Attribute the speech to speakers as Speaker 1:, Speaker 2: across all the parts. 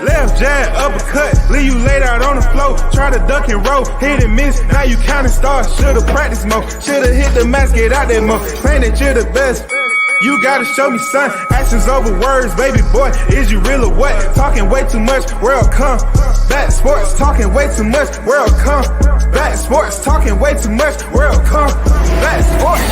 Speaker 1: Left jab, uppercut, leave you laid out on the floor. Try to duck and roll, hit and miss, now you counting stars. Should've practiced more, should've hit the mask, get out there more. Claim that you're the best. You gotta show me, son. Actions over words, baby boy. Is you real or what? Talking way too much, world come. Back sports, talking way too much, world come. Back sports, talking way too much, world come. Back sports,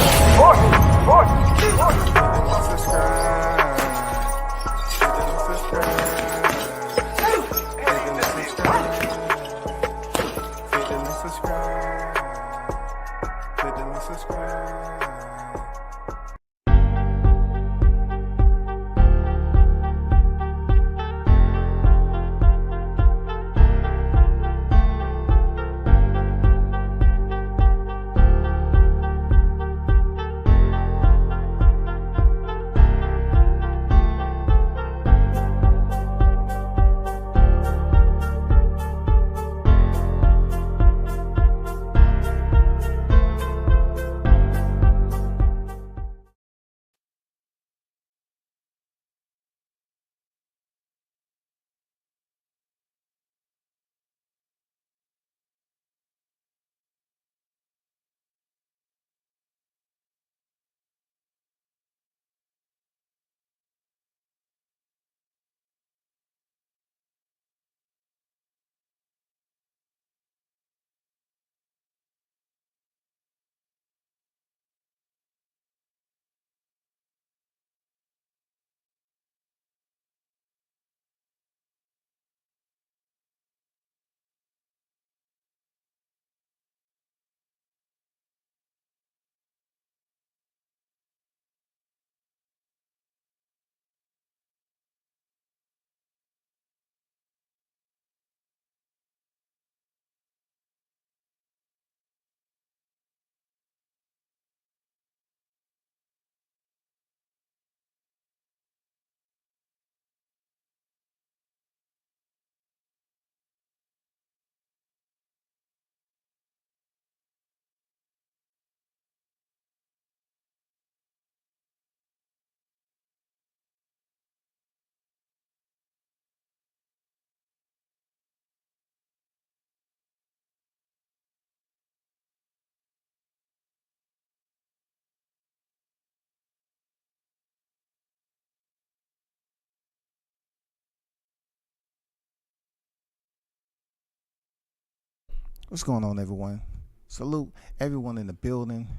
Speaker 2: What's going on, everyone? Salute everyone in the building.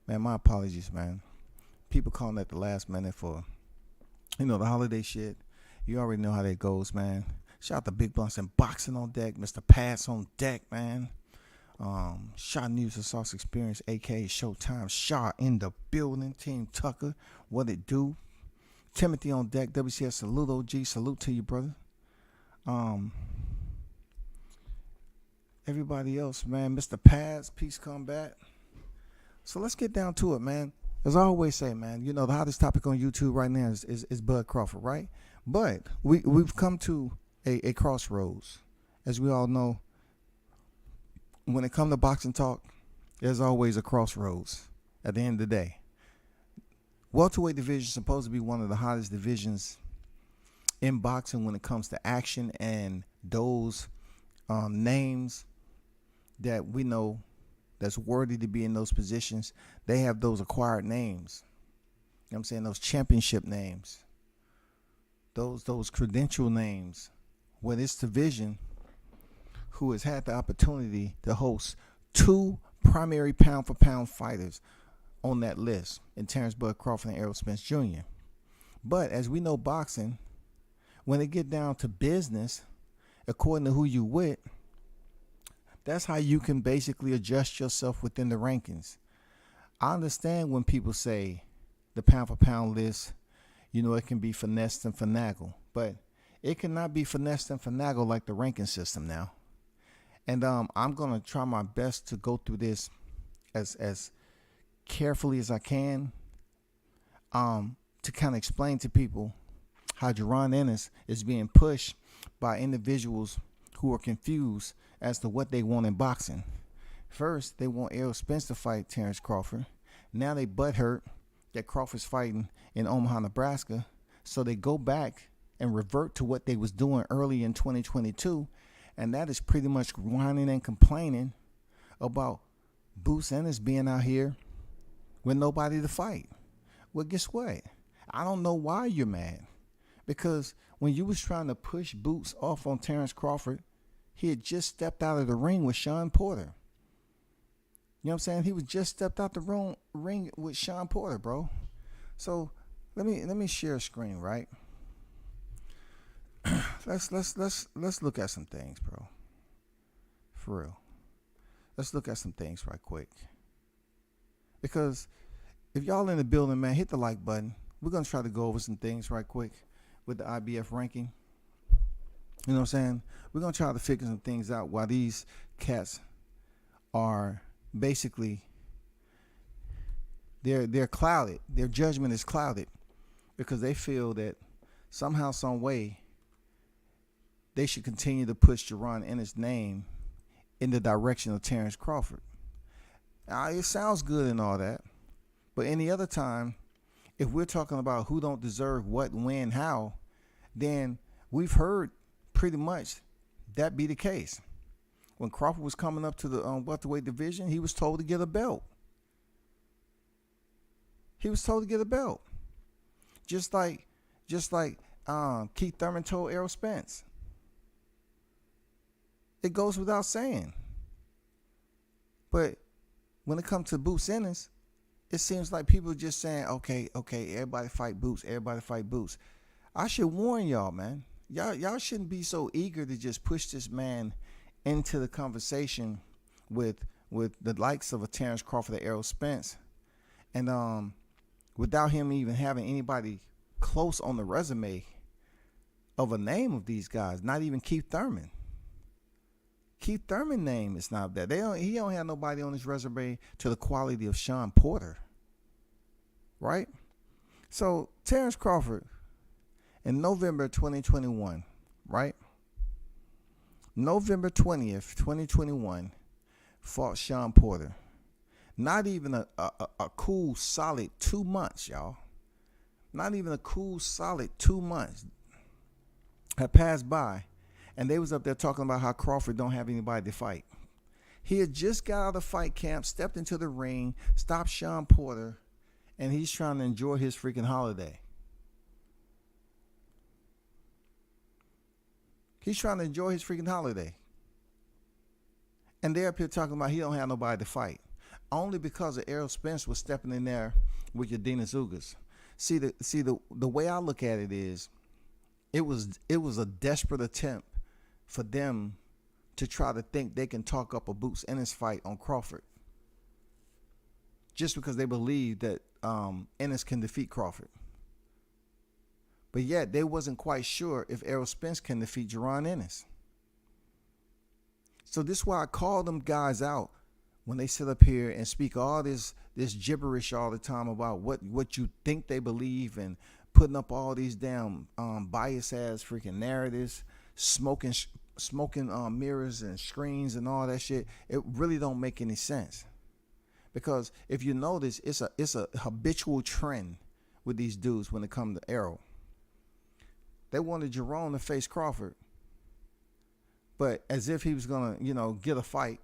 Speaker 2: Man, my apologies, man. People calling at the last minute for, the holiday shit. You already know how that goes, man. Shout out to Big Blunts and Boxing on deck. Mr. Pass on deck, man. Shot News and Sauce Experience, a.k.a. Showtime. Shot in the building. Team Tucker, what it do? Timothy on deck. WCS, salute, OG. Salute to you, brother. Everybody else, man. Mr. Paz, Peace Combat. So let's get down to it, man. As I always say, man, the hottest topic on YouTube right now is Bud Crawford, right? But we've come to a crossroads. As we all know, when it comes to boxing talk, there's always a crossroads at the end of the day. Welterweight division is supposed to be one of the hottest divisions in boxing when it comes to action and those names that we know that's worthy to be in those positions. They have those acquired names. You know what I'm saying? Those championship names. Those credential names. Where this division, who has had the opportunity to host two primary pound-for-pound fighters on that list in Terrence Bud Crawford and Errol Spence Jr. But as we know, boxing, when it get down to business, according to who you with, that's how you can basically adjust yourself within the rankings. I understand when people say the pound for pound list, it can be finessed and finagled, but it cannot be finessed and finagled like the ranking system now. And I'm going to try my best to go through this as carefully as I can to kind of explain to people how Ennis is being pushed by individuals who are confused as to what they want in boxing. First, they want Errol Spence to fight Terrence Crawford. Now they butthurt that Crawford's fighting in Omaha, Nebraska. So they go back and revert to what they was doing early in 2022, and that is pretty much whining and complaining about Boots Ennis being out here with nobody to fight. Well, guess what? I don't know why you're mad, because when you was trying to push Boots off on Terrence Crawford, he had just stepped out of the ring with Sean Porter. You know what I'm saying? He was just stepped out the ring with Sean Porter, bro. So let me share a screen, right? Let's look at some things, bro. For real. Let's look at some things right quick. Because if y'all in the building, man, hit the like button. We're gonna try to go over some things right quick with the IBF ranking. You know what I'm saying? We're gonna try to figure some things out while these cats are basically they're clouded. Their judgment is clouded because they feel that somehow, some way, they should continue to push Jaron Ennis' name in the direction of Terrence Crawford. Now, it sounds good and all that, but any other time, if we're talking about who don't deserve what, when, how, then we've heard pretty much that be the case. When Crawford was coming up to the welterweight division, he was told to get a belt. He was told to get a belt. Just like Keith Thurman told Errol Spence. It goes without saying. But when it comes to Boots Ennis, it seems like people are just saying, okay, everybody fight Boots, everybody fight Boots. I should warn y'all, man. Y'all shouldn't be so eager to just push this man into the conversation with the likes of a Terrence Crawford or Errol Spence. And without him even having anybody close on the resume of a name of these guys, not even Keith Thurman. Keith Thurman's name is not there. He don't have nobody on his resume to the quality of Sean Porter. Right? So Terrence Crawford in November 2021, right? November 20th, 2021, fought Sean Porter. Not even a cool, solid 2 months, y'all. Not even a cool, solid 2 months had passed by, and they was up there talking about how Crawford don't have anybody to fight. He had just got out of fight camp, stepped into the ring, stopped Sean Porter, and he's trying to enjoy his freaking holiday. He's trying to enjoy his freaking holiday. And they're up here talking about he don't have nobody to fight. Only because of Errol Spence was stepping in there with your Dina Zugas. See the way I look at it is it was a desperate attempt for them to try to think they can talk up a Boots Ennis fight on Crawford. Just because they believe that Ennis can defeat Crawford. But yet they wasn't quite sure if Errol Spence can defeat Jaron Ennis. So this is why I call them guys out when they sit up here and speak all this gibberish all the time about what you think they believe and putting up all these damn bias ass freaking narratives, smoking mirrors and screens and all that shit. It really don't make any sense. Because if you notice, it's a habitual trend with these dudes when it comes to Errol. They wanted Jerome to face Crawford, but as if he was gonna, get a fight,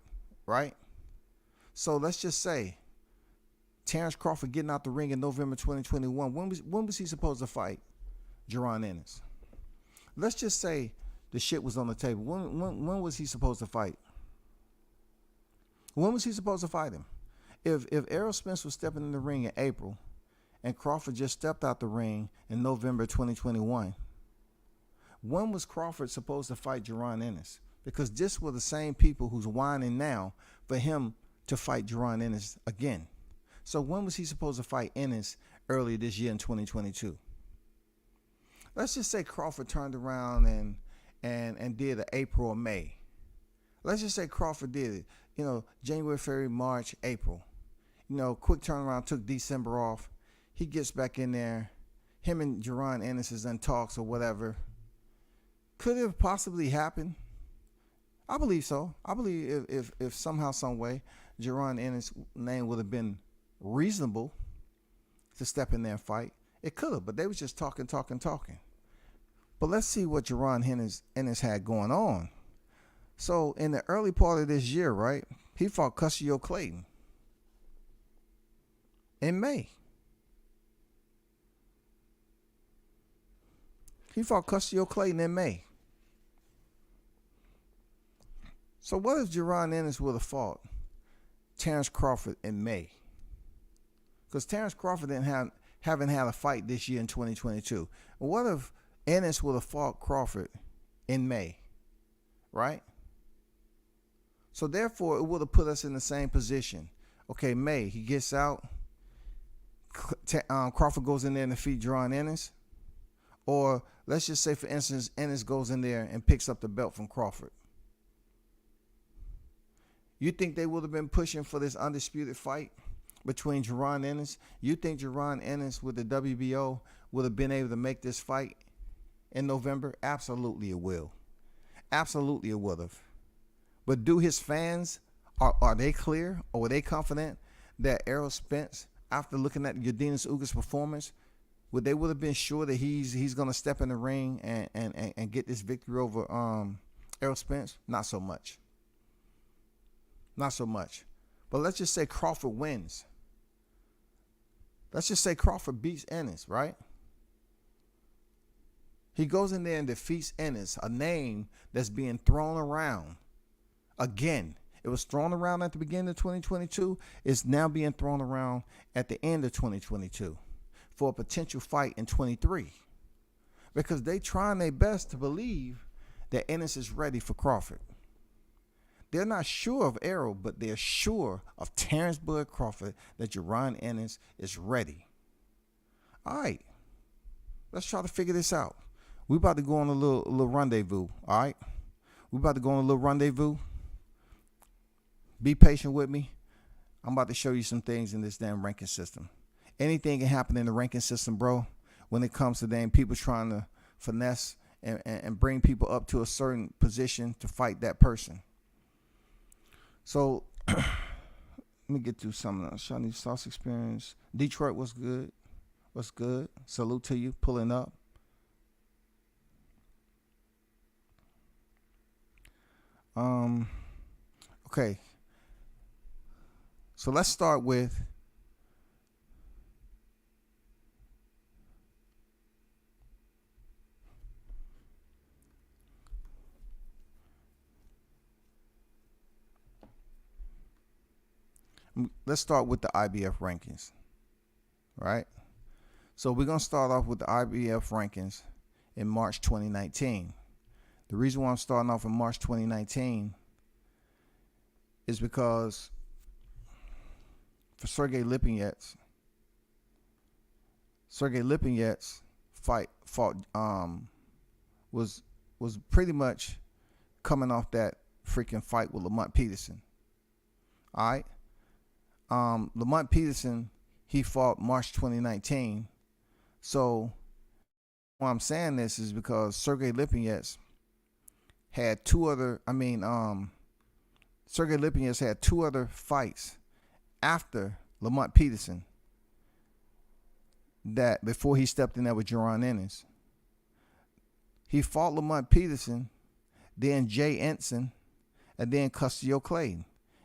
Speaker 2: right? So let's just say Terrence Crawford getting out the ring in November 2021. When was he supposed to fight Jaron Ennis? Let's just say the shit was on the table. When was he supposed to fight? When was he supposed to fight him? If Errol Spence was stepping in the ring in April and Crawford just stepped out the ring in November 2021, when was Crawford supposed to fight Jaron Ennis? Because this were the same people who's whining now for him to fight Jaron Ennis again. So when was he supposed to fight Ennis early this year in 2022? Let's just say Crawford turned around and did an April or May. Let's just say Crawford did it, January, February, March, April. Quick turnaround, took December off. He gets back in there. Him and Jaron Ennis is in talks or whatever. Could it have possibly happened? I believe so. I believe if somehow, some way, Jaron Ennis' name would have been reasonable to step in there and fight, it could have. But they was just talking. But let's see what Jaron Ennis had going on. So in the early part of this year, right, he fought Custio Clayton in May. He fought Custio Clayton in May. So what if Jaron Ennis would have fought Terrence Crawford in May? Because Terrence Crawford haven't had a fight this year in 2022. What if Ennis would have fought Crawford in May, right? So therefore, it would have put us in the same position. Okay, May, he gets out. Crawford goes in there and defeats Jaron Ennis. Or let's just say, for instance, Ennis goes in there and picks up the belt from Crawford. You think they would have been pushing for this undisputed fight between Jaron Ennis? You think Jaron Ennis with the WBO would have been able to make this fight in November? Absolutely it will. Absolutely it would have. But do his fans, are they clear or were they confident that Errol Spence, after looking at Yordenis Ugas' performance, would have been sure that he's going to step in the ring and get this victory over Errol Spence? Not so much. Not so much. But let's just say Crawford wins. Let's just say Crawford beats Ennis, right? He goes in there and defeats Ennis, a name that's being thrown around. Again, it was thrown around at the beginning of 2022. It's now being thrown around at the end of 2022 for a potential fight in 23. Because they trying their best to believe that Ennis is ready for Crawford. They're not sure of Errol, but they're sure of Terrence Bud Crawford that Jaron Ennis is ready. All right, let's try to figure this out. We about to go on a little rendezvous, all right? We about to go on a little rendezvous. Be patient with me. I'm about to show you some things in this damn ranking system. Anything can happen in the ranking system, bro, when it comes to damn people trying to finesse and bring people up to a certain position to fight that person. So let me get through some of the Shawnee Sauce experience. Detroit was good. What's good? Salute to you, pulling up. Okay. So let's start with the IBF rankings, right? So we're going to start off with the IBF rankings in March 2019. The reason why I'm starting off in March 2019 is because for Sergey Lipinets fought was pretty much coming off that freaking fight with Lamont Peterson. All right. Lamont Peterson, he fought March 2019. So why I'm saying this is because Sergey Lipinets had Sergey Lipinets had two other fights after Lamont Peterson that before he stepped in there with Jaron Ennis. He fought Lamont Peterson, then Jay Ensign, and then Custio Clayton.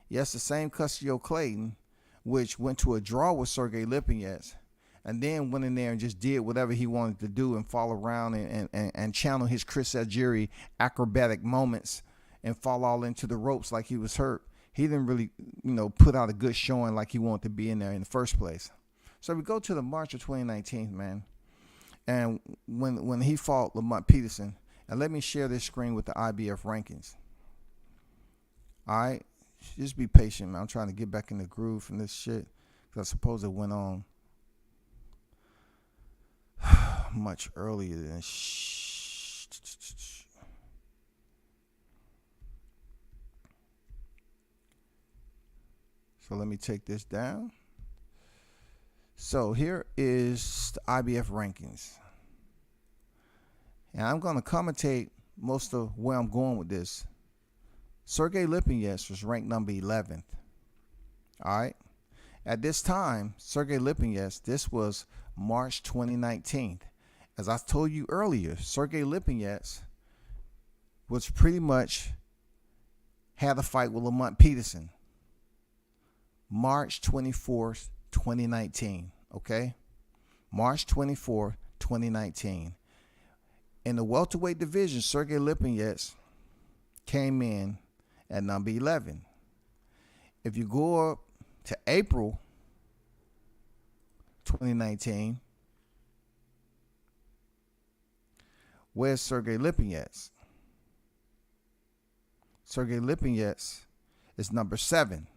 Speaker 2: Yes, the same Custio Clayton, which went to a draw with Sergey Lipinets, and then went in there and just did whatever he wanted to do and fall around and channel his Chris Algieri acrobatic moments and fall all into the ropes like he was hurt. He didn't really, put out a good showing like he wanted to be in there in the first place. So we go to the March of 2019, man. And when he fought Lamont Peterson, and let me share this screen with the IBF rankings. All right? Just be patient, man. I'm trying to get back in the groove from this shit because I suppose it went on much earlier than So let me take this down. So here is the IBF rankings. And I'm going to commentate most of where I'm going with this. Sergey Lipinets was ranked number 11th. All right. At this time, Sergey Lipinets, this was March 2019. as I told you earlier, Sergey Lipinets was pretty much had a fight with Lamont Peterson. March 24th, 2019. Okay? March 24th, 2019. In the welterweight division, Sergey Lipinets came in at number 11. If you go up to April 2019, where's Sergey Lipinets? Sergey Lipinets is number 7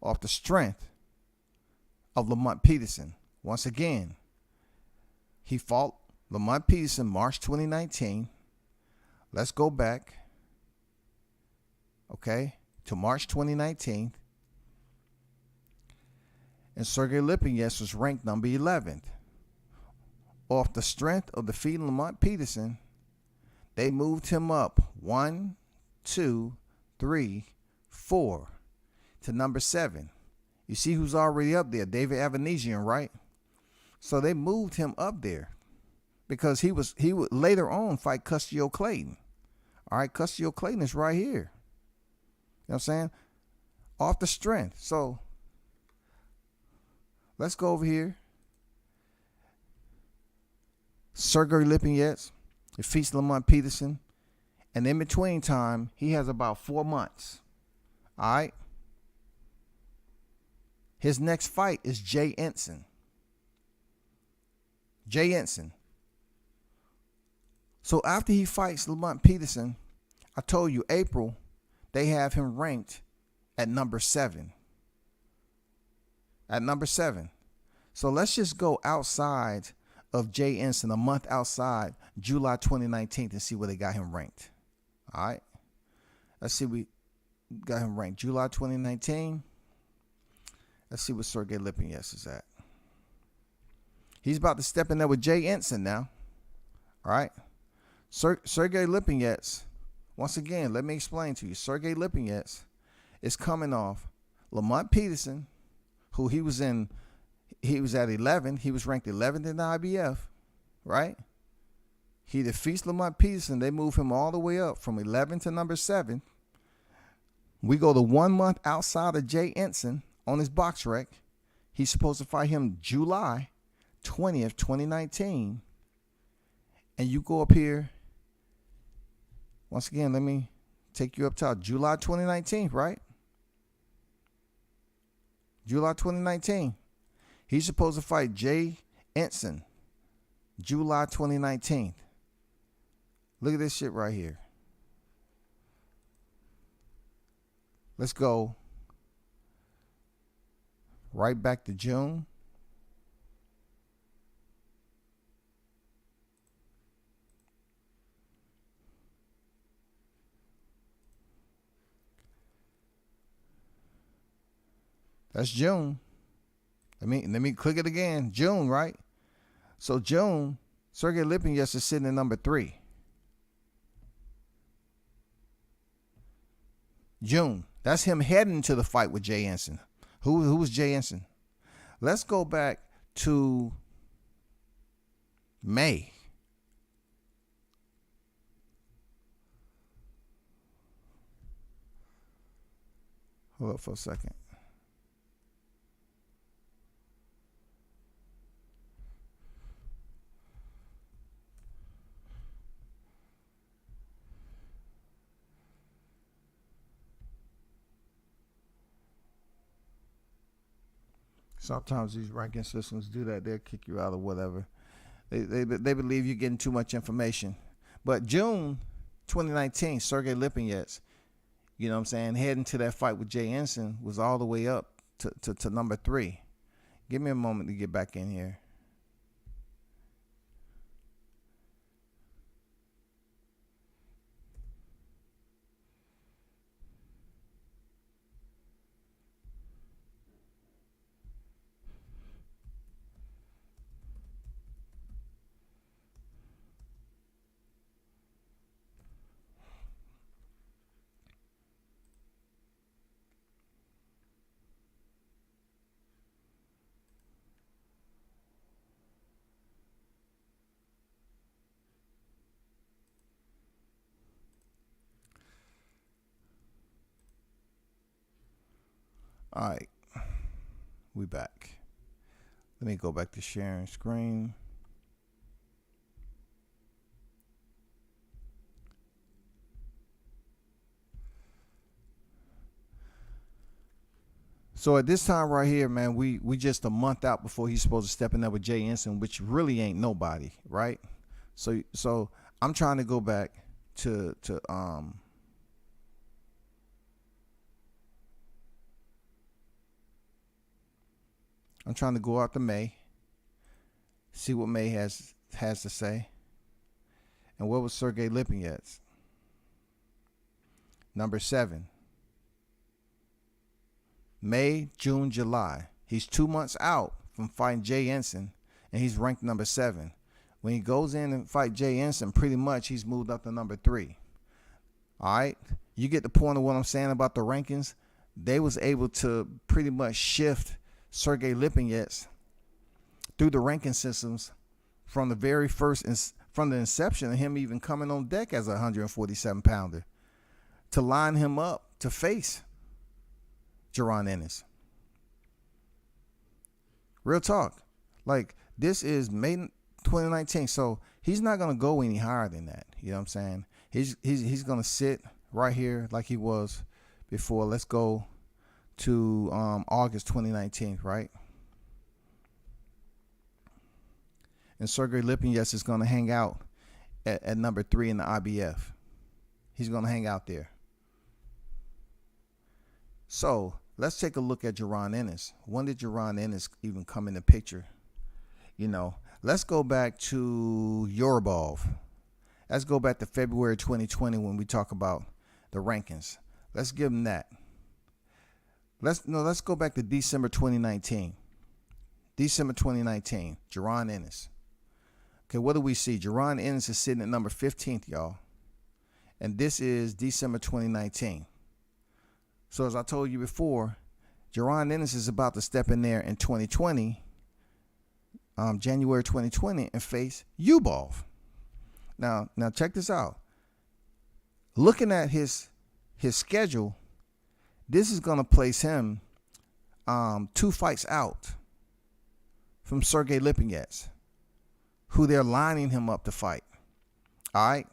Speaker 2: off the strength of Lamont Peterson. Once again, he fought Lamont Peterson March 2019. Let's go back, okay, to March 2019. And Sergey Lipinets was ranked number 11th. Off the strength of defeating Lamont Peterson, they moved him up 1, 2, 3, 4 to number 7. You see who's already up there? David Avanesian, right? So they moved him up there because he would later on fight Custio Clayton. All right, Custio Clayton is right here. You know what I'm saying? Off the strength. So let's go over here. Sergey Lipinets defeats Lamont Peterson. And in between time, he has about 4 months. All right. His next fight is Jay Ensign. Jay Ensign. So after he fights Lamont Peterson, I told you April, they have him ranked at number 7. At number 7. So let's just go outside of Jay Ensign, a month outside, July 2019, and see where they got him ranked. All right. Let's see, we got him ranked July 2019. Let's see what Sergey Lipinets is at. He's about to step in there with Jay Ensign now. All right. Sergey Lipinets, once again, let me explain to you. Sergey Lipinets is coming off Lamont Peterson, who he was at 11. He was ranked 11th in the IBF, right? He defeats Lamont Peterson. They move him all the way up from 11 to number 7. We go to 1 month outside of Jay Ensign on his box rec. He's supposed to fight him July 20th, 2019. And you go up here. Once again, let me take you up top. July 2019, right? July 2019. He's supposed to fight Jay Ensign July 2019. Look at this shit right here. Let's go right back to June. That's June. Let me click it again. June, right? So June, Sergey Lipinets is sitting at number 3. June. That's him heading to the fight with Jay Ensign. Who was Jay Ensign? Let's go back to May. Hold up for a second. Sometimes these ranking systems do that. They'll kick you out or whatever. They believe you're getting too much information. But June 2019, Sergey Lipinets, you know what I'm saying, heading to that fight with Jay Ensign, was all the way up to number 3. Give me a moment to get back in here. All right, we back. Let me go back to sharing screen. So at this time right here, man, we just a month out before he's supposed to step in there with Jay Ensign, which really ain't nobody, right? So I'm trying to go back to I'm trying to go out to May, see what May has to say. And what was Sergey Lipinets? Number 7. May, June, July. He's 2 months out from fighting Jay Ensign, and he's ranked number 7. When he goes in and fight Jay Ensign, pretty much he's moved up to number 3. All right? You get the point of what I'm saying about the rankings. They was able to pretty much shift Sergey Lipinets through the ranking systems from the very first, from the inception of him even coming on deck as a 147 pounder, to line him up to face Jaron Ennis. Real talk. Like, this is May 2019, so he's not gonna go any higher than that. You know what I'm saying? He's gonna sit right here like he was before. Let's go to August 2019, right? And Sergey Lipinets is gonna hang out at number 3 in the IBF. He's gonna hang out there. So let's take a look at Jaron Ennis. When did Jaron Ennis even come in the picture? You know, let's go back to Yorubov. Let's go back to February 2020 when we talk about the rankings. Let's give him that. Let's go back to December 2019. December 2019, Jaron Ennis. Okay, what do we see? Jaron Ennis is sitting at number 15th, y'all. And this is December 2019. So as I told you before, Jaron Ennis is about to step in there in 2020, January 2020, and face Yubov. Now check this out. Looking at his schedule, this is going to place him 2 fights out from Sergey Lipinets, who they're lining him up to fight. All right,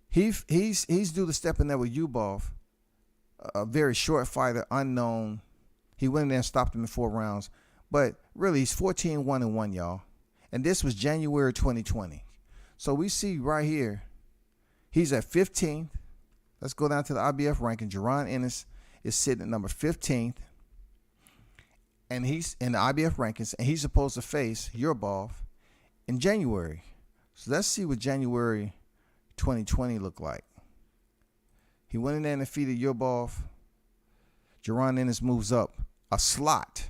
Speaker 2: he's due to step in there with Yubov, a very short fighter, unknown. He went in there and stopped him in 4 rounds. But really, he's 14-1-1, y'all. And this was January 2020. So we see right here, he's at 15th. Let's go down to the IBF ranking. Jaron Ennis is sitting at number 15th. And he's in the IBF rankings. And he's supposed to face Yubov in January. So let's see what January 2020 looked like. He went in there and defeated Yubov. Jaron Ennis moves up a slot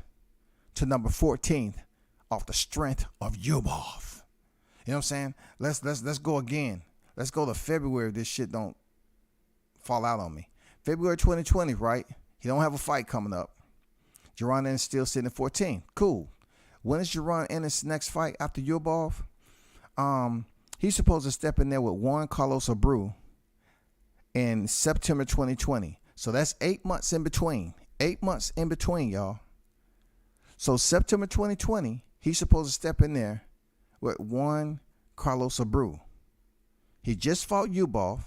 Speaker 2: to number 14th off the strength of Yubov. You know what I'm saying? Let's go again. Let's go to February if this shit don't fall out on me. February 2020, right? He don't have a fight coming up. Jaron Ennis still sitting at 14. Cool. When is Jaron Ennis' next fight after Yubov? He's supposed to step in there with Juan Carlos Abreu in September 2020. So that's 8 months in between. 8 months in between, y'all. So September 2020, he's supposed to step in there with Juan Carlos Abreu. He just fought Yubov,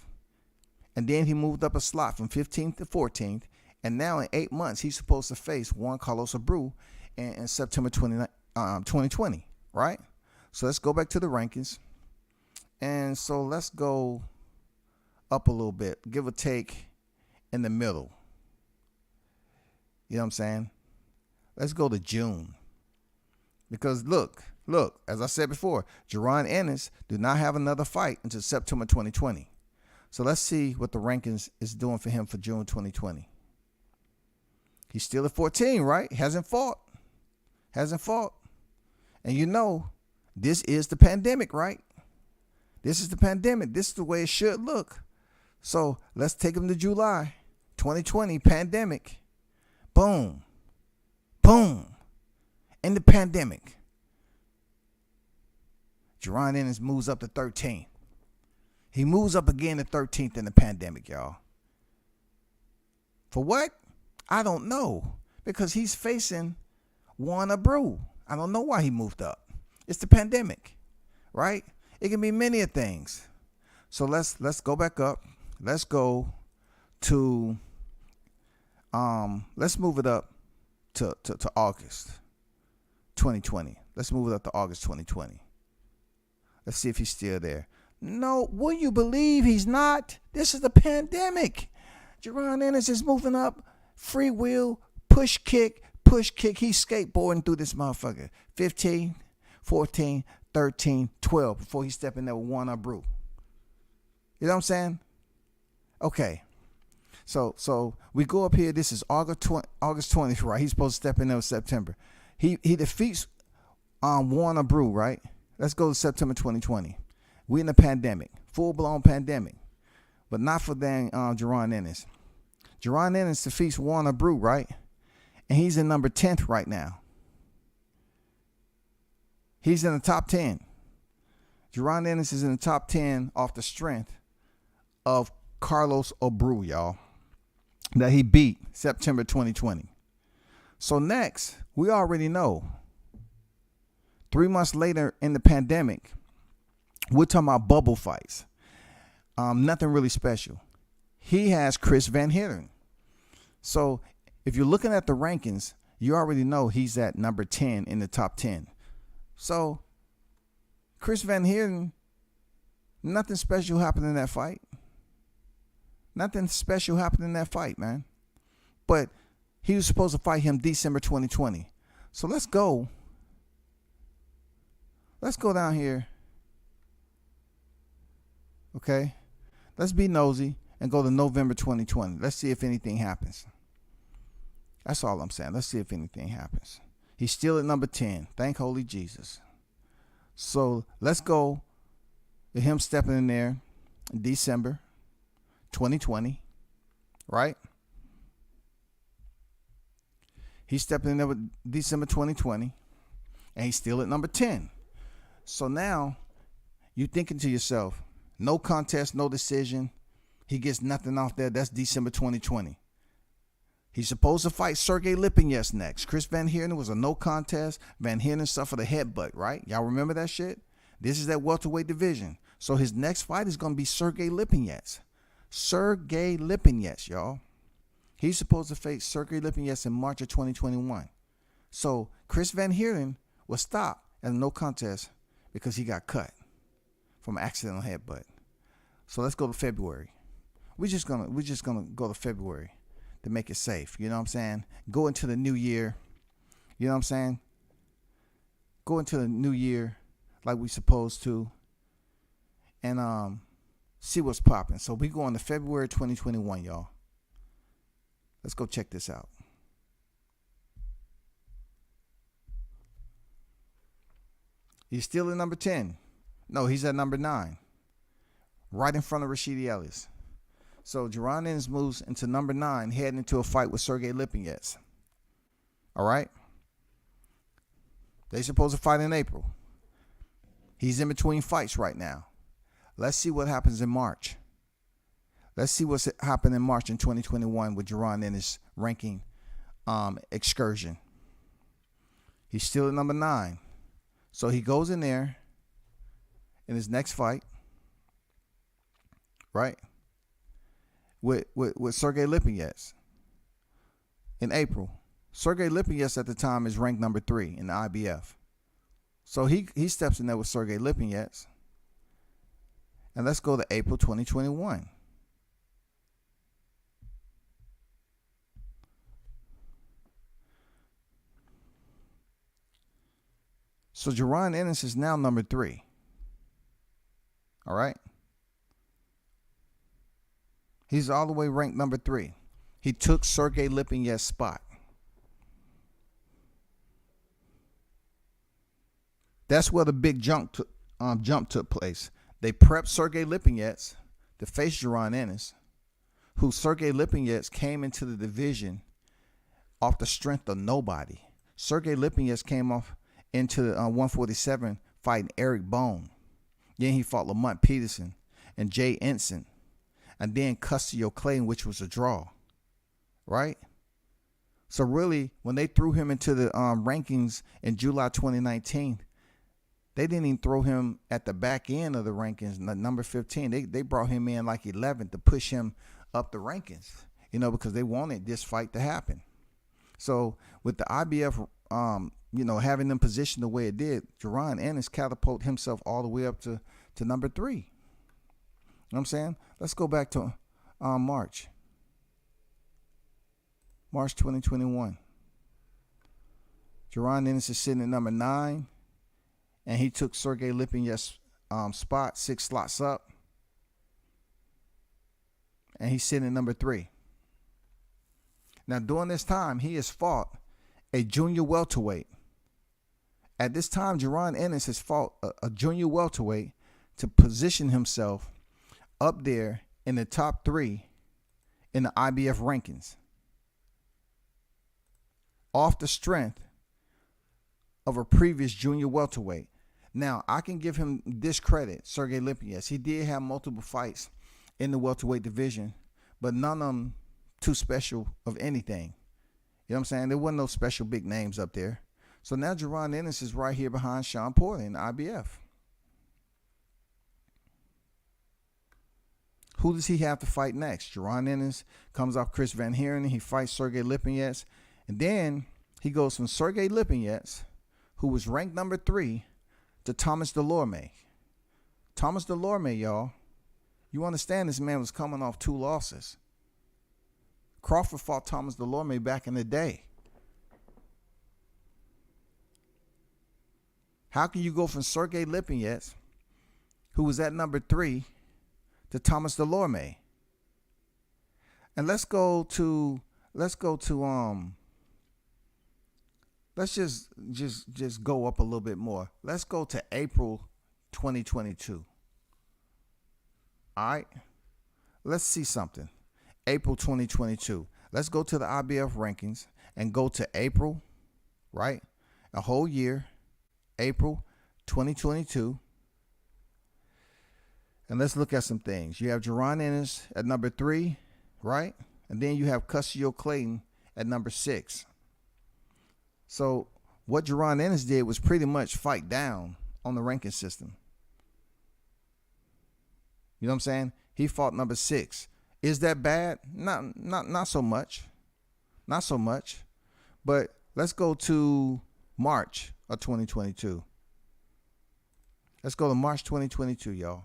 Speaker 2: and then he moved up a slot from 15th to 14th. And now in 8 months, he's supposed to face Juan Carlos Abreu in September 2020, right? So let's go back to the rankings. And so let's go up a little bit, give or take in the middle. You know what I'm saying? Let's go to June. Because look, as I said before, Jaron Ennis do not have another fight until September 2020. So let's see what the rankings is doing for him for June 2020. He's still at 14, right? Hasn't fought. And you know, this is the pandemic, right? This is the pandemic. This is the way it should look. So let's take him to July 2020, pandemic. Boom. In the pandemic, Jaron Ennis moves up to 13th. He moves up again to 13th in the pandemic, y'all. For what? I don't know, because he's facing Warner Brew. I don't know why he moved up. It's the pandemic, right? It can be many of things. So let's go back up. Let's go to let's move it up to August 2020. Let's move it up to August 2020. Let's see if he's still there. No, will you believe he's not? This is the pandemic. Jerron Ennis is moving up. Free wheel, push kick. He's skateboarding through this motherfucker. 15, 14, 13, 12 before he stepped in there with Warner Brew. You know what I'm saying? Okay. So we go up here. This is August 20th, right? He's supposed to step in there in September. He defeats Warner Brew, right? Let's go to September 2020. We in the pandemic, full-blown pandemic, but not for Jerron Ennis. Jerron Ennis defeats Warner Brew, right? And he's in number 10th right now. He's in the top 10. Jerron Ennis is in the top 10 off the strength of Carlos O'Brew, y'all, that he beat September 2020. So next, we already know, 3 months later in the pandemic, we're talking about bubble fights. Nothing really special. He has Chris Van Heerden. So if you're looking at the rankings, you already know he's at number 10 in the top 10. So Chris Van Heerden, nothing special happened in that fight. Nothing special happened in that fight, man. But he was supposed to fight him December 2020. So let's go. Let's go down here. Okay? Let's be nosy and go to November 2020. Let's see if anything happens. That's all I'm saying. Let's see if anything happens. He's still at number 10. Thank Holy Jesus. So let's go to him stepping in there in December 2020. Right? He's stepping in there with December 2020. And he's still at number 10. So now you're thinking to yourself, no contest, no decision. He gets nothing off there. That's December 2020. He's supposed to fight Sergey Lipinets next. Chris Van Heerden was a no contest. Van Heerden suffered a headbutt, right? Y'all remember that shit? This is that welterweight division. So his next fight is going to be Sergey Lipinets. Sergey Lipinets, y'all. He's supposed to face Sergey Lipinets in March of 2021. So Chris Van Heerden was stopped at a no contest because he got cut from an accidental headbutt. So let's go to February. We're just gonna go to February to make it safe. You know what I'm saying? Go into the new year. You know what I'm saying? Go into the new year like we supposed to, and see what's popping. So we go on to February 2021, y'all. Let's go check this out. He's still at number 10. No, he's at number 9. Right in front of Rashidi Ellis. So Jerron Ennis moves into number 9, heading into a fight with Sergey Lipinets. All right? They're supposed to fight in April. He's in between fights right now. Let's see what happens in March. Let's see what's happened in March in 2021 with Jerron Ennis ranking excursion. He's still at number 9. So he goes in there in his next fight, right, with Sergey Lipinets in April. Sergey Lipinets at the time is ranked number 3 in the IBF. So he steps in there with Sergey Lipinets. And let's go to April 2021. So Jerron Ennis is now number 3. All right? He's all the way ranked number 3. He took Sergey Lipinets' spot. That's where the big jump took place. They prepped Sergey Lipinets to face Jerron Ennis, who Sergey Lipinets came into the division off the strength of nobody. Sergey Lipinets came off into 147 fighting Eric Bone. Then he fought Lamont Peterson and Jay Ensign, and then Custio Clayton, which was a draw, right? So really, when they threw him into the rankings in July 2019, they didn't even throw him at the back end of the rankings, number 15. They brought him in like 11th to push him up the rankings, because they wanted this fight to happen. So with the IBF, having them positioned the way it did, Jaron Ennis catapulted himself all the way up to number 3. You know what I'm saying? Let's go back to March 2021. Jaron Ennis is sitting at number 9, and he took Sergey Lipinets's spot 6 slots up, and he's sitting at number 3. Now, during this time, he has fought a junior welterweight. At this time, Jaron Ennis has fought a junior welterweight to position himself up there in the top 3 in the IBF rankings, off the strength of a previous junior welterweight. Now, I can give him this credit, Sergey Lipinets. He did have multiple fights in the welterweight division, but none of them too special of anything. You know what I'm saying? There wasn't no special big names up there. So now Jaron Ennis is right here behind Sean Porter in the IBF. Who does he have to fight next? Jaron Ennis comes off Chris Van Heeren. He fights Sergey Lipinets. And then he goes from Sergey Lipinets, who was ranked number 3, to Thomas Delorme. Thomas Delorme, y'all, you understand this man was coming off 2 losses. Crawford fought Thomas Delorme back in the day. How can you go from Sergey Lipinets, who was at number 3, to Thomas Delorme? And let's just go up a little bit more. Let's go to April 2022. All right? Let's see something. April 2022. Let's go to the IBF rankings and go to April, right? A whole year, April 2022. And let's look at some things. You have Jaron Ennis at number 3, right? And then you have Custio Clayton at number 6. So what Jaron Ennis did was pretty much fight down on the ranking system. You know what I'm saying? He fought number 6. Is that bad? Not so much. Not so much. But let's go to March of 2022. Let's go to March 2022, y'all.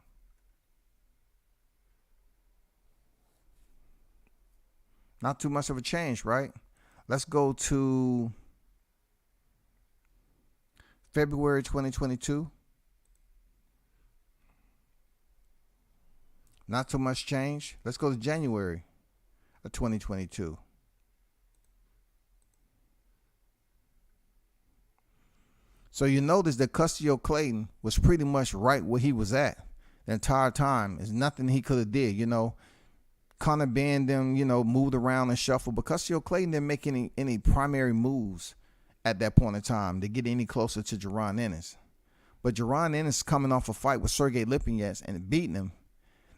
Speaker 2: Not too much of a change, right? Let's go to February 2022. Not too much change. Let's go to January of 2022. So you notice that Custio Clayton was pretty much right where he was at the entire time. There's nothing he could have did, Conor banned them, moved around and shuffled. But Custio Clayton didn't make any primary moves at that point in time to get any closer to Jaron Ennis. But Jaron Ennis coming off a fight with Sergey Lipinets and beating him.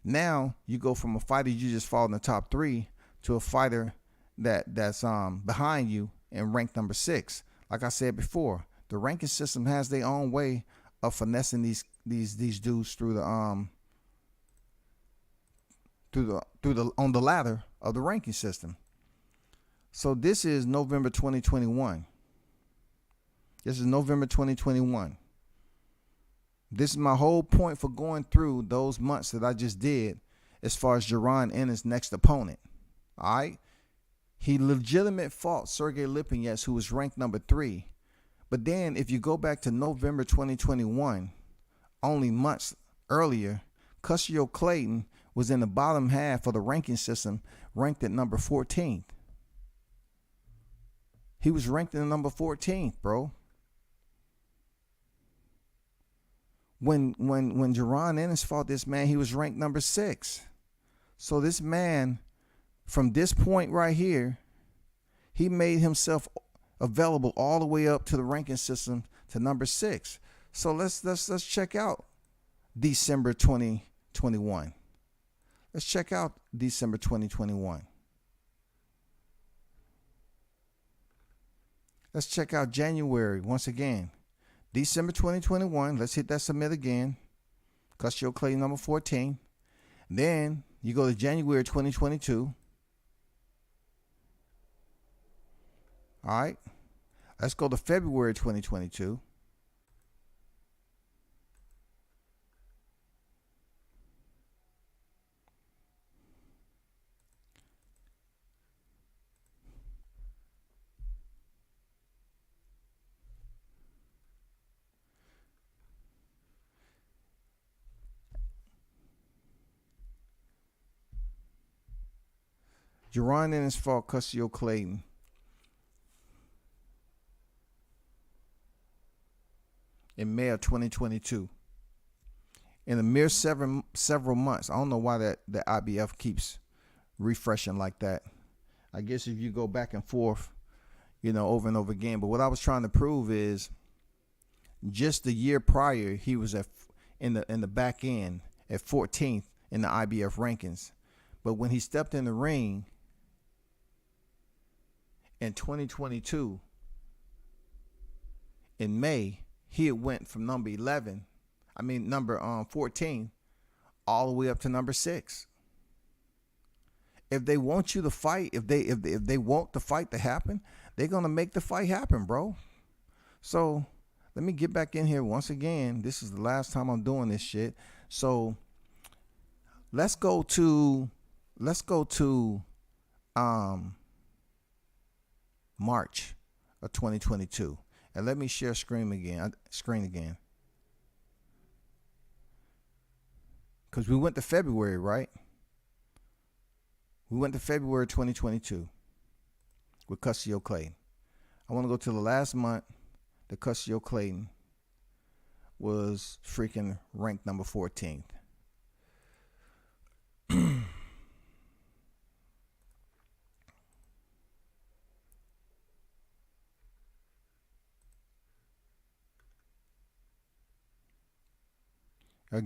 Speaker 2: Now you go from a fighter you just fought in the top 3 to a fighter that's behind you and ranked number 6. Like I said before, the ranking system has their own way of finessing these dudes through the on the ladder of the ranking system. So this is November 2021. This is November 2021. This is my whole point for going through those months that I just did as far as Jaron Ennis' next opponent. All right? He legitimate fought Sergey Lipinets, who was ranked number 3. But then if you go back to November 2021, only months earlier, Custio Clayton was in the bottom half of the ranking system, ranked at number 14th. He was ranked in number 14th, bro. When Jaron Ennis fought this man, he was ranked number 6. So this man, from this point right here, he made himself available all the way up to the ranking system to number 6. So let's check out December 2021. Let's check out December 2021. Let's check out January once again. December 2021. Let's hit that submit again. Custio Clay number 14. Then you go to January 2022. All right. Let's go to February 2022. Jerron Ennis fought Custio Clayton in May of 2022. In a mere several months. I don't know why the IBF keeps refreshing like that. I guess if you go back and forth, over and over again. But what I was trying to prove is just the year prior, he was in the back end at 14th in the IBF rankings. But when he stepped in the ring in 2022, in May, he had went from number 14, all the way up to number 6. If they want you to fight, if they want the fight to happen, they're gonna make the fight happen, bro. So let me get back in here once again. This is the last time I'm doing this shit. So let's go to March of 2022, and let me share screen again, because we went to February, right? We went to February 2022 with Custio Clayton. I want to go to the last month that Custio Clayton was freaking ranked number 14th.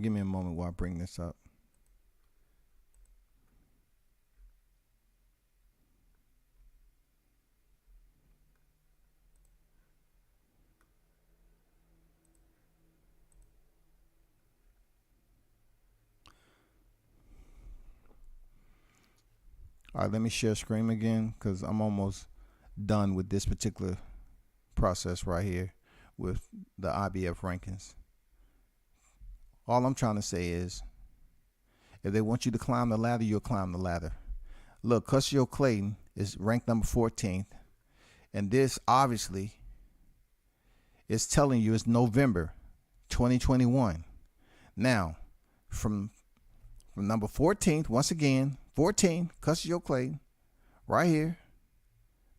Speaker 2: Give me a moment while I bring this up. All right, let me share screen again because I'm almost done with this particular process right here with the IBF rankings. All I'm trying to say is, if they want you to climb the ladder, you'll climb the ladder. Look, Custio Clayton is ranked number 14th. And this obviously is telling you it's November 2021. Now, from number 14th, once again, 14, Custio Clayton, right here,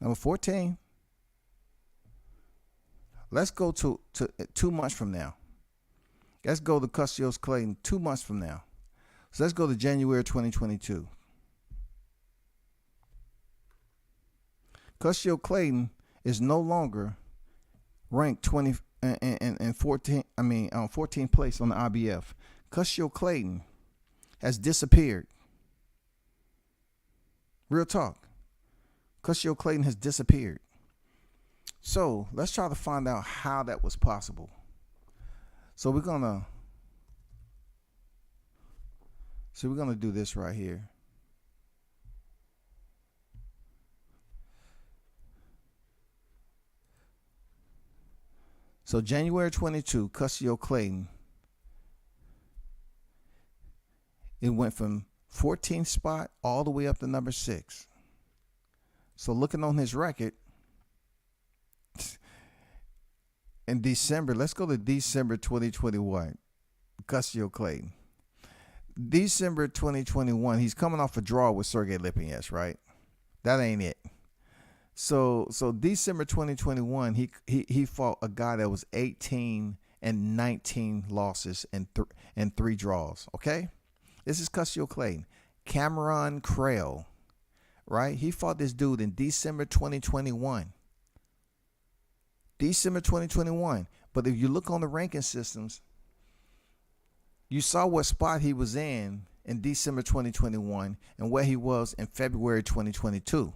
Speaker 2: number 14. Let's go to 2 months from now. Let's go to Custio Clayton 2 months from now. So let's go to January 2022. Custio Clayton is no longer ranked 20 and 14. 14th place on the IBF. Custio Clayton has disappeared. Real talk. Custio Clayton has disappeared. So let's try to find out how that was possible. So we're gonna do this right here. So January 22, Custio Clayton, it went from 14th spot all the way up to number 6. So looking on his record, in December, let's go to December 2021, Custio Clayton. December 2021, he's coming off a draw with Sergey Lipinets, right? That ain't it. So December 2021, he fought a guy that was 18 and 19 losses and 3 draws. Okay, this is Custio Clayton. Cameron Crail, right? He fought this dude in December 2021. December 2021. But if you look on the ranking systems, you saw what spot he was in December 2021 and where he was in February 2022.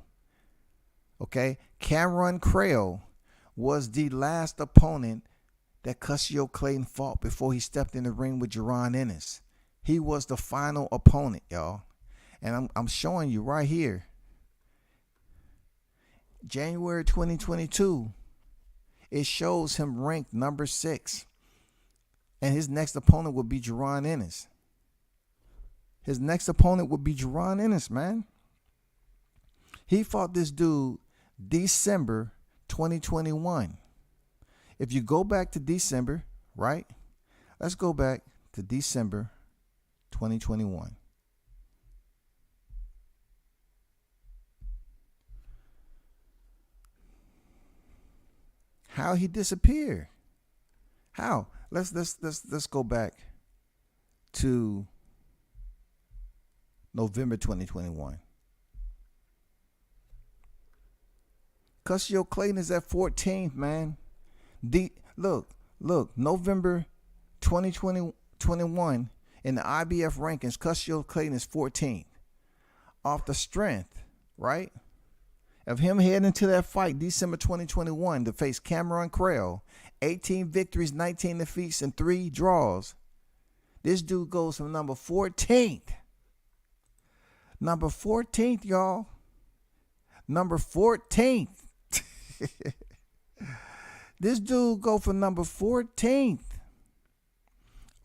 Speaker 2: Okay, Cameron Crail was the last opponent that Cusio Clayton fought before he stepped in the ring with Jaron Ennis. He was the final opponent, y'all. And I'm showing you right here. January 2022, it shows him ranked number 6. And his next opponent would be Jaron Ennis. His next opponent would be Jaron Ennis, man. He fought this dude December 2021. If you go back to December, right? Let's go back to December 2021. How he disappeared? How? Let's go back to November 2021. Cusio Clayton is at 14th, man. Look, November 2021 in the IBF rankings, Cusio Clayton is 14th. Off the strength, right, of him heading into that fight December 2021 to face Cameron Creel, 18 victories, 19 defeats, and 3 draws. This dude goes from number 14th. Number 14th, y'all. Number 14th. This dude go from number 14th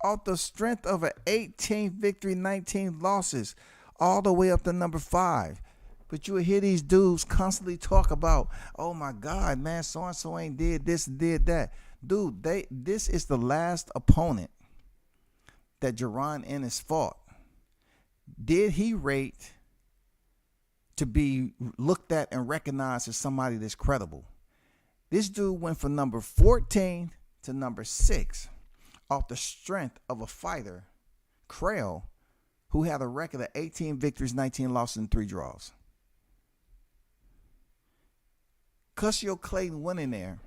Speaker 2: off the strength of an 18 victory, 19 losses, all the way up to number 5. But you would hear these dudes constantly talk about, oh my God, man, so-and-so ain't did this and did that. Dude, this is the last opponent that Jaron Ennis fought. Did he rate to be looked at and recognized as somebody that's credible? This dude went from number 14 to number 6 off the strength of a fighter, Creel, who had a record of 18 victories, 19 losses, and 3 draws. Cusio Clayton went in there,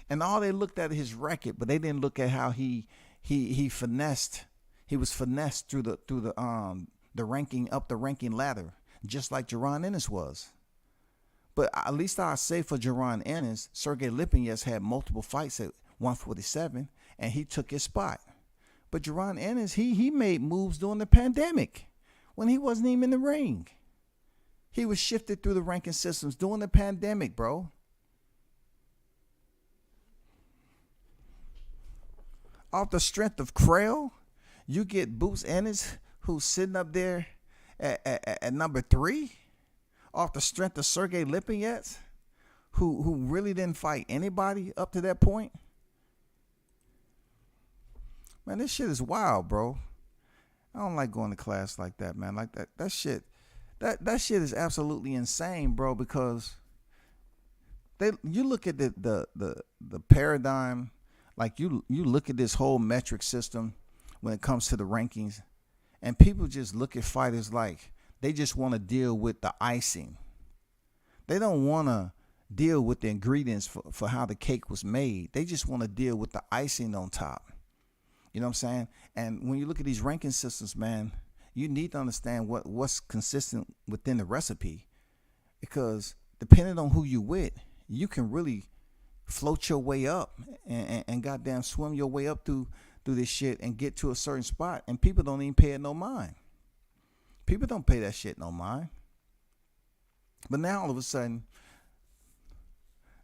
Speaker 2: and all they looked at his record, but they didn't look at how he finessed. He was finessed through the ranking, up the ranking ladder, just like Jaron Ennis was. But at least I say for Jaron Ennis, Sergey Lipinets had multiple fights at 147, and he took his spot. But Jaron Ennis, he made moves during the pandemic when he wasn't even in the ring. He was shifted through the ranking systems during the pandemic, bro. Off the strength of Creel, you get Boots Ennis, who's sitting up there at number 3. Off the strength of Sergey Lipinets, who really didn't fight anybody up to that point. Man, this shit is wild, bro. I don't like going to class like that, man. Like that shit. That shit is absolutely insane, bro, because you look at the paradigm, like you look at this whole metric system when it comes to the rankings, and people just look at fighters like they just want to deal with the icing. They don't want to deal with the ingredients for how the cake was made. They just want to deal with the icing on top. You know what I'm saying? And when you look at these ranking systems, man, you need to understand what's consistent within the recipe, because depending on who you with, you can really float your way up and goddamn swim your way up through this shit and get to a certain spot, and people don't even pay it no mind. People don't pay that shit no mind. But now all of a sudden,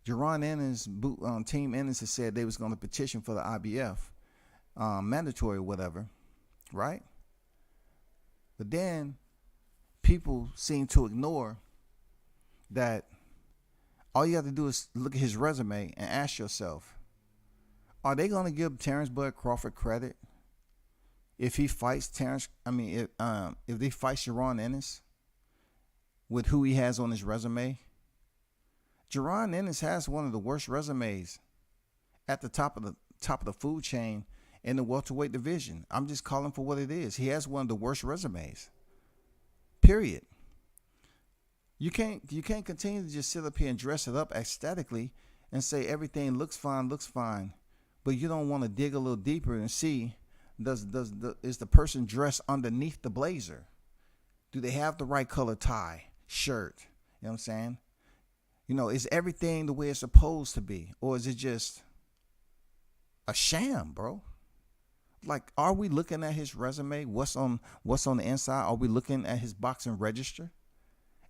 Speaker 2: Jaron Ennis, Team Ennis has said they was going to petition for the IBF, mandatory or whatever, right? But then people seem to ignore that all you have to do is look at his resume and ask yourself, are they going to give Terrence Bud Crawford credit if he fights if they fight Jaron Ennis with who he has on his resume? Jaron Ennis has one of the worst resumes at the top of the food chain in the welterweight division. I'm just calling for what it is. He has one of the worst resumes. Period. You can't continue to just sit up here and dress it up aesthetically and say everything looks fine, but you don't want to dig a little deeper and see is the person dressed underneath the blazer? Do they have the right color tie, shirt? You know what I'm saying? Is everything the way it's supposed to be? Or is it just a sham, bro? Like, are we looking at his resume? What's on the inside? Are we looking at his boxing register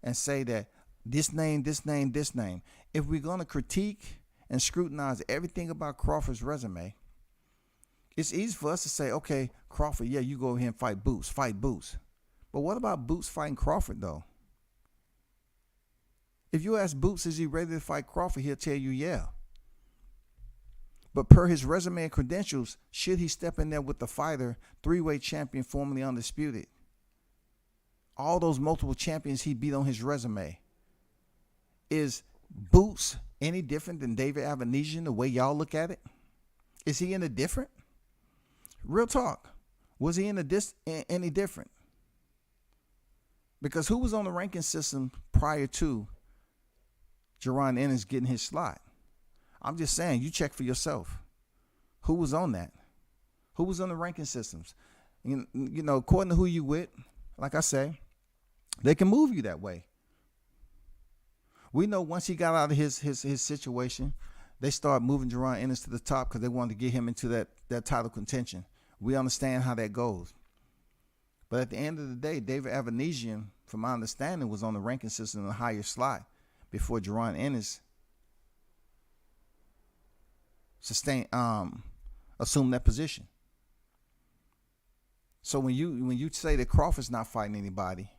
Speaker 2: and say that this name, this name, this name? If we're going to critique and scrutinize everything about Crawford's resume, it's easy for us to say, okay, Crawford, yeah, you go over here and fight Boots. But what about Boots fighting Crawford, though? If you ask Boots, is he ready to fight Crawford, he'll tell you, yeah. But per his resume and credentials, should he step in there with the fighter, three-way champion, formerly undisputed? All those multiple champions he beat on his resume. Is Boots any different than David Avanesian, the way y'all look at it? Is he any different? Real talk. Was he any different? Because who was on the ranking system prior to Jaron Ennis getting his slot? I'm just saying, you check for yourself. Who was on that? Who was on the ranking systems? According to who you with, like I say, they can move you that way. We know once he got out of his situation, they started moving Jaron Ennis to the top because they wanted to get him into that title contention. We understand how that goes. But at the end of the day, David Avanesian, from my understanding, was on the ranking system in the higher slot before Jaron Ennis assumed that position. So when you say that Crawford's not fighting anybody,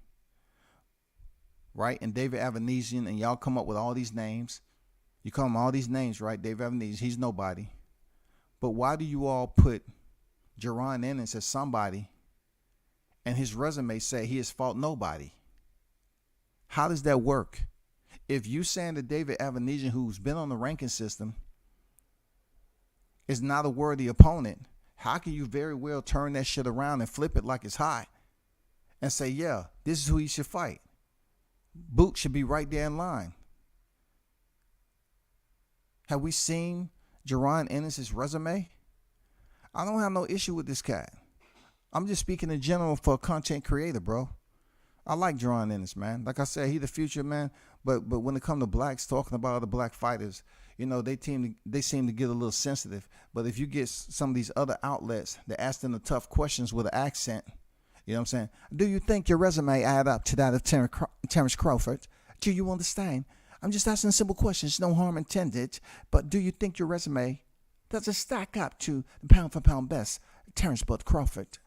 Speaker 2: right, and David Avanesian, and y'all come up with all these names, you call them all these names, right? David Avanesian, he's nobody. But why do you all put Jaron Ennis as somebody, and his resume say he has fought nobody? How does that work? If you saying that David Avanesian, who's been on the ranking system, is not a worthy opponent, how can you very well turn that shit around and flip it like it's hot and say, yeah, this is who he should fight? Boot should be right there in line. Have we seen Jaron Ennis' resume? I don't have no issue with this cat. I'm just speaking in general for a content creator, bro. I like Jaron Ennis, man. Like I said, he the future, man. But when it comes to blacks, talking about other black fighters, they seem to get a little sensitive. But if you get some of these other outlets that ask them the tough questions with an accent, you know what I'm saying? Do you think your resume add up to that of Terrence Crawford? Do you understand? I'm just asking simple questions, no harm intended. But do you think your resume does it stack up to the pound for pound best, Terrence Bud Crawford?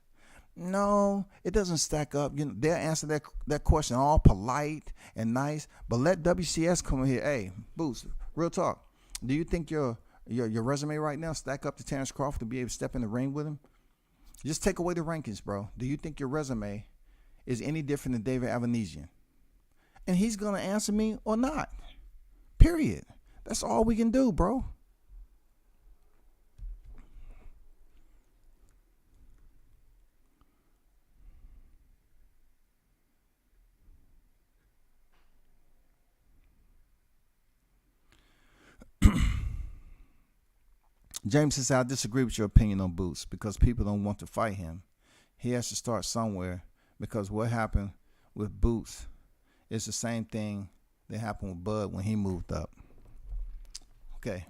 Speaker 2: No, it doesn't stack up. They'll answer that question all polite and nice. But let WCS come in here. Hey, Boots, real talk. Do you think your resume right now stack up to Terrence Crawford to be able to step in the ring with him? Just take away the rankings, bro. Do you think your resume is any different than David Avanesian? And he's going to answer me or not. Period. That's all we can do, bro. James says, I disagree with your opinion on Boots because people don't want to fight him. He has to start somewhere because what happened with Boots is the same thing that happened with Bud when he moved up. Okay.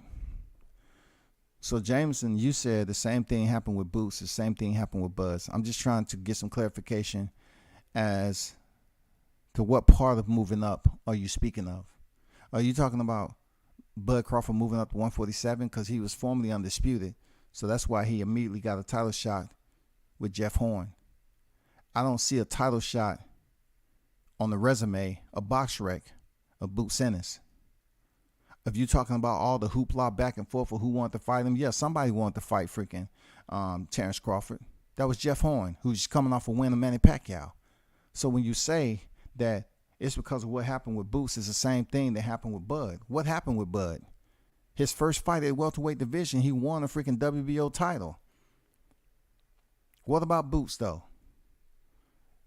Speaker 2: So, Jameson, you said the same thing happened with Boots, the same thing happened with Bud. I'm just trying to get some clarification as to what part of moving up are you speaking of? Are you talking about Bud Crawford moving up to 147 because he was formerly undisputed, so that's why he immediately got a title shot with Jeff Horn? I don't see a title shot on the resume, a box rec of Boots Ennis. If you're talking about all the hoopla back and forth for who wanted to fight him, yeah, somebody wanted to fight freaking Terrence Crawford. That was Jeff Horn, who's coming off a win of Manny Pacquiao. So when you say that it's because of what happened with Boots, it's the same thing that happened with Bud. What happened with Bud? His first fight at welterweight division, he won a freaking WBO title. What about Boots, though?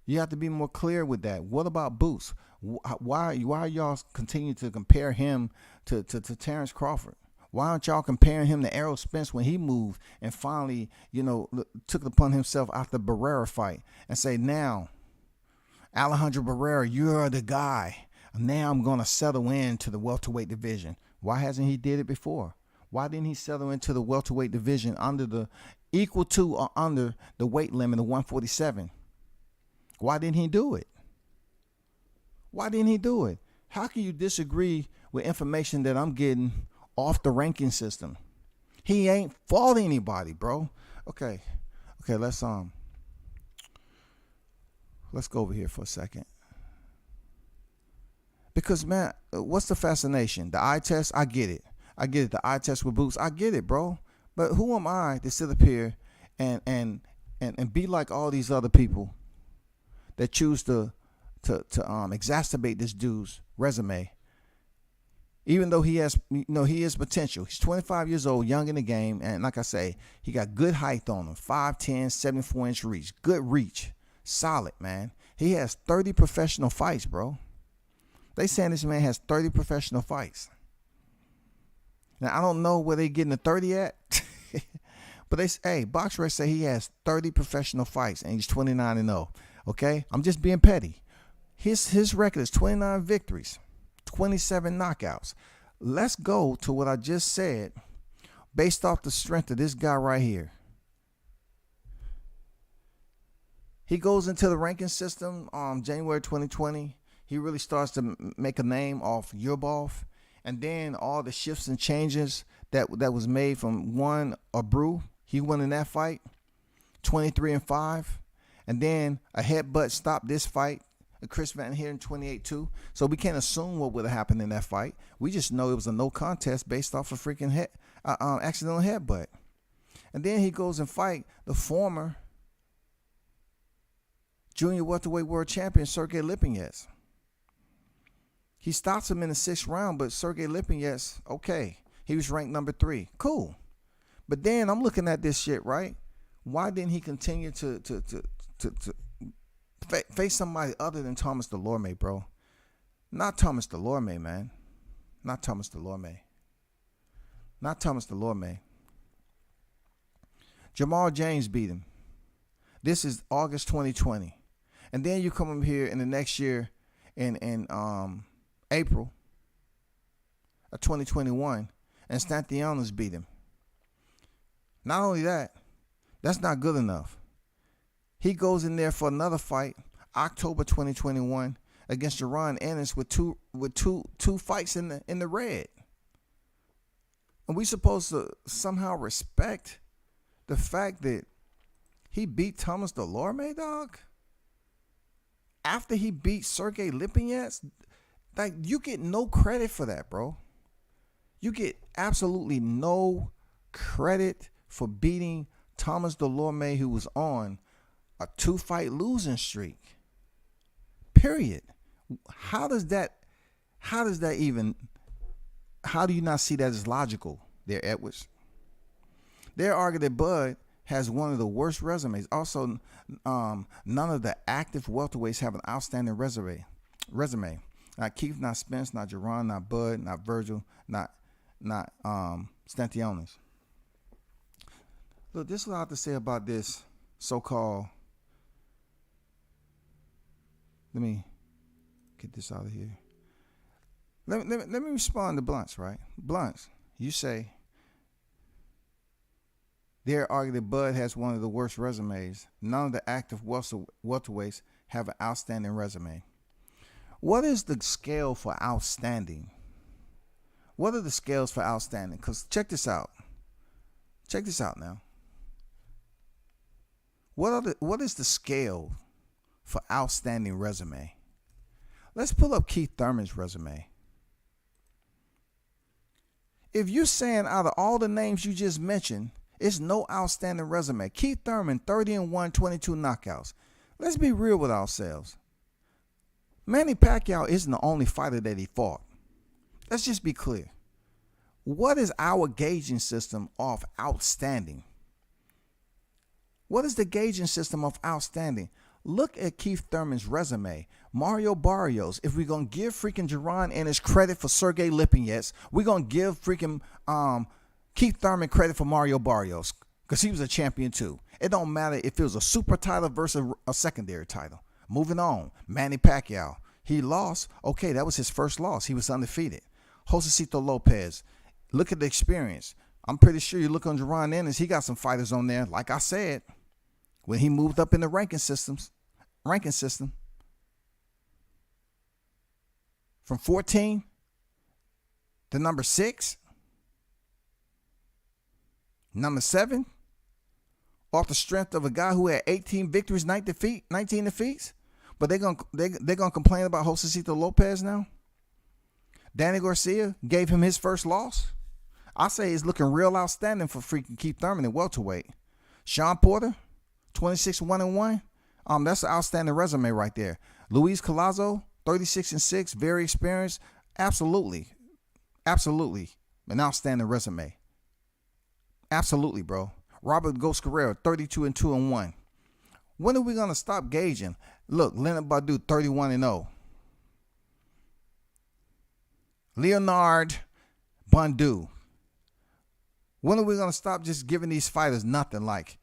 Speaker 2: You have to be more clear with that. What about Boots? Why are y'all continuing to compare him to Terrence Crawford? Why aren't y'all comparing him to Errol Spence when he moved and finally, took it upon himself after the Barrera fight and say, now, Alejandro Barrera, you're the guy. Now I'm going to settle into the welterweight division. Why hasn't he did it before? Why didn't he settle into the welterweight division under the equal to or under the weight limit of 147? Why didn't he do it? Why didn't he do it? How can you disagree with information that I'm getting off the ranking system? He ain't fought anybody, bro. Okay, let's go over here for a second. Because, man, what's the fascination? The eye test, I get it. The eye test with Boots, I get it, bro. But who am I to sit up here and be like all these other people that choose to exacerbate this dude's resume? Even though he has, he has potential. He's 25 years old, young in the game, and like I say, he got good height on him, 5'10", 74-inch reach, good reach, solid, man. He has 30 professional fights, bro. They saying this man has 30 professional fights. Now, I don't know where they getting the 30 at, but BoxRec say he has 30 professional fights, and he's 29-0. Okay, I'm just being petty. His record is 29 victories, 27 knockouts. Let's go to what I just said based off the strength of this guy right here. He goes into the ranking system January 2020. He really starts to make a name off Yubov. And then all the shifts and changes that was made from one Abreu. He won in that fight, 23-5. And then a headbutt stopped this fight. Chris Van Heeren 28-2. So we can't assume what would have happened in that fight. We just know it was a no contest based off a freaking accidental headbutt. And then he goes and fight the former junior welterweight world champion Sergey Lipinets. He stops him in the 6th round, but Sergey Lipinets, okay, he was ranked number 3. Cool. But then I'm looking at this shit, right? Why didn't he continue to face somebody other than Thomas Delorme, bro? Not Thomas Delorme, man. Not Thomas Delorme. Not Thomas Delorme. Jamal James beat him. This is August 2020. And then you come up here in the next year in April of 2021, and Stantianos beat him. Not only that, that's not good enough. He goes in there for another fight, October 2021, against Jaron Ennis with two fights in the red. And we supposed to somehow respect the fact that he beat Thomas Delorme, dog? After he beat Sergey Lipinets? Like, you get no credit for that, bro. You get absolutely no credit for beating Thomas Delorme, who was on a 2-fight losing streak. Period. How do you not see that as logical there, Edwards? They're arguing that Bud has one of the worst resumes. Also, none of the active welterweights have an outstanding resume. Not Keith, not Spence, not Jaron, not Bud, not Virgil, not Stantianos. Look, this is what I have to say about this so-called. Let me get this out of here. Let me respond to Blunts, right? Blunts, you say they're arguing that Bud has one of the worst resumes. None of the active welterweights have an outstanding resume. What is the scale for outstanding? What are the scales for outstanding? Because check this out. Check this out now. What is the scale for outstanding resume? Let's pull up Keith Thurman's resume. If you're saying out of all the names you just mentioned, it's no outstanding resume. Keith Thurman, 30-1, 22 knockouts. Let's be real with ourselves. Manny Pacquiao isn't the only fighter that he fought. Let's just be clear. What is our gauging system of outstanding? What is the gauging system of outstanding? Look at Keith Thurman's resume. Mario Barrios. If we're going to give freaking Jaron Ennis credit for Sergey Lipinets, we're going to give freaking Keith Thurman credit for Mario Barrios because he was a champion too. It don't matter if it was a super title versus a secondary title. Moving on, Manny Pacquiao, He lost. Okay, that was his first loss. He was undefeated. Josecito Lopez, look at the experience. I'm pretty sure you look on Jerron Ennis, he got some fighters on there. Like I said, when he moved up in the ranking system, from 14 to number 6, number 7, off the strength of a guy who had 18 victories, 19 defeats. But they're gonna complain about Josecito Lopez now. Danny Garcia gave him his first loss. I say he's looking real outstanding for freaking Keith Thurman at welterweight. Sean Porter, 26-1-1. That's an outstanding resume right there. Luis Collazo, 36-6, very experienced. Absolutely, an outstanding resume. Absolutely, bro. Robert Ghost Guerrero, 32-2-1. When are we gonna stop gauging? Look, Leonard Badu, 31-0. Leonard Badu. When are we going to stop just giving these fighters nothing? Like,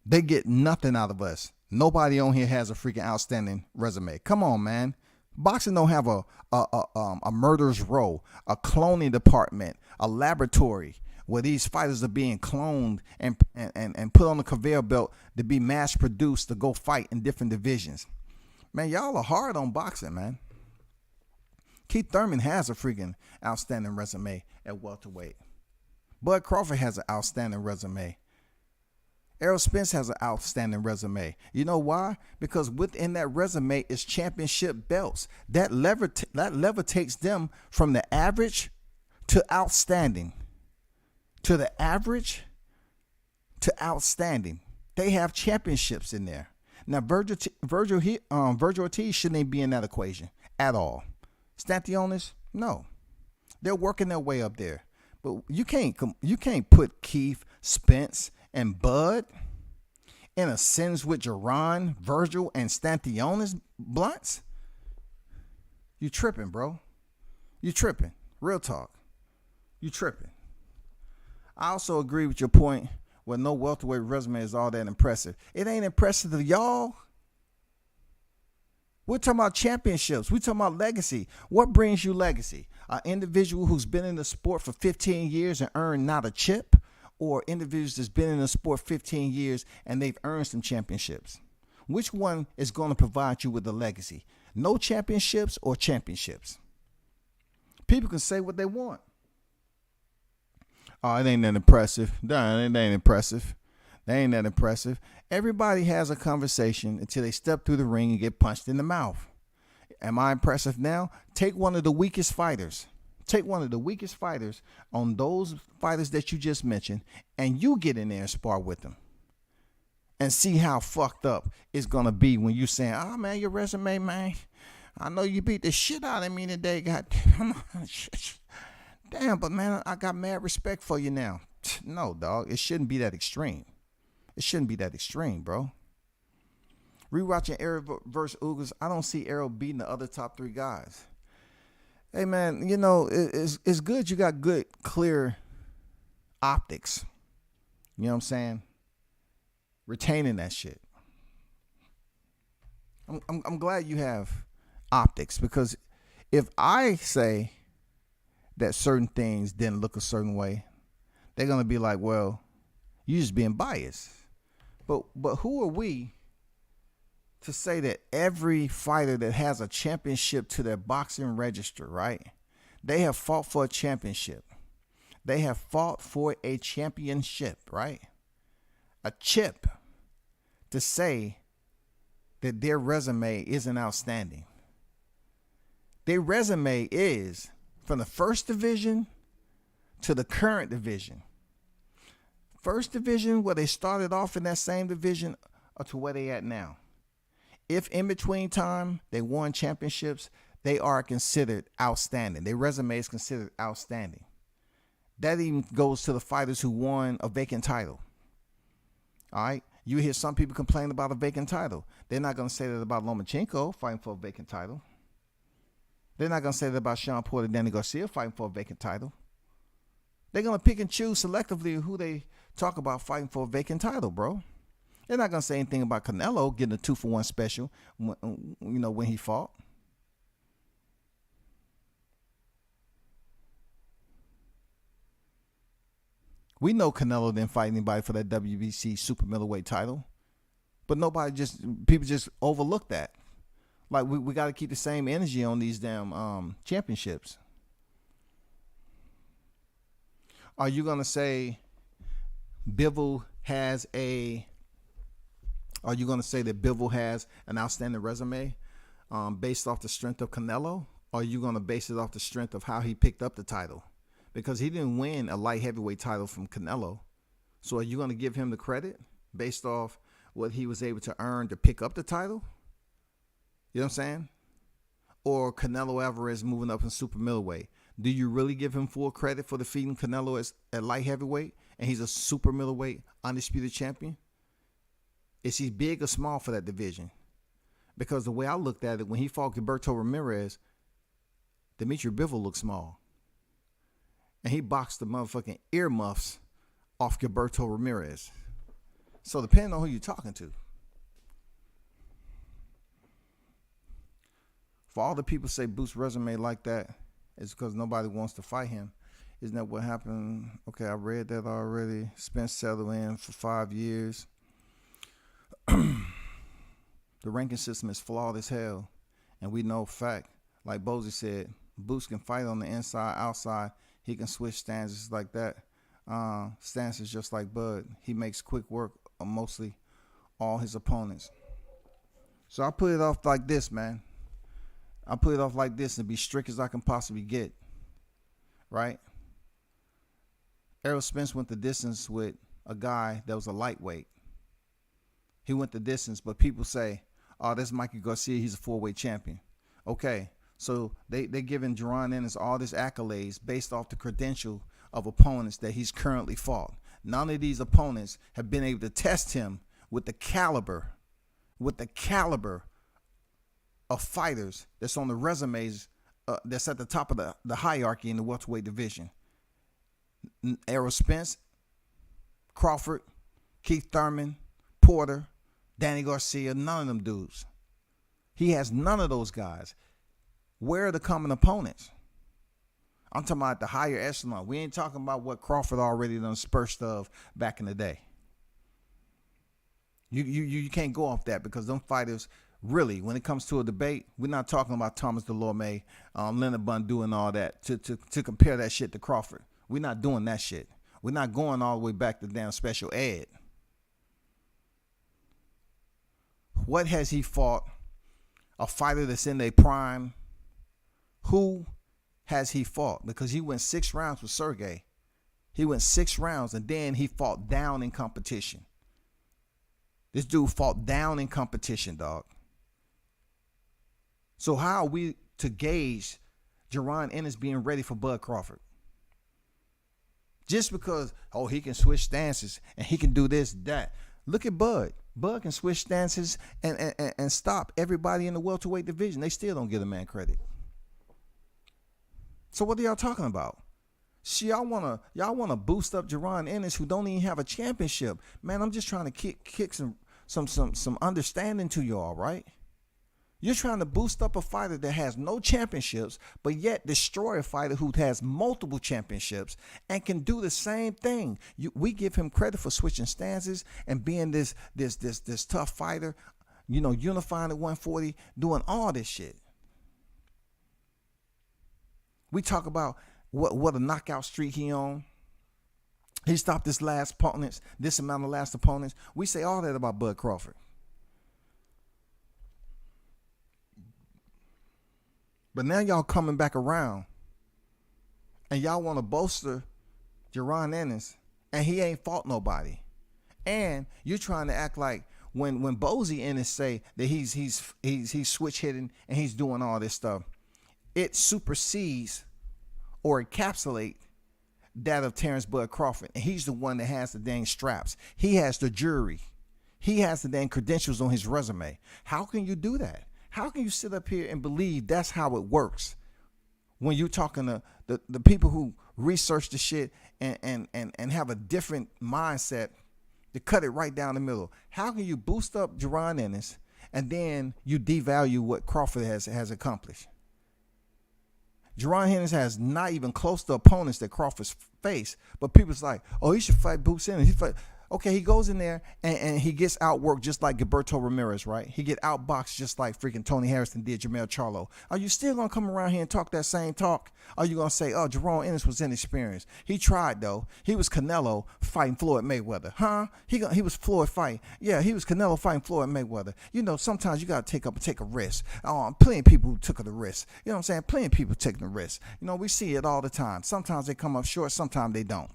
Speaker 2: they get nothing out of us. Nobody on here has a freaking outstanding resume. Come on, man. Boxing don't have a murderer's row, a cloning department, a laboratory where these fighters are being cloned and put on the conveyor belt to be mass produced to go fight in different divisions. Man, y'all are hard on boxing, man. Keith Thurman has a freaking outstanding resume at welterweight. Bud Crawford has an outstanding resume. Errol Spence has an outstanding resume. You know why? Because within that resume is championship belts. That levitates them from the average to outstanding. To the average to outstanding. They have championships in there. Now, Virgil Ortiz shouldn't even be in that equation at all. Stantionis, no. They're working their way up there. But you can't put Keith, Spence, and Bud in a sentence with Jerron, Virgil, and Stantionis blunts. You tripping, bro. You tripping. Real talk. You tripping. I also agree with your point where no welterweight resume is all that impressive. It ain't impressive to y'all. We're talking about championships. We're talking about legacy. What brings you legacy? An individual who's been in the sport for 15 years and earned not a chip, or individuals that's been in the sport 15 years and they've earned some championships? Which one is going to provide you with a legacy? No championships or championships? People can say what they want. Oh, it ain't that impressive. Darn, it ain't impressive. They ain't that impressive. Everybody has a conversation until they step through the ring and get punched in the mouth. Am I impressive now? Take one of the weakest fighters. Take one of the weakest fighters on those fighters that you just mentioned, and you get in there and spar with them. And see how fucked up it's going to be when you saying, oh, man, your resume, man. I know you beat the shit out of me today. God damn, but, man, I got mad respect for you now. No, dog. It shouldn't be that extreme. It shouldn't be that extreme, bro. Rewatching Errol versus Ugas, I don't see Errol beating the other top 3 guys. Hey, man, you know, it's good you got good, clear optics. You know what I'm saying? Retaining that shit. I'm glad you have optics, because if I say that certain things didn't look a certain way, they're going to be like, well, you just being biased. But who are we to say that every fighter that has a championship to their boxing register, right? They have fought for a championship. They have fought for a championship, right? A chip, to say that their resume isn't outstanding. Their resume is from the first division to the current division. First division, where they started off in that same division, or to where they at now. If in between time they won championships, they are considered outstanding. Their resume is considered outstanding. That even goes to the fighters who won a vacant title. All right? You hear some people complain about a vacant title. They're not going to say that about Lomachenko fighting for a vacant title. They're not going to say that about Sean Porter, Danny Garcia fighting for a vacant title. They're going to pick and choose selectively who they talk about fighting for a vacant title, bro. They're not going to say anything about Canelo getting a 2-for-1 special when he fought. We know Canelo didn't fight anybody for that WBC super middleweight title, but people just overlook that. Like we got to keep the same energy on these damn championships. Are you gonna say Bivol has a? Are you gonna say that Bivol has an outstanding resume based off the strength of Canelo? Or are you gonna base it off the strength of how he picked up the title? Because he didn't win a light heavyweight title from Canelo. So are you gonna give him the credit based off what he was able to earn to pick up the title? You know what I'm saying? Or Canelo Alvarez moving up in super middleweight. Do you really give him full credit for defeating Canelo at light heavyweight and he's a super middleweight undisputed champion? Is he big or small for that division? Because the way I looked at it, when he fought Gilberto Ramirez, Dimitri Bivol looked small. And he boxed the motherfucking earmuffs off Gilberto Ramirez. So depending on who you're talking to. For all the people say Boots' resume like that, it's because nobody wants to fight him. Isn't that what happened? Okay, I read that already. Spence settled in for 5 years. The ranking system is flawed as hell. And we know fact, like Bozy said, Boots can fight on the inside, outside. He can switch stances like that. Stances just like Bud. He makes quick work of mostly all his opponents. So I put it off like this, man. I put it off like this and be strict as I can possibly get. Right? Errol Spence went the distance with a guy that was a lightweight. He went the distance, but people say, oh, that's Mikey Garcia. He's a 4-weight champion. Okay, so they giving Jaron Ennis all this accolades based off the credential of opponents that he's currently fought. None of these opponents have been able to test him with the caliber of fighters that's on the resumes that's at the top of the hierarchy in the welterweight division. Errol Spence, Crawford, Keith Thurman, Porter, Danny Garcia, none of them dudes. He has none of those guys. Where are the common opponents? I'm talking about the higher echelon. We ain't talking about what Crawford already done spurst of back in the day. You can't go off that because them fighters, really, when it comes to a debate, we're not talking about Thomas Delorme, Leonard Bundu and all that to compare that shit to Crawford. We're not doing that shit. We're not going all the way back to damn special ed. What has he fought? A fighter that's in their prime. Who has he fought? Because he went 6 rounds with Sergey. He went 6 rounds and then he fought down in competition. This dude fought down in competition, dog. So how are we to gauge Jaron Ennis being ready for Bud Crawford? Just because, oh, he can switch stances and he can do this, that. Look at Bud. Bud can switch stances and stop everybody in the welterweight division. They still don't give a man credit. So what are y'all talking about? See, y'all wanna boost up Jaron Ennis, who don't even have a championship. Man, I'm just trying to kick some understanding to y'all, right? You're trying to boost up a fighter that has no championships, but yet destroy a fighter who has multiple championships and can do the same thing. We give him credit for switching stances and being this tough fighter, unifying at 140, doing all this shit. We talk about what a knockout streak he on. He stopped this amount of last opponents. We say all that about Bud Crawford. But now y'all coming back around and y'all want to bolster Jaron Ennis and he ain't fought nobody. And you're trying to act like when Bozy Ennis say that he's switch hitting and he's doing all this stuff, it supersedes or encapsulate that of Terrence Bud Crawford. And he's the one that has the dang straps. He has the jury. He has the dang credentials on his resume. How can you do that? How can you sit up here and believe that's how it works when you're talking to the people who research the shit and have a different mindset to cut it right down the middle? How can you boost up Jaron Ennis and then you devalue what Crawford has accomplished? Jerron Ennis has not even close to opponents that Crawford's faced. But people's like, oh, he should fight Boots Ennis. Okay, he goes in there and he gets outworked just like Gilberto Ramirez, right? He get outboxed just like freaking Tony Harrison did Mell Charlo. Are you still going to come around here and talk that same talk? Are you going to say, oh, Jerron Ennis was inexperienced? He tried, though. He was Canelo fighting Floyd Mayweather. Huh? He was Floyd fighting. Yeah, he was Canelo fighting Floyd Mayweather. You know, sometimes you got to take a risk. Plenty of people who took the risk. You know what I'm saying? Plenty of people taking the risk. You know, we see it all the time. Sometimes they come up short. Sometimes they don't.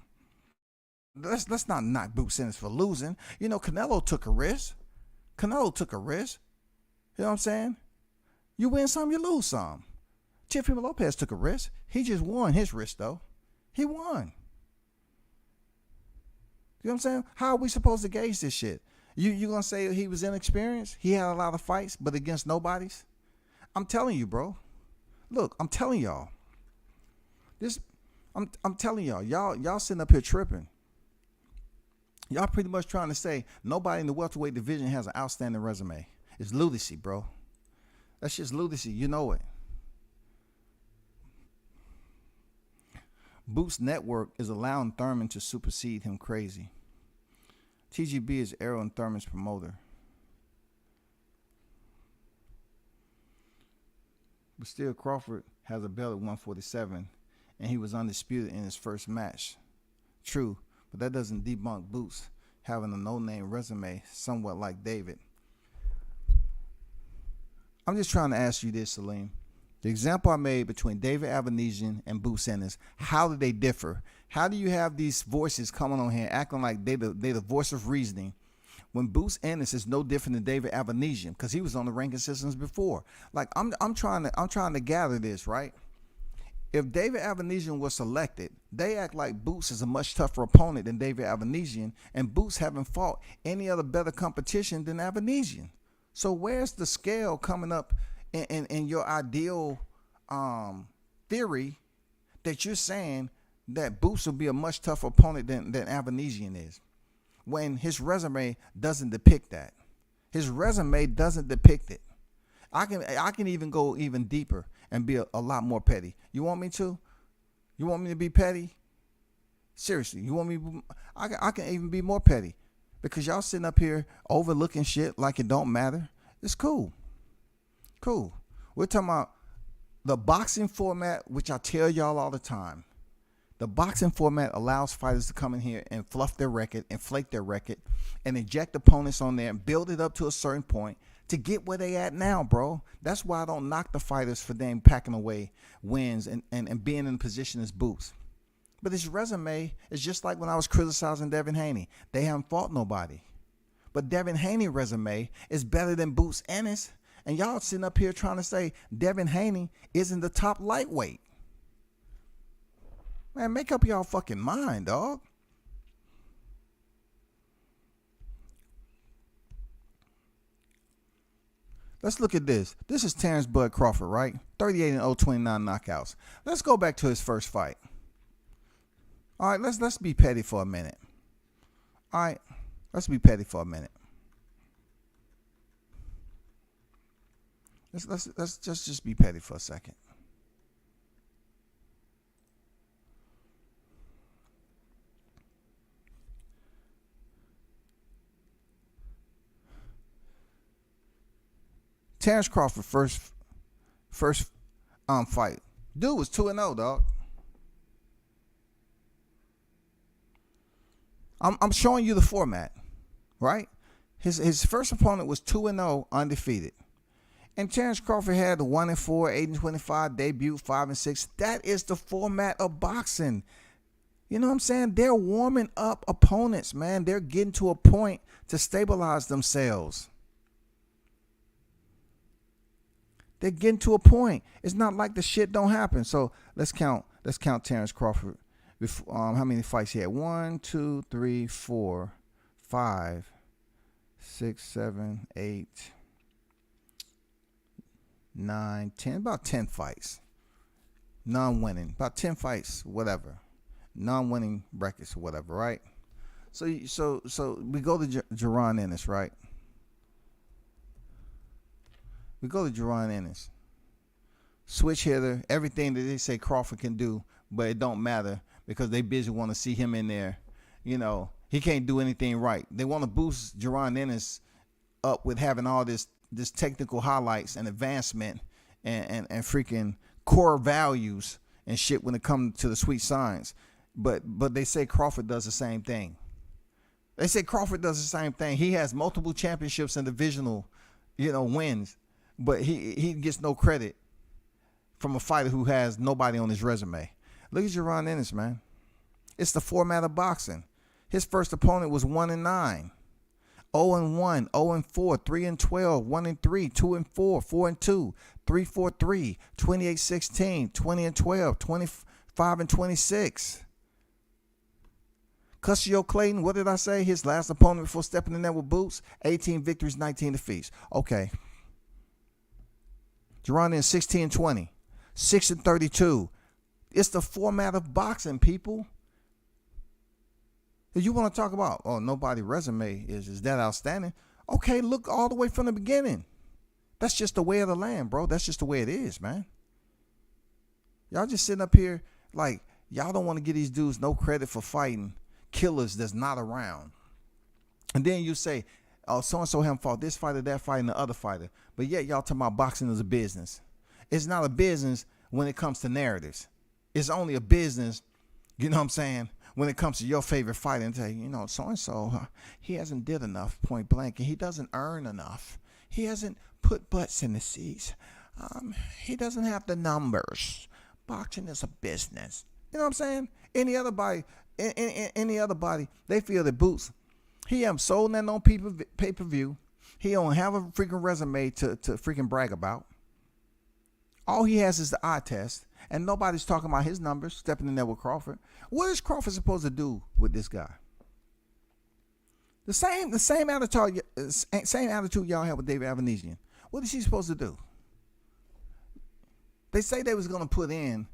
Speaker 2: Let's not knock Boots Ennis for losing. You know, Canelo took a risk. Canelo took a risk. You know what I'm saying? You win some, you lose some. Teofimo Lopez took a risk. He just won his risk, though. He won. You know what I'm saying? How are we supposed to gauge this shit? You gonna say he was inexperienced? He had a lot of fights, but against nobodies? I'm telling you, bro. Look, I'm telling y'all. I'm telling y'all. Y'all sitting up here tripping. Y'all pretty much trying to say nobody in the welterweight division has an outstanding resume. It's lunacy, bro. That's just lunacy. You know it. Boots Network is allowing Thurman to supersede him crazy. TGB is Errol and Thurman's promoter. But still, Crawford has a belt at 147, and he was undisputed in his first match. True. But that doesn't debunk Boots having a no-name resume, somewhat like David. I'm just trying to ask you this, Salim. The example I made between David Avanesian and Boots Ennis, how do they differ? How do you have these voices coming on here acting like they the voice of reasoning when Boots Ennis is no different than David Avanesian because he was on the ranking systems before? Like I'm trying to gather this, right? If David Avanesian was selected, they act like Boots is a much tougher opponent than David Avanesian, and Boots haven't fought any other better competition than Avanesian. So where's the scale coming up in your ideal theory that you're saying that Boots will be a much tougher opponent than Avanesian is, when his resume doesn't depict that? His resume doesn't depict it. I can even go even deeper and be a lot more petty. You want me to? You want me to be petty? Seriously, you want me? I can even be more petty because y'all sitting up here overlooking shit like it don't matter. It's cool. Cool. We're talking about the boxing format, which I tell y'all all the time. The boxing format allows fighters to come in here and fluff their record, inflate their record, and inject opponents on there and build it up to a certain point to get where they at now, bro. That's why I don't knock the fighters for them packing away wins and being in position as Boots. But his resume is just like when I was criticizing Devin Haney. They haven't fought nobody. But Devin Haney's resume is better than Boots Ennis. And y'all sitting up here trying to say Devin Haney isn't the top lightweight. Man, make up y'all fucking mind, dog. Let's look at this. This is Terrence Bud Crawford, right? 38-0, 29 knockouts. Let's go back to his first fight. All right, let's be petty for a minute. All right, let's be petty for a minute. Let's just be petty for a second. Terrence Crawford first fight. Dude was 2-0, dog. I'm showing you the format, right? His first opponent was 2-0, undefeated. And Terrence Crawford had the 1-4, 8-25 debut, 5-6. That is the format of boxing. You know what I'm saying? They're warming up opponents, man. They're getting to a point to stabilize themselves. They're getting to a point. It's not like the shit don't happen. So let's count Terrence Crawford. How many fights he had? 1, 2, 3, 4, 5, 6, 7, 8, 9, 10. About 10 fights. Non-winning. About 10 fights, whatever. Non-winning records, whatever, right? So we go to Jerron Ennis, right? We go to Jerron Ennis. switch hitter, everything that they say Crawford can do, but it don't matter because they busy want to see him in there. He can't do anything right. They want to boost Jerron Ennis up with having all this technical highlights and advancement and freaking core values and shit when it comes to the sweet science. But they say Crawford does the same thing. They say Crawford does the same thing. He has multiple championships and divisional, wins, but he gets no credit from a fighter who has nobody on his resume. Look at Jerron Ennis, man. It's the format of boxing. His first opponent was 1-9, 0-1, 0-4, 3-12, 1-3, 2-4, 4-2, 3-4-3, 28-16, 20-12, 25-26. Cusio Clayton, what did I say? His last opponent before stepping in there with boots, 18 victories, 19 defeats. Okay. Jerron Ennis 16-20, 6-32. It's the format of boxing, people. If you want to talk about, nobody's resume is that outstanding. Okay, look all the way from the beginning. That's just the way of the land, bro. That's just the way it is, man. Y'all just sitting up here like y'all don't want to give these dudes no credit for fighting killers that's not around. And then you say, so-and-so haven't fought this fighter, that fighter, and the other fighter. But yet y'all talking about boxing as a business. It's not a business when it comes to narratives. It's only a business, you know what I'm saying, when it comes to your favorite fighter and say, so-and-so, he hasn't did enough, point blank, and he doesn't earn enough. He hasn't put butts in the seats. He doesn't have the numbers. Boxing is a business. You know what I'm saying? Any other body, they feel that Boots, he haven't sold nothing on pay-per-view. He don't have a freaking resume to freaking brag about. All he has is the eye test, and nobody's talking about his numbers, stepping in there with Crawford. What is Crawford supposed to do with this guy? The same attitude y'all had with David Avanesian. What is he supposed to do? They say they was going to put in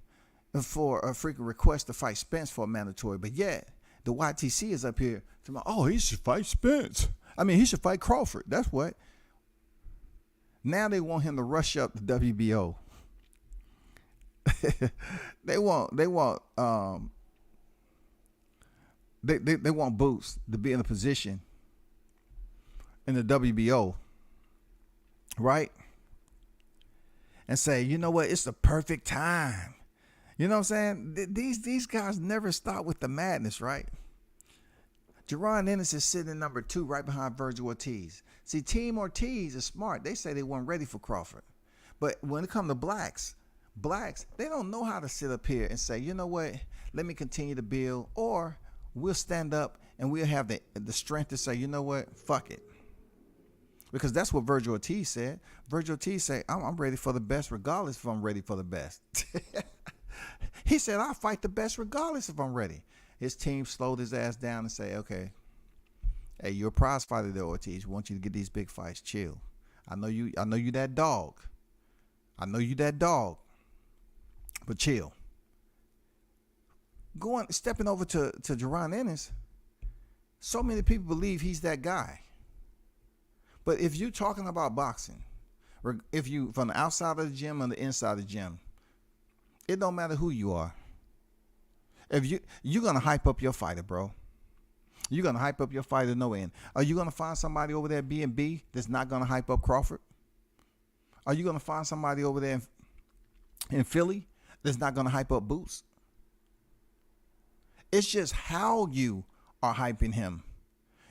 Speaker 2: for a freaking request to fight Spence for a mandatory, but yet the YTC is up here talking, he should fight Spence. He should fight Crawford. That's what. Now they want him to rush up the WBO. They want Boots to be in a position in the WBO, right? And say, you know what, it's the perfect time. You know what I'm saying? These guys never stop with the madness, right? Jerron Ennis is sitting in number 2 right behind Virgil Ortiz. See, Team Ortiz is smart. They say they weren't ready for Crawford. But when it comes to blacks, they don't know how to sit up here and say, you know what, let me continue to build, or we'll stand up and we'll have the strength to say, you know what, fuck it. Because that's what Virgil Ortiz said. Virgil Ortiz said, I'm ready for the best regardless if I'm ready for the best. He said, I'll fight the best regardless if I'm ready. His team slowed his ass down and say, okay, hey, you're a prize fighter there, Ortiz. We want you to get these big fights. Chill. I know you that dog. But chill. Stepping over to Jerron Ennis, so many people believe he's that guy. But if you're talking about boxing, if you from the outside of the gym or the inside of the gym, it don't matter who you are. If you're gonna hype up your fighter, bro. You're gonna hype up your fighter no end. Are you gonna find somebody over there at B&B that's not gonna hype up Crawford? Are you gonna find somebody over there in Philly that's not gonna hype up Boots? It's just how you are hyping him.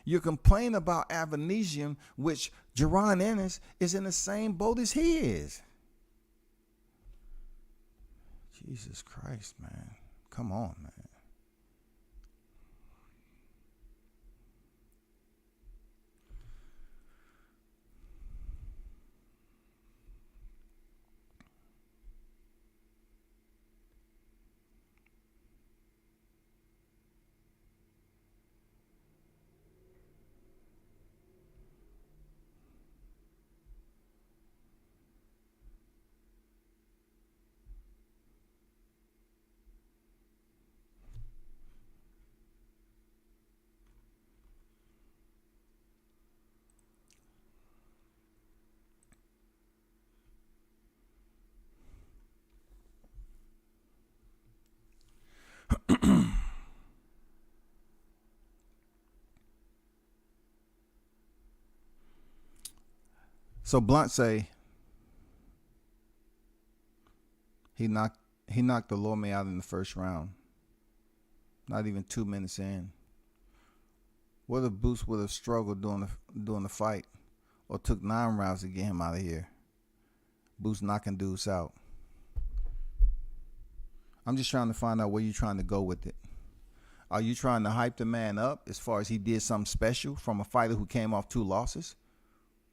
Speaker 2: You complain about Avanesian, which Jerron Ennis is in the same boat as he is. Jesus Christ, man. Come on, man. So Blunt say he knocked the Lorme out in the first round. Not even 2 minutes in. What if Boots would have struggled during the fight, or took 9 rounds to get him out of here? Boots knocking dudes out. I'm just trying to find out where you're trying to go with it. Are you trying to hype the man up as far as he did something special from a fighter who came off 2 losses?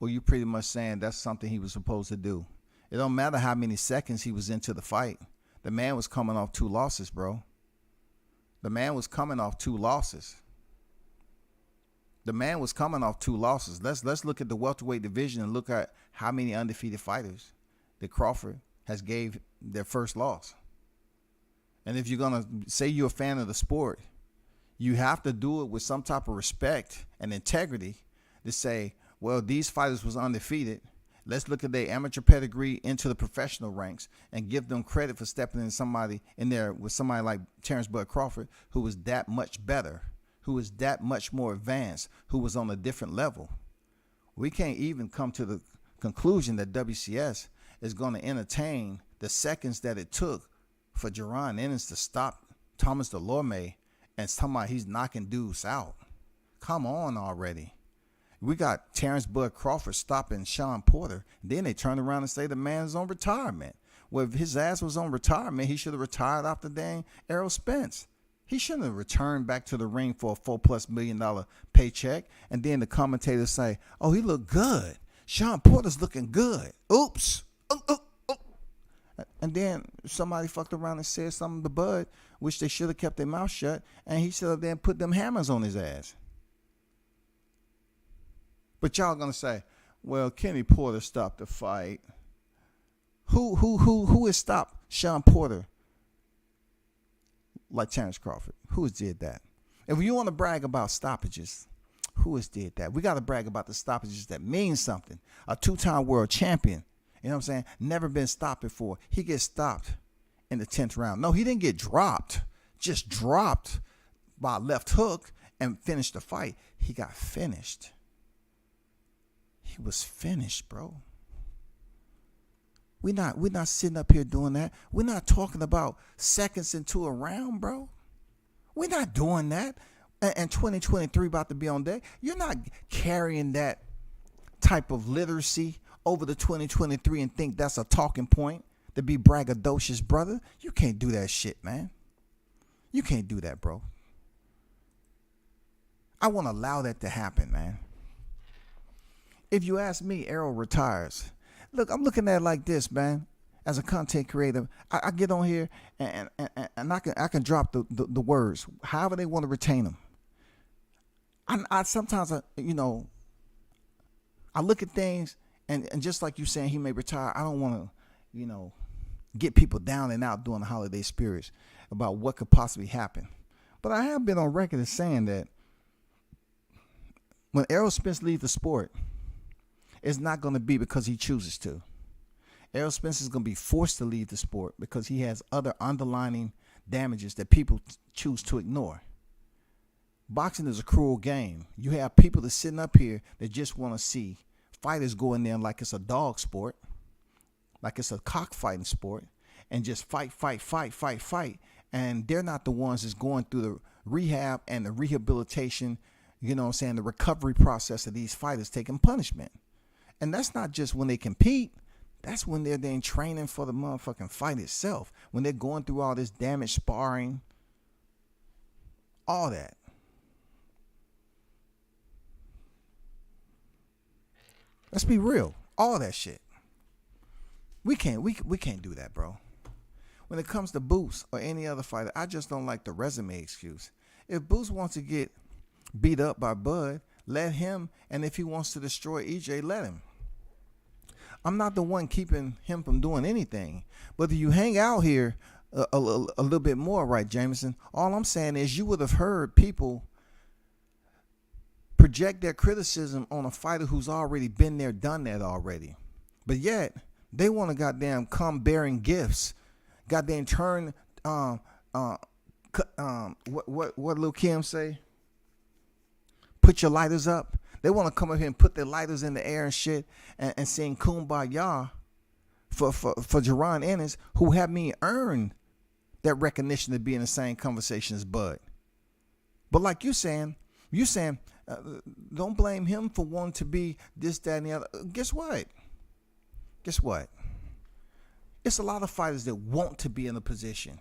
Speaker 2: Or you pretty much saying that's something he was supposed to do? It don't matter how many seconds he was into the fight. The man was coming off 2 losses, bro. The man was coming off 2 losses. Let's look at the welterweight division and look at how many undefeated fighters that Crawford has gave their first loss. And if you're going to say you're a fan of the sport, you have to do it with some type of respect and integrity to say, well, these fighters was undefeated. Let's look at their amateur pedigree into the professional ranks and give them credit for stepping in there with somebody like Terrence Bud Crawford, who was that much better, who was that much more advanced, who was on a different level. We can't even come to the conclusion that WCS is going to entertain the seconds that it took for Jerron Ennis to stop Thomas Delorme and somebody he's knocking dudes out. Come on already. We got Terrence Bud Crawford stopping Sean Porter. Then they turn around and say the man's on retirement. Well, if his ass was on retirement, he should have retired after dang Errol Spence. He shouldn't have returned back to the ring for a $4+ million paycheck. And then the commentators say, oh, he looked good. Sean Porter's looking good. Oops. And then somebody fucked around and said something to Bud, which they should have kept their mouth shut. And he should have then put them hammers on his ass. But y'all gonna say, well, Kenny Porter stopped the fight. Who has stopped Sean Porter like Terrence Crawford? Who has did that? If you want to brag about stoppages, who has did that? We got to brag about the stoppages that mean something. A 2-time world champion, you know what I'm saying? Never been stopped before. He gets stopped in the 10th round. No, he didn't get dropped. Just dropped by a left hook and finished the fight. He got finished. He was finished, bro. We're not sitting up here doing that. We're not talking about seconds into a round, bro. We're not doing that. And 2023 about to be on deck. You're not carrying that type of literacy over to 2023 and think that's a talking point to be braggadocious, brother. You can't do that shit, man. You can't do that, bro. I won't allow that to happen, man. If you ask me, Errol retires. Look, I'm looking at it like this, man. As a content creator, I get on here and I can drop the words however they want to retain them. I sometimes I look at things and just like you saying he may retire, I don't want to get people down and out during the holiday spirits about what could possibly happen. But I have been on record as saying that when Errol Spence leaves the sport, it's not going to be because he chooses to. Errol Spence is going to be forced to leave the sport because he has other underlying damages that people choose to ignore. Boxing is a cruel game. You have people that's sitting up here that just want to see fighters go in there like it's a dog sport, like it's a cockfighting sport, and just fight. And they're not the ones that's going through the rehab and the rehabilitation, the recovery process of these fighters taking punishment. And that's not just when they compete. That's when they're then training for the motherfucking fight itself. When they're going through all this damage, sparring, all that. Let's be real. All that shit. We can't do that, bro. When it comes to Boots or any other fighter, I just don't like the resume excuse. If Boots wants to get beat up by Bud, let him. And if he wants to destroy EJ, let him. I'm not the one keeping him from doing anything. But if you hang out here a little bit more, right, Jameson, all I'm saying is you would have heard people project their criticism on a fighter who's already been there, done that already. But yet, they want to goddamn come bearing gifts. Goddamn turn, what Lil Kim say? Put your lighters up. They want to come up here and put their lighters in the air and shit and sing Kumbaya for Jerron Ennis, who haven't even earned that recognition to be in the same conversation as Bud. But like you saying, don't blame him for wanting to be this, that, and the other. Guess what? It's a lot of fighters that want to be in a position.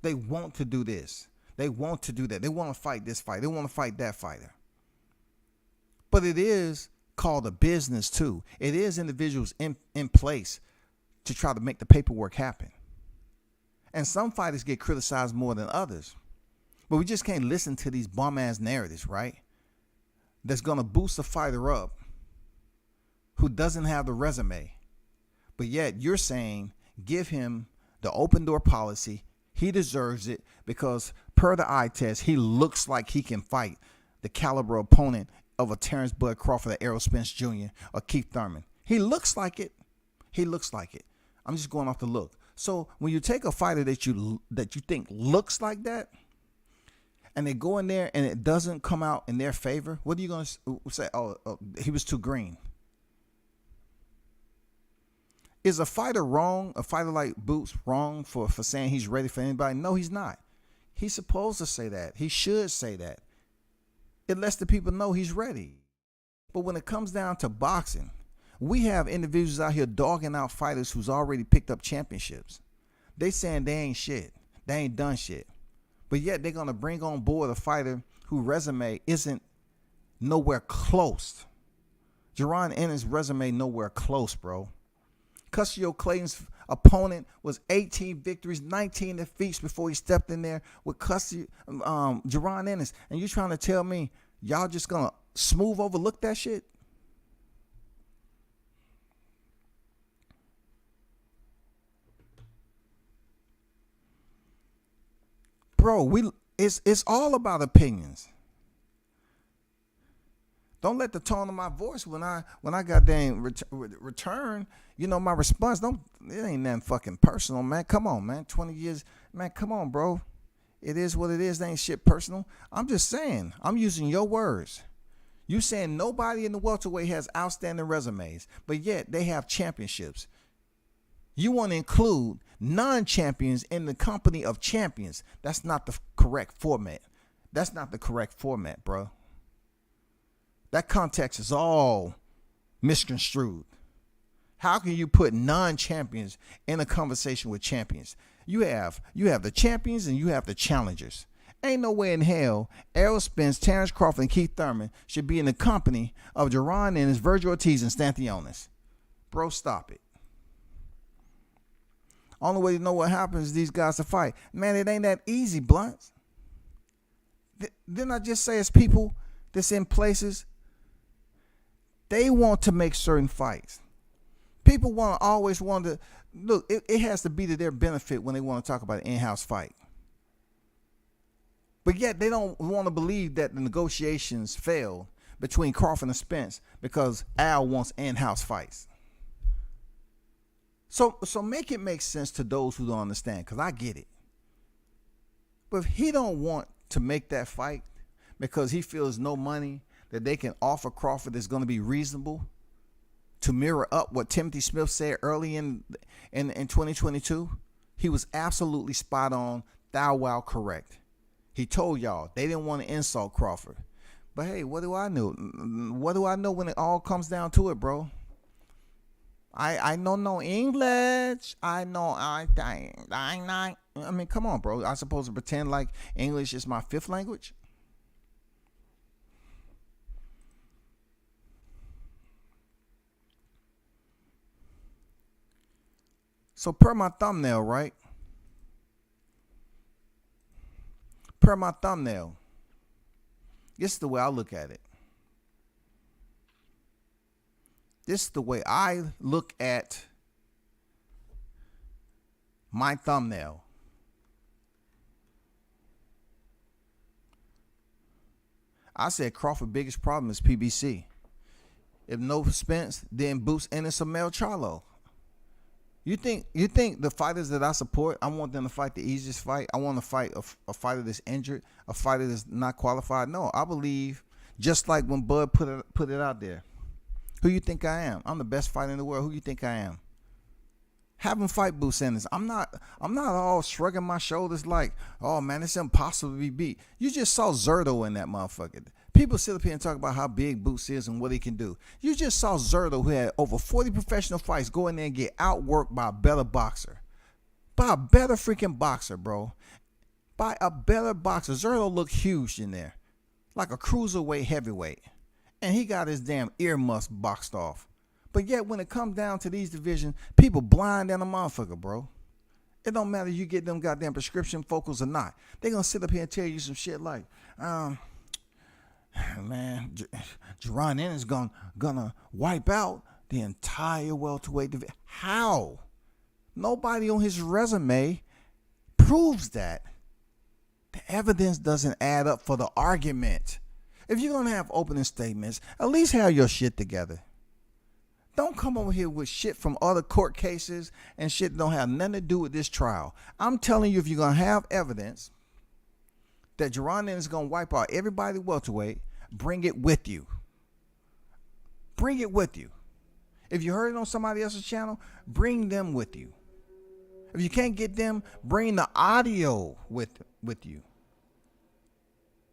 Speaker 2: They want to do this. They want to do that. They want to fight this fight. They want to fight that fighter. But it is called a business too. It is individuals in place to try to make the paperwork happen. And some fighters get criticized more than others. But we just can't listen to these bum-ass narratives, right? That's going to boost a fighter up who doesn't have the resume. But yet you're saying give him the open door policy. He deserves it because per the eye test, he looks like he can fight the caliber opponent of a Terrence Bud Crawford, or Errol Spence Jr., or Keith Thurman. He looks like it. I'm just going off the look. So when you take a fighter that you think looks like that, and they go in there and it doesn't come out in their favor, what are you going to say? Oh, he was too green. Is a fighter wrong? A fighter like Boots wrong for saying he's ready for anybody? No, he's not. He's supposed to say that. He should say that. It lets the people know he's ready. But when it comes down to boxing, we have individuals out here dogging out fighters who's already picked up championships. They saying they ain't shit. They ain't done shit. But yet they're going to bring on board a fighter whose resume isn't nowhere close. Jerron Ennis' resume nowhere close, bro. Custio Clayton's opponent was 18 victories, 19 defeats before he stepped in there with Jerron Ennis. And you trying to tell me y'all just going to smooth overlook that shit? Bro, it's all about opinions. Don't let the tone of my voice when I goddamn return, my response, it ain't nothing fucking personal, man. Come on, man. 20 years, man, come on, bro. It is what it is. They ain't shit personal. I'm just saying, I'm using your words. You saying nobody in the welterweight has outstanding resumes, but yet they have championships. You want to include non-champions in the company of champions. That's not the correct format. Bro. That context is all misconstrued. How can you put non-champions in a conversation with champions? You have the champions and you have the challengers. Ain't no way in hell Errol Spence, Terrence Crawford, and Keith Thurman should be in the company of Jerron Ennis, Virgil Ortiz, and Stanthionis. Bro, stop it. Only way to know what happens is these guys to fight. Man, it ain't that easy, Blunt. Didn't I just say it's people that's in places, they want to make certain fights. People always want to, look, it has to be to their benefit when they want to talk about an in-house fight. But yet they don't want to believe that the negotiations failed between Crawford and Spence because Al wants in-house fights. So make it make sense to those who don't understand, because I get it. But if he don't want to make that fight because he feels no money that they can offer Crawford that's going to be reasonable to mirror up what Timothy Smith said early in 2022, he was absolutely spot on, thou wow correct. He told y'all they didn't want to insult Crawford. But hey, what do I know? What do I know when it all comes down to it, bro? I don't know English. I mean, come on, bro. I supposed to pretend like English is my fifth language? So per my thumbnail, right? Per my thumbnail, this is the way I look at it. This is the way I look at my thumbnail. I said Crawford's biggest problem is PBC. If no Spence, then Boots, Ennis, or Mell, Charlo. You think the fighters that I support, I want them to fight the easiest fight? I want to fight a fighter that's injured, a fighter that's not qualified? No, I believe Just like when Bud put it out there. Who you think I am? I'm the best fighter in the world. Who you think I am? Have him fight Boots Ennis. I'm not all shrugging my shoulders like, oh man, it's impossible to be beat. You just saw Zerto in that motherfucker. People sit up here and talk about how big Boots is and what he can do. You just saw Zerto, who had over 40 professional fights, go in there and get outworked by a better boxer. By a better freaking boxer, bro. By a better boxer. Zerto looked huge in there. Like a cruiserweight heavyweight. And he got his damn earmuffs boxed off. But yet when it comes down to these divisions, people blind than a motherfucker, bro. It don't matter if you get them goddamn prescription focals or not. They gonna sit up here and tell you some shit like, man, Jerron Ennis gonna wipe out the entire welterweight division. How? Nobody on his resume proves that. The evidence doesn't add up for the argument. If you're gonna have opening statements, at least have your shit together. Don't come over here with shit from other court cases and shit that don't have nothing to do with this trial. I'm telling you, if you're going to have evidence that Jerron Ennis is going to wipe out everybody welterweight, bring it with you. Bring it with you. If you heard it on somebody else's channel, bring them with you. If you can't get them, bring the audio with you.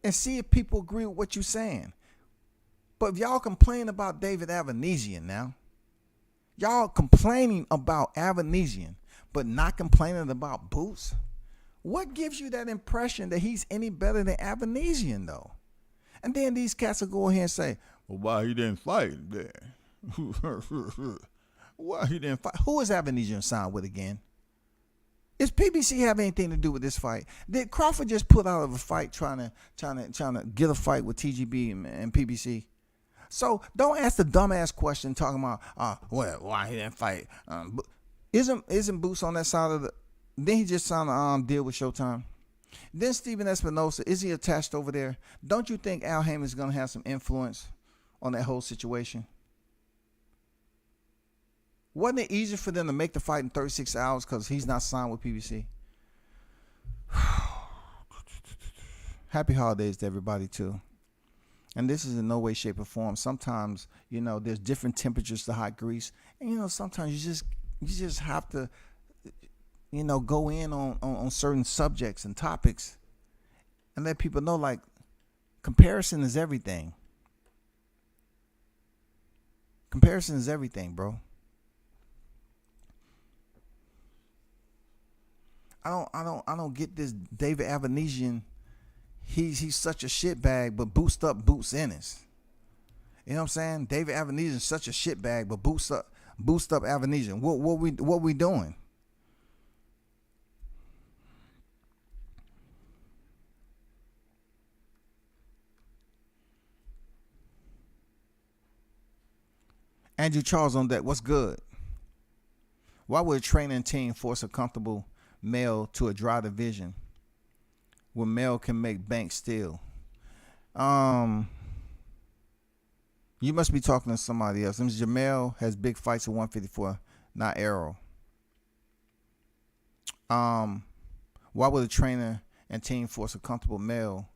Speaker 2: And see if people agree with what you're saying. But if y'all complain about David Avanesian now, y'all complaining about Avanesian, but not complaining about Boots? What gives you that impression that he's any better than Avanesian, though? And then these cats will go ahead and say, well, why he didn't fight there? Why he didn't fight? Who is Avanesian signed with again? Does PBC have anything to do with this fight? Did Crawford just put out of a fight trying to get a fight with TGB and PBC? So don't ask the dumbass question talking about why he didn't fight. Isn't Boots on that side of the? Then he just signed a deal with Showtime. Then Steven Espinosa, is he attached over there? Don't you think Al Heyman is going to have some influence on that whole situation? Wasn't it easier for them to make the fight in 36 hours because he's not signed with PBC? Happy holidays to everybody too. And this is in no way, shape, or form. Sometimes, there's different temperatures to hot grease. And, sometimes you just have to, go in on certain subjects and topics and let people know, like, comparison is everything. Comparison is everything, bro. I don't get this David Avanesian. He's such a shitbag, but boost up Boots Ennis. You know what I'm saying? David Avanesian is such a shitbag, but boost up Avanesian. What we doing? Andrew Charles on that. What's good? Why would a training team force a comfortable Mell to a dry division when Mell can make bank still? You must be talking to somebody else. Jamel has big fights at 154, not Arrow. Why would a trainer and team force a comfortable Mell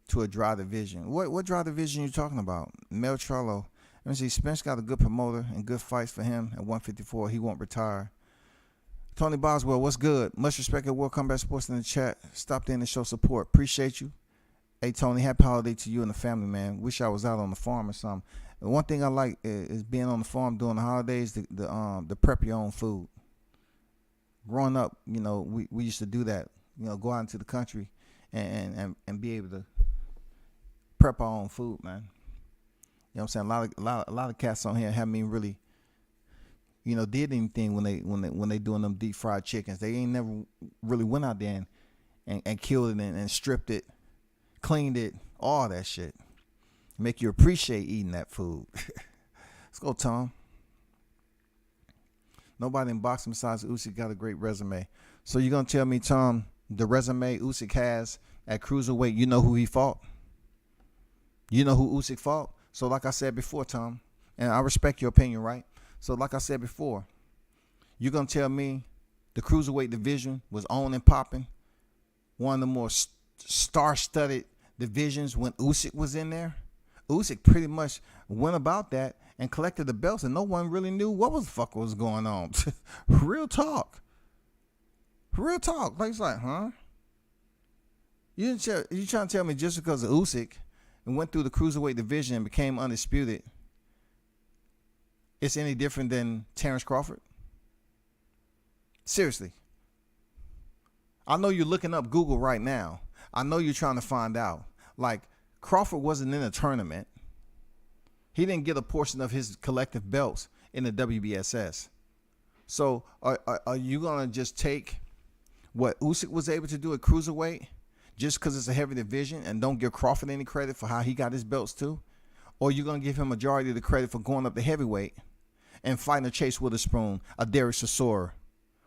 Speaker 2: to a dry division? What dry division are you talking about? Mell Charlo. Let me see. Spence got a good promoter and good fights for him at 154. He won't retire. Tony Boswell, what's good? Much respect at World Combat Sports in the chat. Stopped in to show support. Appreciate you. Hey, Tony, happy holiday to you and the family, man. Wish I was out on the farm or something. The one thing I like is being on the farm during the holidays, the prep your own food. Growing up, we used to do that. Go out into the country and be able to prep our own food, man. You know what I'm saying? A lot of cats on here haven't even really, did anything when they doing them deep fried chickens. They ain't never really went out there and killed it and stripped it, cleaned it, all that shit. Make you appreciate eating that food. Let's go, Tom. Nobody in boxing besides Usyk got a great resume. So you're gonna tell me, Tom, the resume Usyk has at cruiserweight, you know who he fought? You know who Usyk fought? So like I said before, Tom, and I respect your opinion, right? So like I said before, you're going to tell me the cruiserweight division was on and popping, one of the more star-studded divisions when Usyk was in there? Usyk pretty much went about that and collected the belts, and no one really knew what the fuck was going on. Real talk. Real talk. Like, it's like, huh? You trying to tell me just because of Usyk and went through the cruiserweight division and became undisputed, it's any different than Terrence Crawford? Seriously. I know you're looking up Google right now. I know you're trying to find out. Like, Crawford wasn't in a tournament. He didn't get a portion of his collective belts in the WBSS. So are you going to just take what Usyk was able to do at cruiserweight just because it's a heavy division and don't give Crawford any credit for how he got his belts too? Or are you going to give him majority of the credit for going up to heavyweight and fighting a Chase Witherspoon, a Derek Chisora,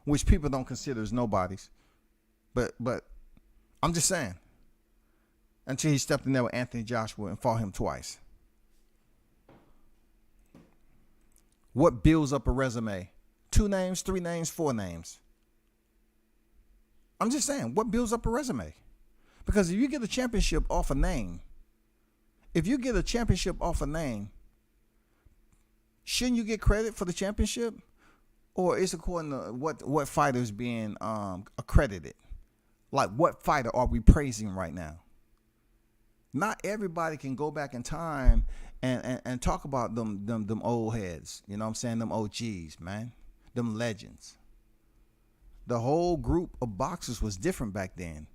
Speaker 2: which people don't consider as nobodies? But I'm just saying, until he stepped in there with Anthony Joshua and fought him twice. What builds up a resume? 2 names, 3 names, 4 names. I'm just saying, what builds up a resume? Because if you get a championship off a name, shouldn't you get credit for the championship? Or it's according to what fighter is being accredited? Like, what fighter are we praising right now? Not everybody can go back in time and talk about them old heads. You know what I'm saying? Them OGs, man. Them legends. The whole group of boxers was different back then.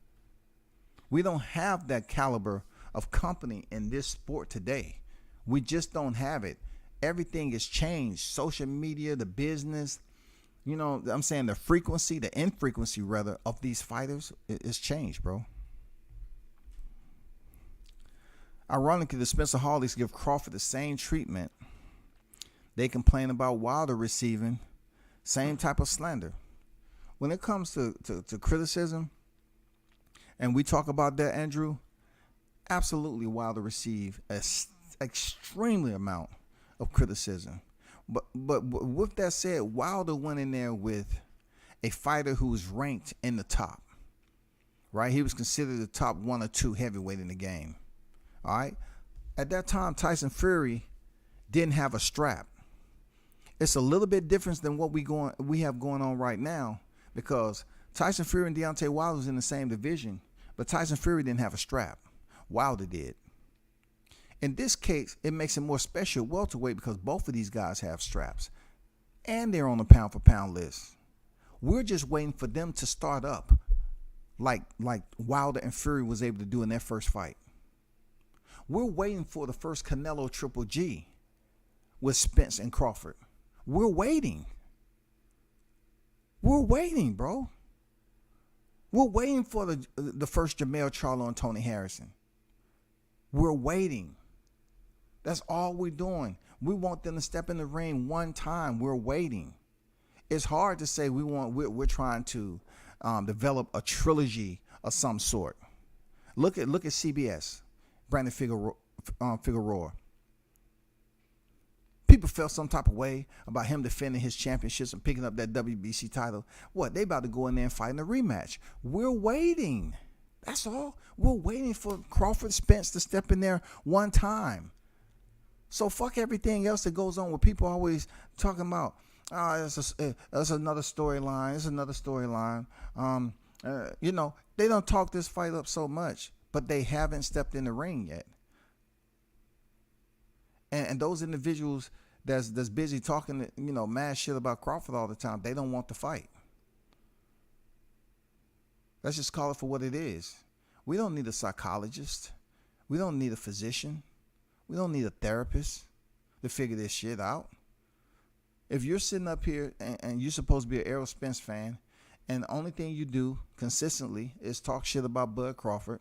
Speaker 2: We don't have that caliber of company in this sport today. We just don't have it. Everything has changed. Social media, the business, you know, I'm saying the frequency, the infrequency rather, of these fighters is changed, bro. Ironically, the Spencer Harleys give Crawford the same treatment they complain about Wilder receiving, same type of slander. When it comes to criticism, and we talk about that, Andrew, absolutely Wilder received an extremely amount of criticism. But with that said, Wilder went in there with a fighter who was ranked in the top, right? He was considered the top 1 or 2 heavyweight in the game, all right? At that time, Tyson Fury didn't have a strap. It's a little bit different than what we have going on right now, because Tyson Fury and Deontay Wilder was in the same division, but Tyson Fury didn't have a strap. Wilder did. In this case, it makes it more special welterweight because both of these guys have straps, and they're on the pound-for-pound list. We're just waiting for them to start up like Wilder and Fury was able to do in their first fight. We're waiting for the first Canelo Triple G with Spence and Crawford. We're waiting. We're waiting, bro. We're waiting for the first Jamel Charlo and Tony Harrison. We're waiting. That's all we're doing. We want them to step in the ring one time. We're waiting. It's hard to say we're trying to develop a trilogy of some sort. Look at CBS, Brandon Figueroa. People felt some type of way about him defending his championships and picking up that WBC title. What? They about to go in there and fight in a rematch. We're waiting. That's all. We're waiting for Crawford Spence to step in there one time. So fuck everything else that goes on where people always talking about, it's another storyline. It's another storyline. You know, they don't talk this fight up so much, but they haven't stepped in the ring yet. And those individuals that's busy talking, you know, mad shit about Crawford all the time, they don't want to fight. Let's just call it for what it is. We don't need a psychologist. We don't need a physician. We don't need a therapist to figure this shit out. If you're sitting up here and you're supposed to be an Errol Spence fan, and the only thing you do consistently is talk shit about Bud Crawford,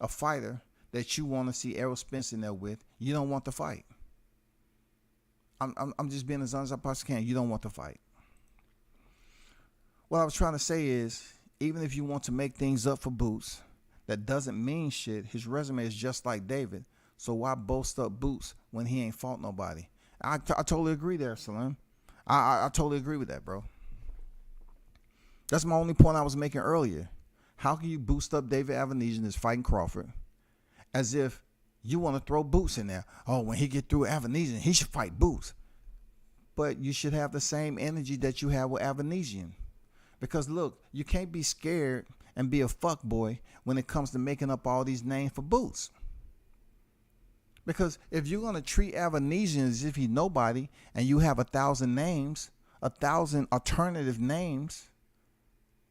Speaker 2: a fighter that you want to see Errol Spence in there with, you don't want to fight. I'm just being as honest as I possibly can. You don't want to fight. What I was trying to say is, even if you want to make things up for Boots, that doesn't mean shit. His resume is just like David. So why boast up Boots when he ain't fought nobody? I totally agree there, Salim. I totally agree with that, bro. That's my only point I was making earlier. How can you boost up David Avenesian that's fighting Crawford as if You want to throw Boots in there. Oh, when he get through Avanesian, he should fight Boots. But you should have the same energy that you have with Avanesian. Because look, you can't be scared and be a fuckboy when it comes to making up all these names for Boots. Because if you're going to treat Avanesian as if he's nobody and you have 1,000 names, 1,000 alternative names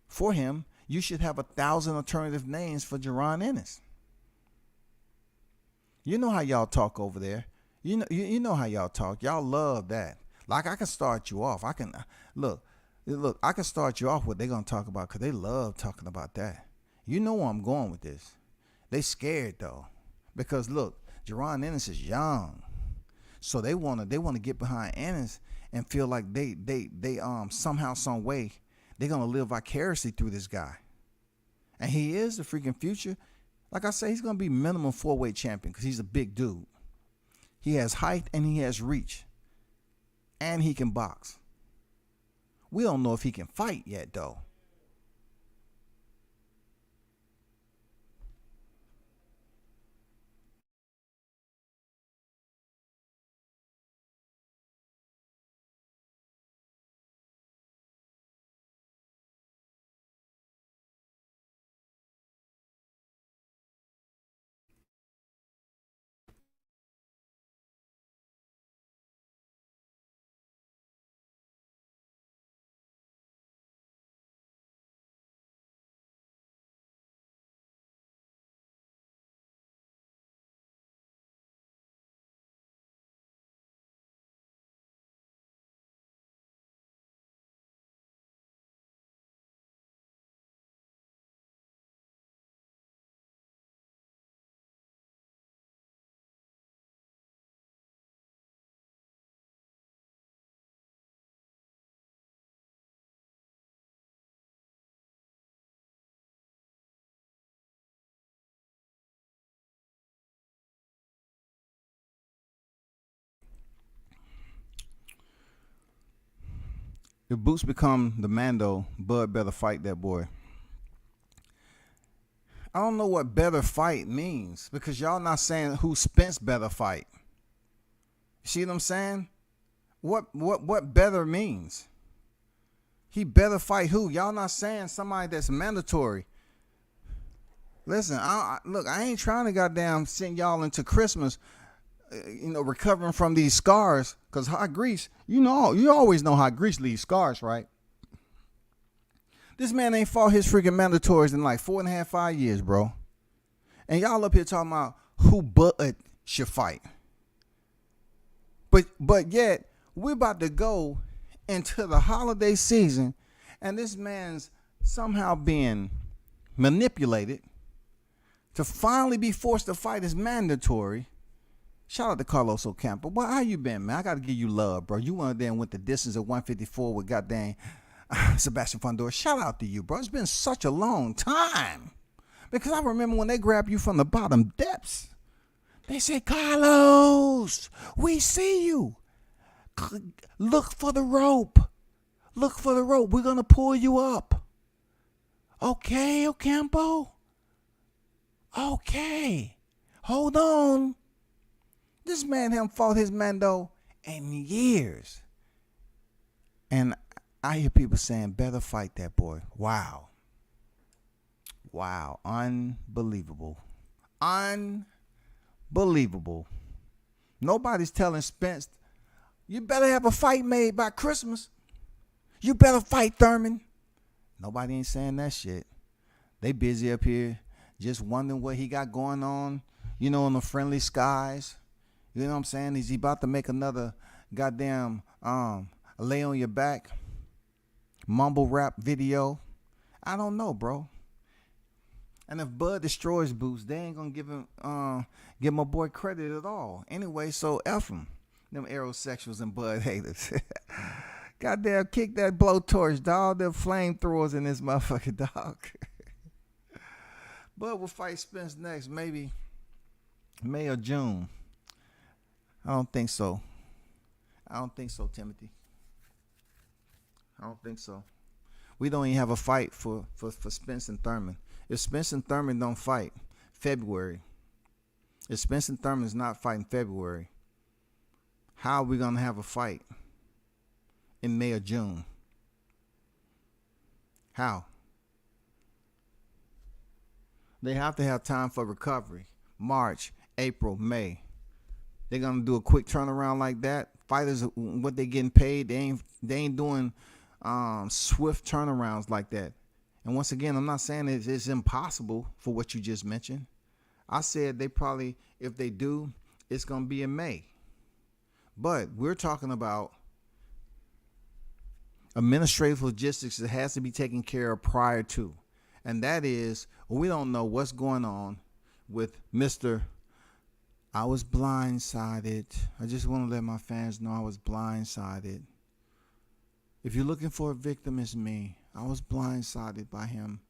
Speaker 2: for him, you should have 1,000 alternative names for Jaron Ennis. You know how y'all talk over there. You know how y'all talk. Y'all love that. Like, I can start you off. I can I can start you off what they're going to talk about because they love talking about that. You know where I'm going with this. They scared, though. Because, look, Jaron Ennis is young. So they want to get behind Ennis and feel like they somehow, some way, they're going to live vicariously through this guy. And he is the freaking future. Like I say, he's going to be minimum 4-weight champion because he's a big dude. He has height and he has reach. And he can box. We don't know if he can fight yet, though. If Boots become the Mando, Bud better fight that boy. I don't know what better fight means because y'all not saying who Spence better fight. See what I'm saying? What better means? He better fight who? Y'all not saying somebody that's mandatory. Listen, look, I ain't trying to goddamn send y'all into Christmas, recovering from these scars. Because hot grease, you always know hot grease leaves scars, right? This man ain't fought his freaking mandatories in like 4.5, 5 years, bro. And y'all up here talking about who Bud should fight. But yet, we're about to go into the holiday season, and this man's somehow being manipulated to finally be forced to fight his mandatory. Shout out to Carlos Ocampo. Well, how you been, man? I got to give you love, bro. You went there and went the distance at 154 with goddamn Sebastian Fundora. Shout out to you, bro. It's been such a long time. Because I remember when they grabbed you from the bottom depths. They said, Carlos, we see you. Look for the rope. Look for the rope. We're going to pull you up. Okay, Ocampo. Okay. Hold on. This man haven't fought his Mando in years. And I hear people saying, better fight that boy. Wow. Wow. Unbelievable. Unbelievable. Nobody's telling Spence, you better have a fight made by Christmas. You better fight Thurman. Nobody ain't saying that shit. They busy up here just wondering what he got going on, in the friendly skies. You know what I'm saying? Is he about to make another goddamn lay on your back mumble rap video? I don't know, bro. And if Bud destroys Boots, they ain't gonna give my boy credit at all. Anyway, so F him. Them aerosexuals and Bud haters. Goddamn, kick that blowtorch, dog. Them flamethrowers in this motherfucking dog. Bud will fight Spence next, maybe May or June. I don't think so. Timothy. I don't think so. We don't even have a fight for Spence and Thurman. If Spence and Thurman don't fight February, If Spence and Thurman is not fighting February, how are we going to have a fight in May or June? How? They have to have time for recovery. March, April, May. They're going to do a quick turnaround like that. Fighters, what they getting paid, they ain't doing swift turnarounds like that. And once again, I'm not saying it's impossible for what you just mentioned. I said they probably, if they do, it's going to be in May. But we're talking about administrative logistics that has to be taken care of prior to. And that is, we don't know what's going on with Mr. I was blindsided. I just want to let my fans know I was blindsided. If you're looking for a victim, it's me. I was blindsided by him.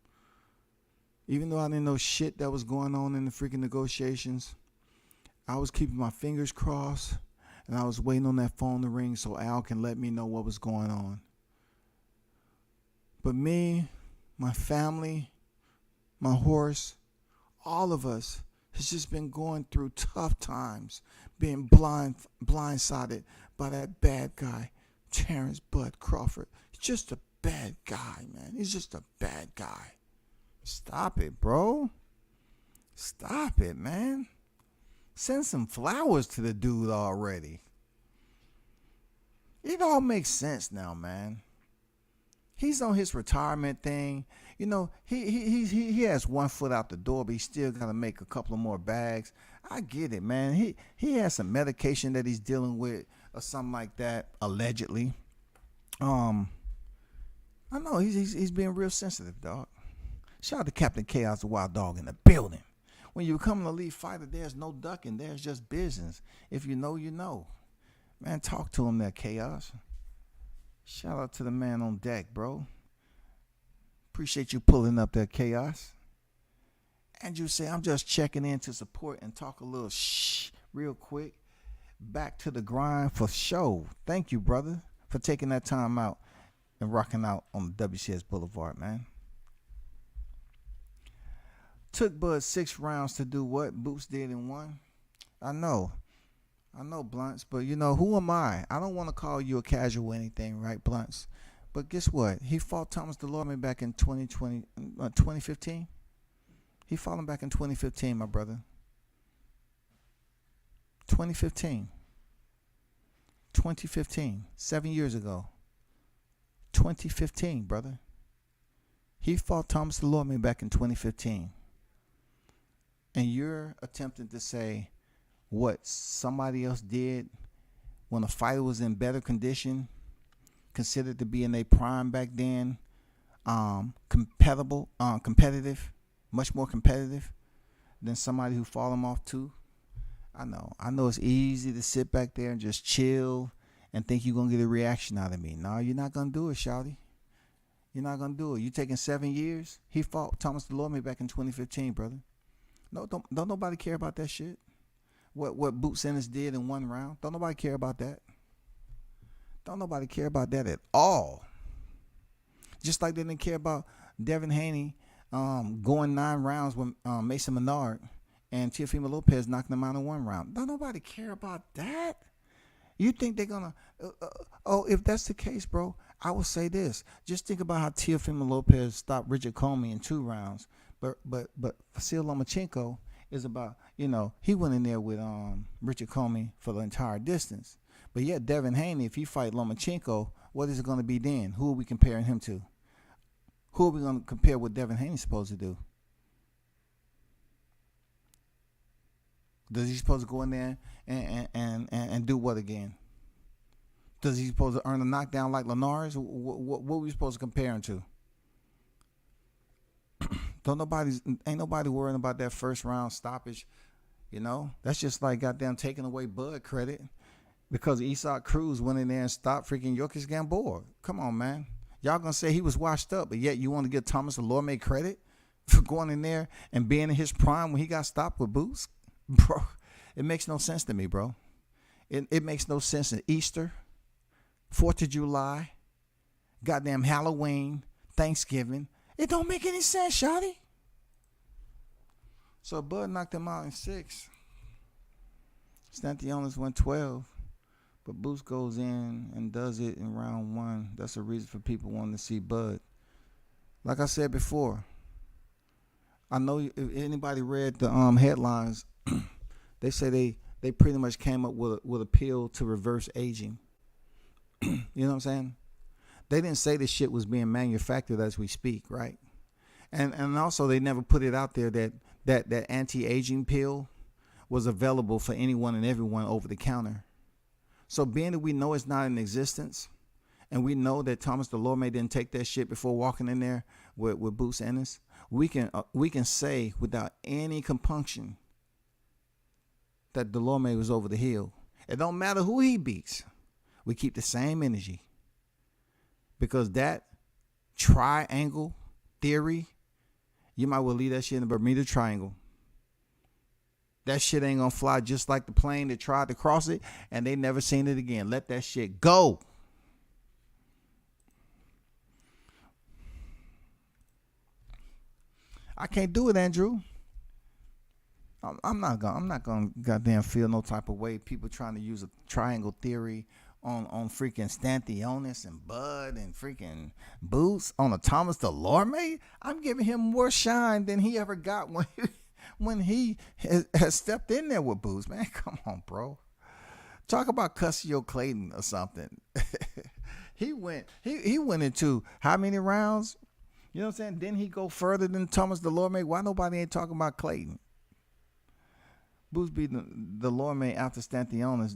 Speaker 2: Even though I didn't know shit that was going on in the freaking negotiations, I was keeping my fingers crossed and I was waiting on that phone to ring so Al can let me know what was going on. But me, my family, my horse, all of us has just been going through tough times, being blindsided by that bad guy, Terrence Bud Crawford. He's just a bad guy, man. He's just a bad guy. Stop it, bro. Stop it, man. Send some flowers to the dude already. It all makes sense now, man. He's on his retirement thing. You know, he has one foot out the door, but he's still got to make a couple of more bags. I get it, man. He has some medication that he's dealing with or something like that, allegedly. I know he's being real sensitive, dog. Shout out to Captain Chaos, the Wild Dog, in the building. When you become an elite fighter, there's no ducking. There's just business. If you know, you know. Man, talk to him there, Chaos. Shout out to the man on deck, bro. Appreciate you pulling up there, Chaos. And you say, I'm just checking in to support and talk a little real quick. Back to the grind for show. Thank you, brother, for taking that time out and rocking out on the WCS Boulevard, man. Took Bud 6 rounds to do what Boots did in 1. I know, Blunts, but you know, who am I? I don't want to call you a casual or anything, right, Blunts? But guess what? He fought Thomas DeLorme back in 2015. He fought him back in 2015, my brother. 2015. 7 years ago. 2015, brother. He fought Thomas DeLorme back in 2015. And you're attempting to say what somebody else did when a fighter was in better condition, considered to be in their prime back then, competitive, much more competitive than somebody who fought him off too. I know it's easy to sit back there and just chill and think you're going to get a reaction out of me. No, you're not going to do it, shawty. You're not going to do it. You taking 7 years? He fought Thomas DeLorme back in 2015, brother. No, don't nobody care about that shit. What Boots Ennis did in 1 round. Don't nobody care about that. Don't nobody care about that at all. Just like they didn't care about Devin Haney going 9 rounds with Mason Menard and Teofimo Lopez knocking him out in 1 round. Don't nobody care about that. You think they're going to... if that's the case, bro, I will say this. Just think about how Teofimo Lopez stopped Richard Comey in 2 rounds. But Vasil Lomachenko is about, he went in there with Richard Comey for the entire distance. But yet Devin Haney, if he fight Lomachenko, what is it going to be then? Who are we comparing him to? Who are we going to compare what Devin Haney's supposed to do? Does he supposed to go in there and do what again? Does he supposed to earn a knockdown like Linares? What are we supposed to compare him to? Ain't nobody worrying about that first round stoppage. That's just like goddamn taking away Bud credit because Isak Cruz went in there and stopped freaking Jokic Gamboa. Come on, man. Y'all gonna say he was washed up, but yet you want to give Thomas DeLorme credit for going in there and being in his prime when he got stopped with boots? Bro, it makes no sense to me, bro. It makes no sense in Easter, 4th of July, goddamn Halloween, Thanksgiving. It don't make any sense, shawty. So Bud knocked him out in 6. Stantionis went 12, but Boots goes in and does it in round 1. That's a reason for people wanting to see Bud. Like I said before, I know if anybody read the headlines, they say they pretty much came up with a pill to reverse aging. You know what I'm saying? They didn't say this shit was being manufactured as we speak, right? And also they never put it out there that anti-aging pill was available for anyone and everyone over the counter. So being that we know it's not in existence, and we know that Thomas Delorme didn't take that shit before walking in there with Boots Ennis, we can say without any compunction that Delorme was over the hill. It don't matter who he beats. We keep the same energy. Because that triangle theory, you might well leave that shit in the Bermuda Triangle. That shit ain't gonna fly just like the plane that tried to cross it and they never seen it again. Let that shit go. I can't do it, Andrew. I'm not gonna goddamn feel no type of way. People trying to use a triangle theory on freaking Stantionis and Bud and freaking Boots on a Thomas Delorme. I'm giving him more shine than he ever got when he has stepped in there with Boots. Man, come on, bro. Talk about Cussio Clayton or something. he went into how many rounds? You know what I'm saying? Didn't he go further than Thomas Delorme? Why nobody ain't talking about Clayton? Boots beating Delorme after Stantionis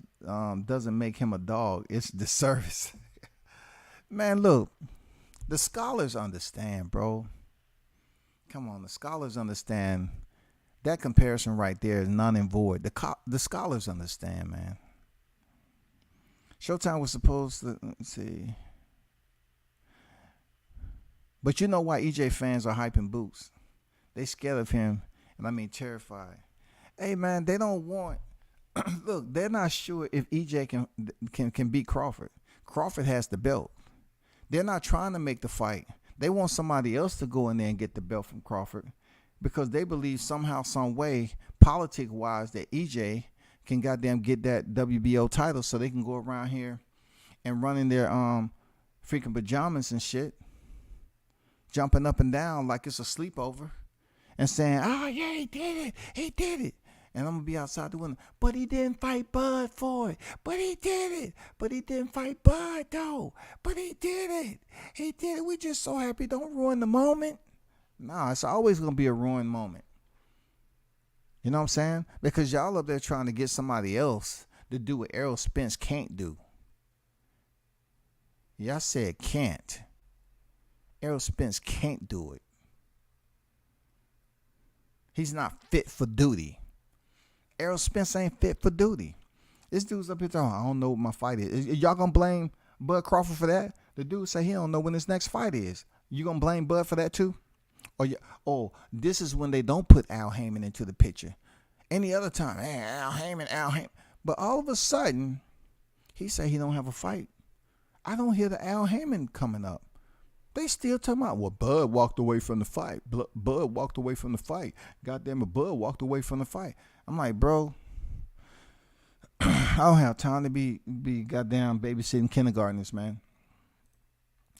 Speaker 2: doesn't make him a dog. It's disservice. Man, look, the scholars understand, bro. Come on, the scholars understand. That comparison right there is none and void. The scholars understand, man. Showtime was supposed to, let's see. But you know why EJ fans are hyping Boots? They scared of him, and I mean terrified. Hey, man, they don't want... Look, they're not sure if EJ can beat Crawford. Crawford has the belt. They're not trying to make the fight. They want somebody else to go in there and get the belt from Crawford because they believe somehow, some way, politic-wise, that EJ can goddamn get that WBO title so they can go around here and run in their freaking pajamas and shit, jumping up and down like it's a sleepover and saying, oh, yeah, he did it. And I'm going to be outside the window. But he didn't fight Bud for it. But he did it. But he didn't fight Bud, though. But he did it. He did it. We just so happy. Don't ruin the moment. Nah, it's always going to be a ruined moment. You know what I'm saying? Because y'all up there trying to get somebody else to do what Errol Spence can't do. Yeah, I said can't. Errol Spence can't do it. He's not fit for duty. Errol Spence ain't fit for duty. This dude's up here talking, I don't know what my fight is. Y'all gonna blame Bud Crawford for that? The dude say he don't know when his next fight is. You gonna blame Bud for that too? Or this is when they don't put Al Heyman into the picture. Any other time, hey, Al Heyman. But all of a sudden, he say he don't have a fight. I don't hear the Al Heyman coming up. They still talking about, well, Bud walked away from the fight. Bud walked away from the fight. Goddamn it, Bud walked away from the fight. I'm like, bro, I don't have time to be goddamn babysitting kindergartners, man.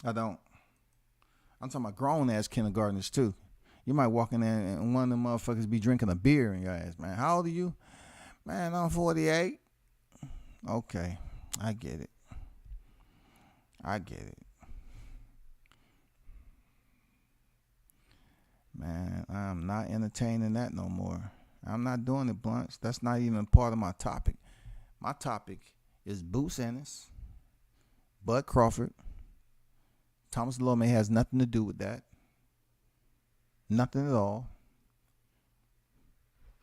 Speaker 2: I don't. I'm talking about grown-ass kindergartners, too. You might walk in there and one of them motherfuckers be drinking a beer in your ass, man. How old are you? Man, I'm 48. Okay, I get it. Man, I'm not entertaining that no more. I'm not doing it, Blunts. That's not even part of my topic. My topic is Boots Ennis, Bud Crawford. Thomas Delorme has nothing to do with that. Nothing at all.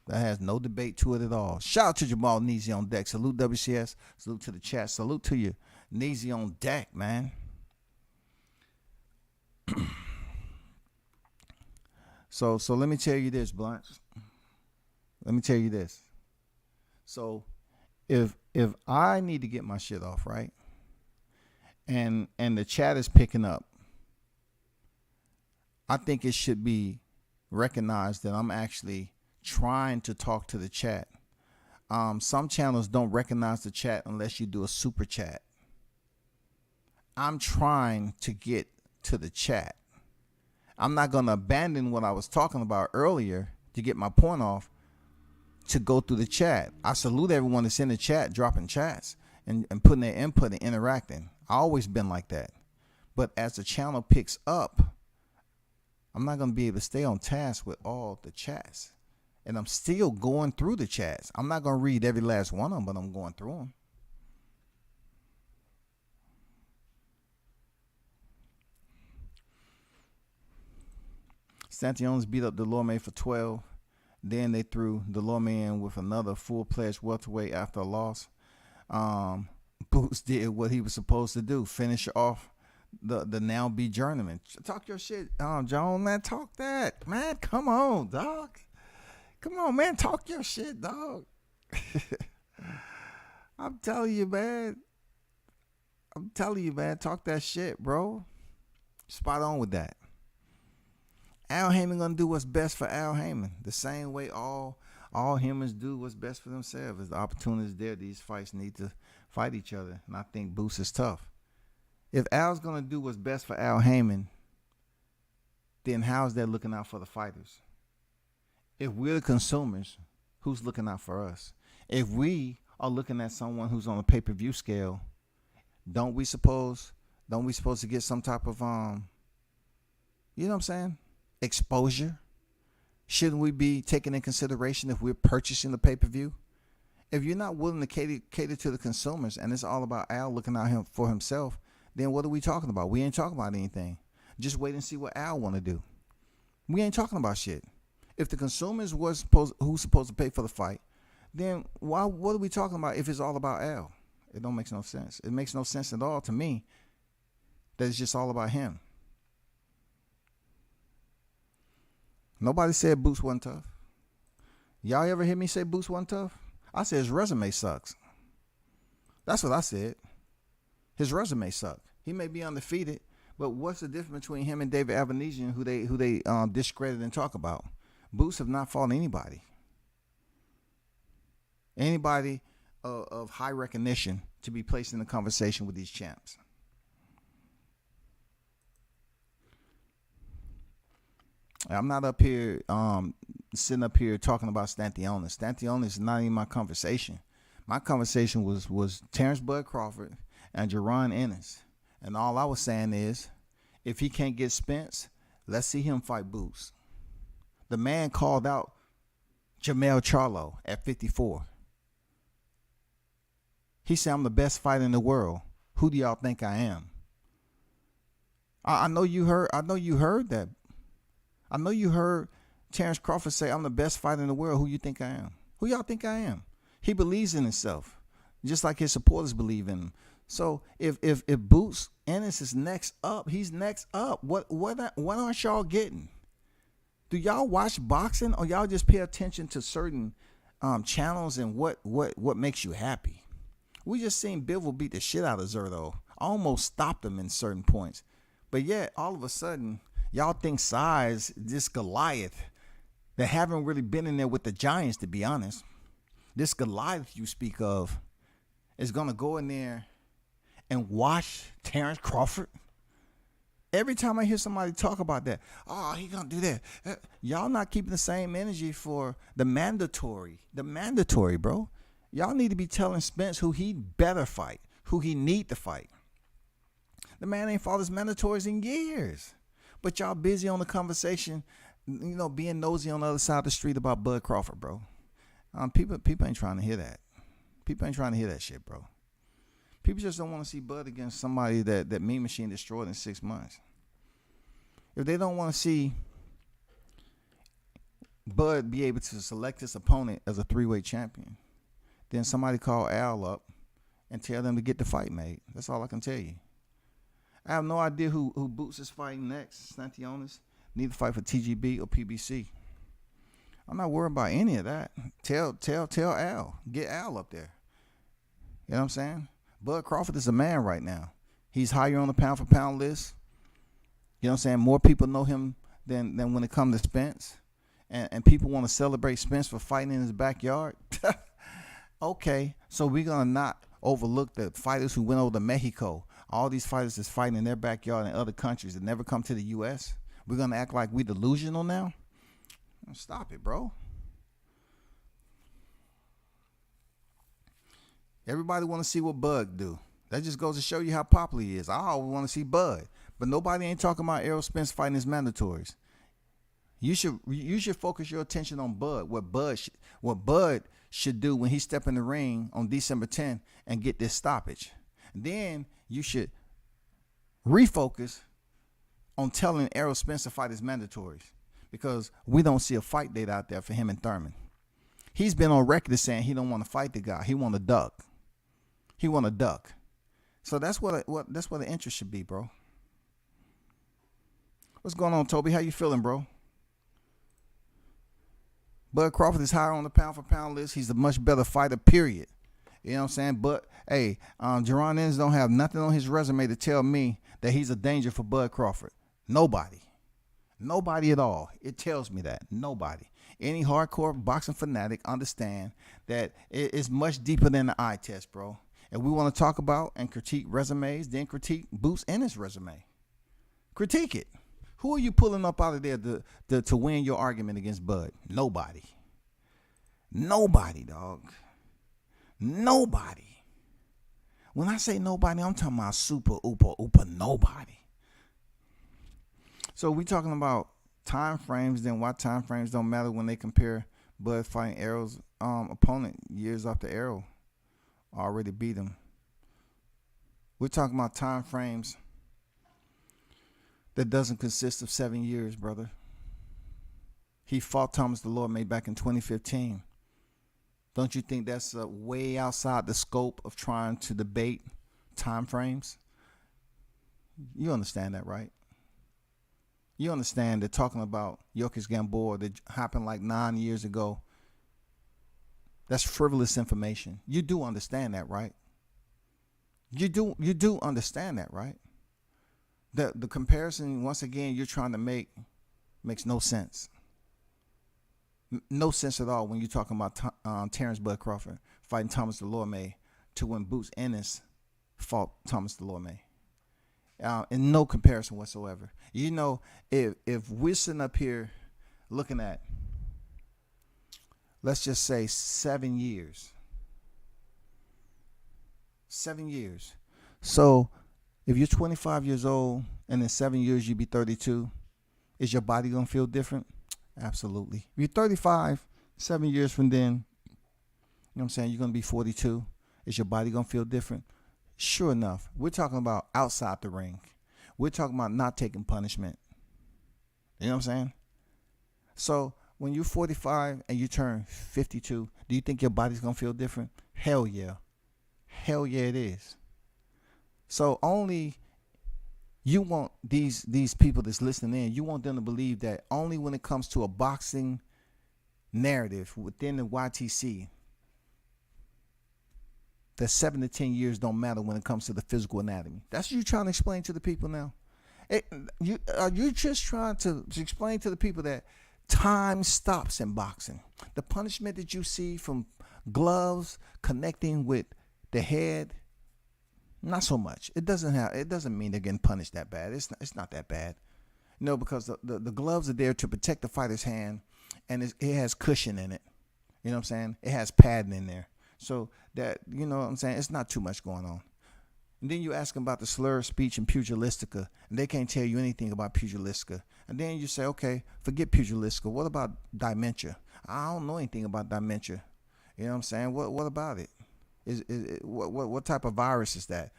Speaker 2: That has no debate to it at all. Shout out to Jamal Neasy on deck. Salute WCS. Salute to the chat. Salute to you. Neasy on deck, man. So let me tell you this, Blunt. Let me tell you this. So if I need to get my shit off, right? And the chat is picking up, I think it should be recognized that I'm actually trying to talk to the chat. Some channels don't recognize the chat unless you do a super chat. I'm trying to get to the chat. I'm not going to abandon what I was talking about earlier to get my point off to go through the chat. I salute everyone that's in the chat, dropping chats and putting their input and interacting. I always been like that. But as the channel picks up, I'm not going to be able to stay on task with all the chats. And I'm still going through the chats. I'm not going to read every last one of them, but I'm going through them. Stantion's beat up Delorme for 12. Then they threw Delorme in with another full-pledged welterweight after a loss. Boots did what he was supposed to do, finish off the now be journeyman. Talk your shit, Joan, man. Talk that, man. Come on, dog. Come on, man. Talk your shit, dog. I'm telling you, man. Talk that shit, bro. Spot on with that. Al Heyman gonna do what's best for Al Heyman. The same way all humans do what's best for themselves. As the opportunity is there, these fights need to fight each other. And I think Boots is tough. If Al's gonna do what's best for Al Heyman, then how's that looking out for the fighters? If we're the consumers, who's looking out for us? If we are looking at someone who's on a pay-per-view scale, don't we supposed to get some type of you know what I'm saying? Exposure? Shouldn't we be taking in consideration if we're purchasing the pay-per-view? If you're not willing to cater to the consumers and it's all about Al looking out for himself, then what are we talking about? We ain't talking about anything. Just wait and see what Al want to do. We ain't talking about shit. If the consumers who's supposed to pay for the fight, then what are we talking about if it's all about Al? It don't make no sense. It makes no sense at all to me that it's just all about him. Nobody said Boots wasn't tough. Y'all ever hear me say Boots wasn't tough? I said his resume sucks. That's what I said. His resume sucks. He may be undefeated, but what's the difference between him and David Avanesian, who they discredit and talk about? Boots have not fought anybody. Anybody of high recognition to be placed in the conversation with these champs. I'm not up here sitting up here talking about Stantionis. Stantionis is not even my conversation. My conversation was Terrence Bud Crawford and Jerron Ennis. And all I was saying is, if he can't get Spence, let's see him fight Boots. The man called out Mell Charlo at 54. He said, I'm the best fighter in the world. Who do y'all think I am? I know you heard that. I know you heard Terrence Crawford say, I'm the best fighter in the world. Who you think I am? Who y'all think I am? He believes in himself, just like his supporters believe in him. So if Boots Ennis is next up, he's next up. What aren't y'all getting? Do y'all watch boxing, or y'all just pay attention to certain channels and what makes you happy? We just seen Bivol beat the shit out of Zerto. Almost stopped him in certain points. But yet, all of a sudden, y'all think size, this Goliath, that haven't really been in there with the Giants, to be honest. This Goliath you speak of is going to go in there and watch Terrence Crawford. Every time I hear somebody talk about that, oh, he going to do that. Y'all not keeping the same energy for the mandatory, bro. Y'all need to be telling Spence who he better fight, who he need to fight. The man ain't fought his mandatories in years. But y'all busy on the conversation, being nosy on the other side of the street about Bud Crawford, bro. People ain't trying to hear that. People ain't trying to hear that shit, bro. People just don't want to see Bud against somebody that Mean Machine destroyed in 6 months. If they don't want to see Bud be able to select his opponent as a 3-weight champion, then somebody call Al up and tell them to get the fight made. That's all I can tell you. I have no idea who Boots is fighting next. Stantionis need to fight for TGB or PBC. I'm not worried about any of that. Tell Al. Get Al up there. You know what I'm saying? Bud Crawford is a man right now. He's higher on the pound-for-pound list. You know what I'm saying? More people know him than when it comes to Spence. And people want to celebrate Spence for fighting in his backyard. Okay, so we're gonna not overlook the fighters who went over to Mexico. All these fighters that's fighting in their backyard in other countries that never come to the U.S. We're gonna act like we delusional now? Stop it, bro. Everybody want to see what Bud do. That just goes to show you how popular he is. I always want to see Bud, but nobody ain't talking about Errol Spence fighting his mandatories. You should focus your attention on Bud. What Bud should do when he step in the ring on December 10th and get this stoppage. Then you should refocus on telling Errol Spence to fight his mandatories, because we don't see a fight date out there for him and Thurman. He's been on record as saying he don't want to fight the guy. He want to duck. So that's what the interest should be, bro. What's going on, Toby? How you feeling, bro? Bud Crawford is higher on the pound for pound list. He's a much better fighter, period. You know what I'm saying? But hey, Jerron Ennis don't have nothing on his resume to tell me that he's a danger for Bud Crawford. Nobody at all. It tells me that nobody. Any hardcore boxing fanatic understand that it's much deeper than the eye test, bro. And we want to talk about and critique resumes, then critique Boots Ennis' resume. Critique it. Who are you pulling up out of there to win your argument against Bud? Nobody. Nobody, dog. Nobody. When I say nobody, I'm talking about super, ooper nobody. So we talking about time frames, then why time frames don't matter when they compare Bud fighting Errol's opponent years after Errol already beat him. We're talking about time frames that doesn't consist of 7 years, brother. He fought Thomas Delorme back in 2015. Don't you think that's way outside the scope of trying to debate time frames? You understand that, right? You understand that talking about Jokic Gamboa that happened like 9 years ago, that's frivolous information. You do understand that, right? You do understand that, right? The comparison, once again, you're trying to make makes no sense. No sense at all when you're talking about Terrence Bud Crawford fighting Thomas Delorme to when Boots Ennis fought Thomas Delorme. In no comparison whatsoever. You know, if we're sitting up here looking at, let's just say 7 years. 7 years. So if you're 25 years old and in 7 years you be 32, is your body going to feel different? Absolutely. If you're 35, 7 years from then, you know what I'm saying, you're going to be 42. Is your body going to feel different? Sure enough. We're talking about outside the ring. We're talking about not taking punishment. You know what I'm saying? So when you're 45 and you turn 52, do you think your body's going to feel different? Hell yeah. Hell yeah, it is. So only you want these people that's listening in, you want them to believe that only when it comes to a boxing narrative within the YTC, that 7 to 10 years don't matter when it comes to the physical anatomy. That's what you're trying to explain to the people now. Are you just trying to explain to the people that time stops in boxing? The punishment that you see from gloves connecting with the head, not so much. It doesn't mean they're getting punished that bad. It's not that bad. No, because the gloves are there to protect the fighter's hand, and it has cushion in it. You know what I'm saying? It has padding in there. So that, you know what I'm saying, it's not too much going on. And then you ask them about the slur of speech and pugilistica, and they can't tell you anything about pugilistica. And then you say, okay, forget pugilistica. What about dementia? I don't know anything about dementia. You know what I'm saying? What about it? What type of virus is that?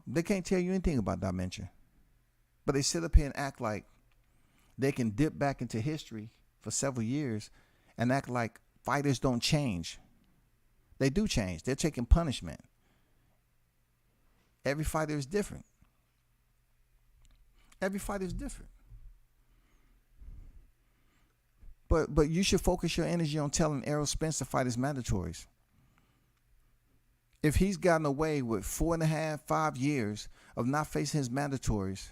Speaker 2: They can't tell you anything about dementia. But they sit up here and act like they can dip back into history for several years and act like fighters don't change. They do change. They're taking punishment. Every fighter is different. Every fighter is different. But you should focus your energy on telling Errol Spence to fight his mandatories. If he's gotten away with 4.5, 5 years of not facing his mandatories,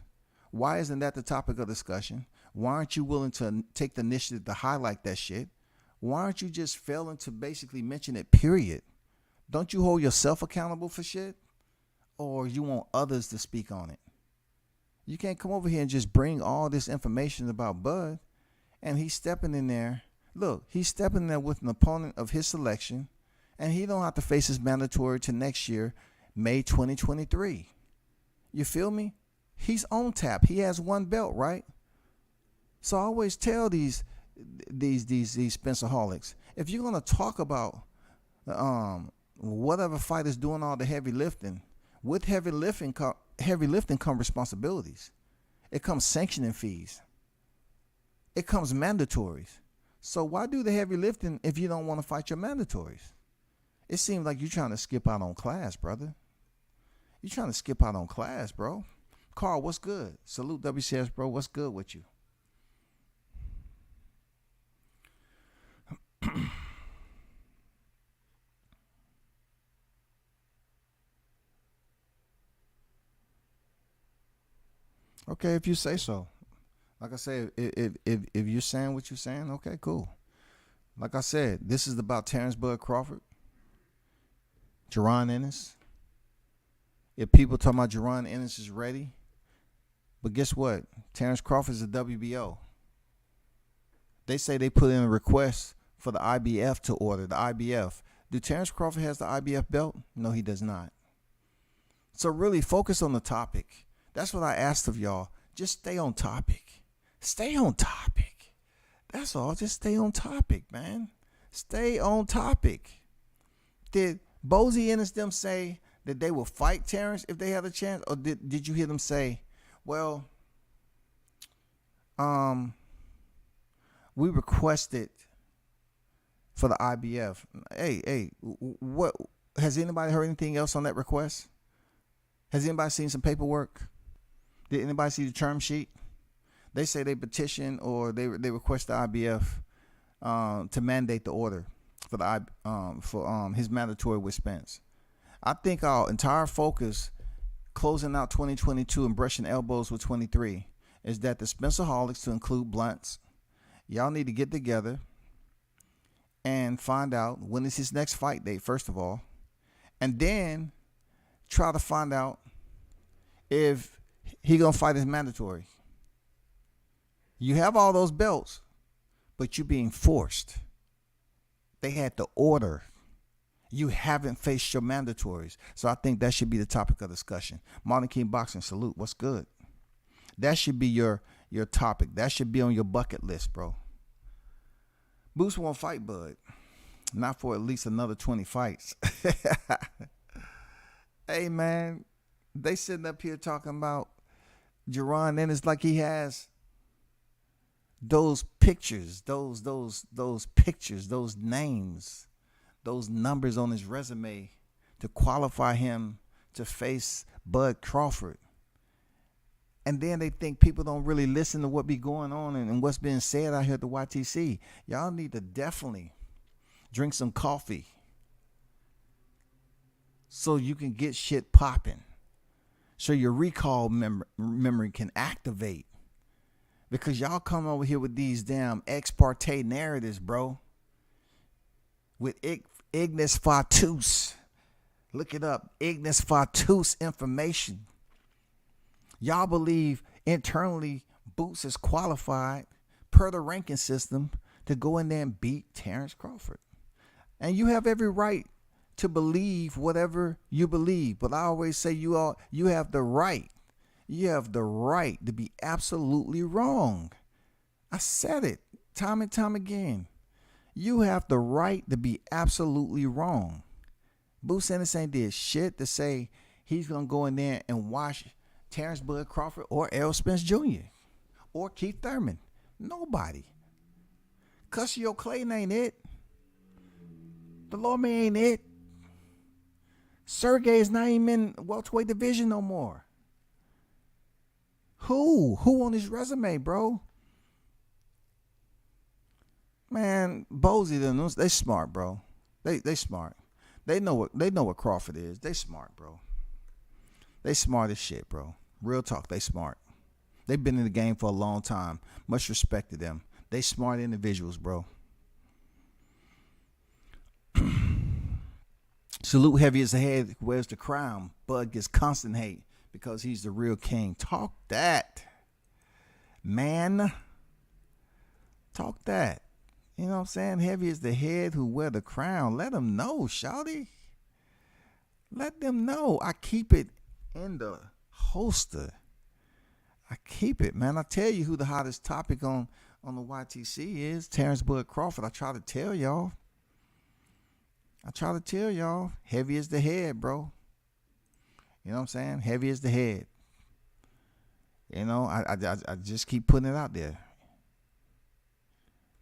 Speaker 2: why isn't that the topic of discussion? Why aren't you willing to take the initiative to highlight that shit? Why aren't you just failing to basically mention it, period? Don't you hold yourself accountable for shit? Or you want others to speak on it? You can't come over here and just bring all this information about Bud, and he's stepping in there. Look, he's stepping in there with an opponent of his selection, and he don't have to face his mandatory to next year, May 2023. You feel me? He's on tap. He has one belt, right? So I always tell these Spencerholics, if you're gonna talk about whatever fight is doing all the heavy lifting, with heavy lifting come responsibilities. It comes sanctioning fees. It comes mandatories. So why do the heavy lifting if you don't want to fight your mandatories? It seems like you're trying to skip out on class, brother. You're trying to skip out on class, bro. Carl, what's good? Salute WCS, bro. What's good with you? Okay, if you say so. Like I said, if you're saying what you're saying, okay, cool. Like I said, this is about Terrence Bud Crawford, Jaron Ennis. If people talking about Jaron Ennis is ready, but guess what? Terrence Crawford is a WBO. They say they put in a request for the IBF to order the IBF. Do Terrence Crawford has the IBF belt? No, he does not. So really focus on the topic. That's what I asked of y'all. Just stay on topic. Stay on topic. That's all. Just stay on topic, man. Stay on topic. Did Bozy Ennis them say that they will fight Terrence if they had a chance? Or did you hear them say, well, we requested for the IBF. Hey, what has anybody heard anything else on that request? Has anybody seen some paperwork? Did anybody see the term sheet? They say they petition or they request the IBF to mandate the order for the his mandatory with Spence. I think our entire focus closing out 2022 and brushing elbows with 23 is that the Spencerholics, to include Blunts, y'all need to get together and find out when is his next fight date, first of all, and then try to find out if he gonna fight his mandatory. You have all those belts, but you're being forced. They had to order. You haven't faced your mandatories. So I think that should be the topic of discussion. Modern King Boxing, salute. What's good? That should be your topic. That should be on your bucket list, bro. Boots won't fight Bud. Not for at least another 20 fights. Hey, man. They sitting up here talking about Jaron Ennis like he has those pictures, those pictures, those names, those numbers on his resume to qualify him to face Bud Crawford. And then they think people don't really listen to what be going on and what's being said out here at the YTC. Y'all need to definitely drink some coffee so you can get shit popping, so your recall memory can activate. Because y'all come over here with these damn ex parte narratives, bro. With ignis fatuus. Look it up. Ignis fatuus information. Y'all believe internally Boots is qualified per the ranking system to go in there and beat Terrence Crawford. And you have every right to believe whatever you believe. But I always say you have the right. You have the right to be absolutely wrong. I said it time and time again. You have the right to be absolutely wrong. Boots Ennis ain't did shit to say he's going to go in there and watch Terrence Bud Crawford or Errol Spence Jr. or Keith Thurman. Nobody. Cussio Clayton ain't it. Delorme ain't it. Sergey's not even in welterweight division no more. Who on his resume, bro? Man, Bozy, they smart, bro. They smart. They know what Crawford is. They smart, bro. They smart as shit, bro. Real talk, they smart. They've been in the game for a long time. Much respect to them. They smart individuals, bro. Salute heavy as the head, wears the crown. Bud gets constant hate because he's the real king. Talk that, man. Talk that. You know what I'm saying? Heavy is the head who wear the crown. Let them know, shawty. Let them know. I keep it in the holster. I keep it, man. I tell you who the hottest topic on the YTC is. Terrence Bud Crawford. I try to tell y'all. Heavy is the head, bro. You know what I'm saying? Heavy is the head. You know, I just keep putting it out there.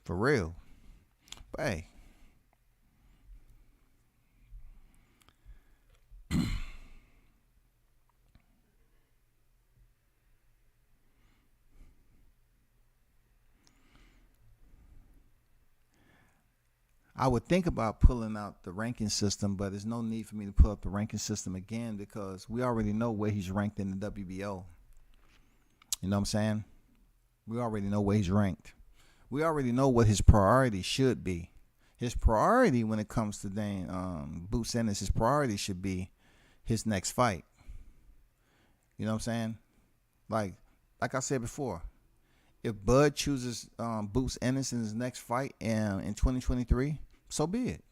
Speaker 2: For real. But hey. I would think about pulling out the ranking system, but there's no need for me to pull up the ranking system again because we already know where he's ranked in the WBO. You know what I'm saying? We already know where he's ranked. We already know what his priority should be. His priority when it comes to Boots Ennis, his priority should be his next fight. You know what I'm saying? Like I said before, if Bud chooses Boots Ennis in his next fight in 2023, so be it.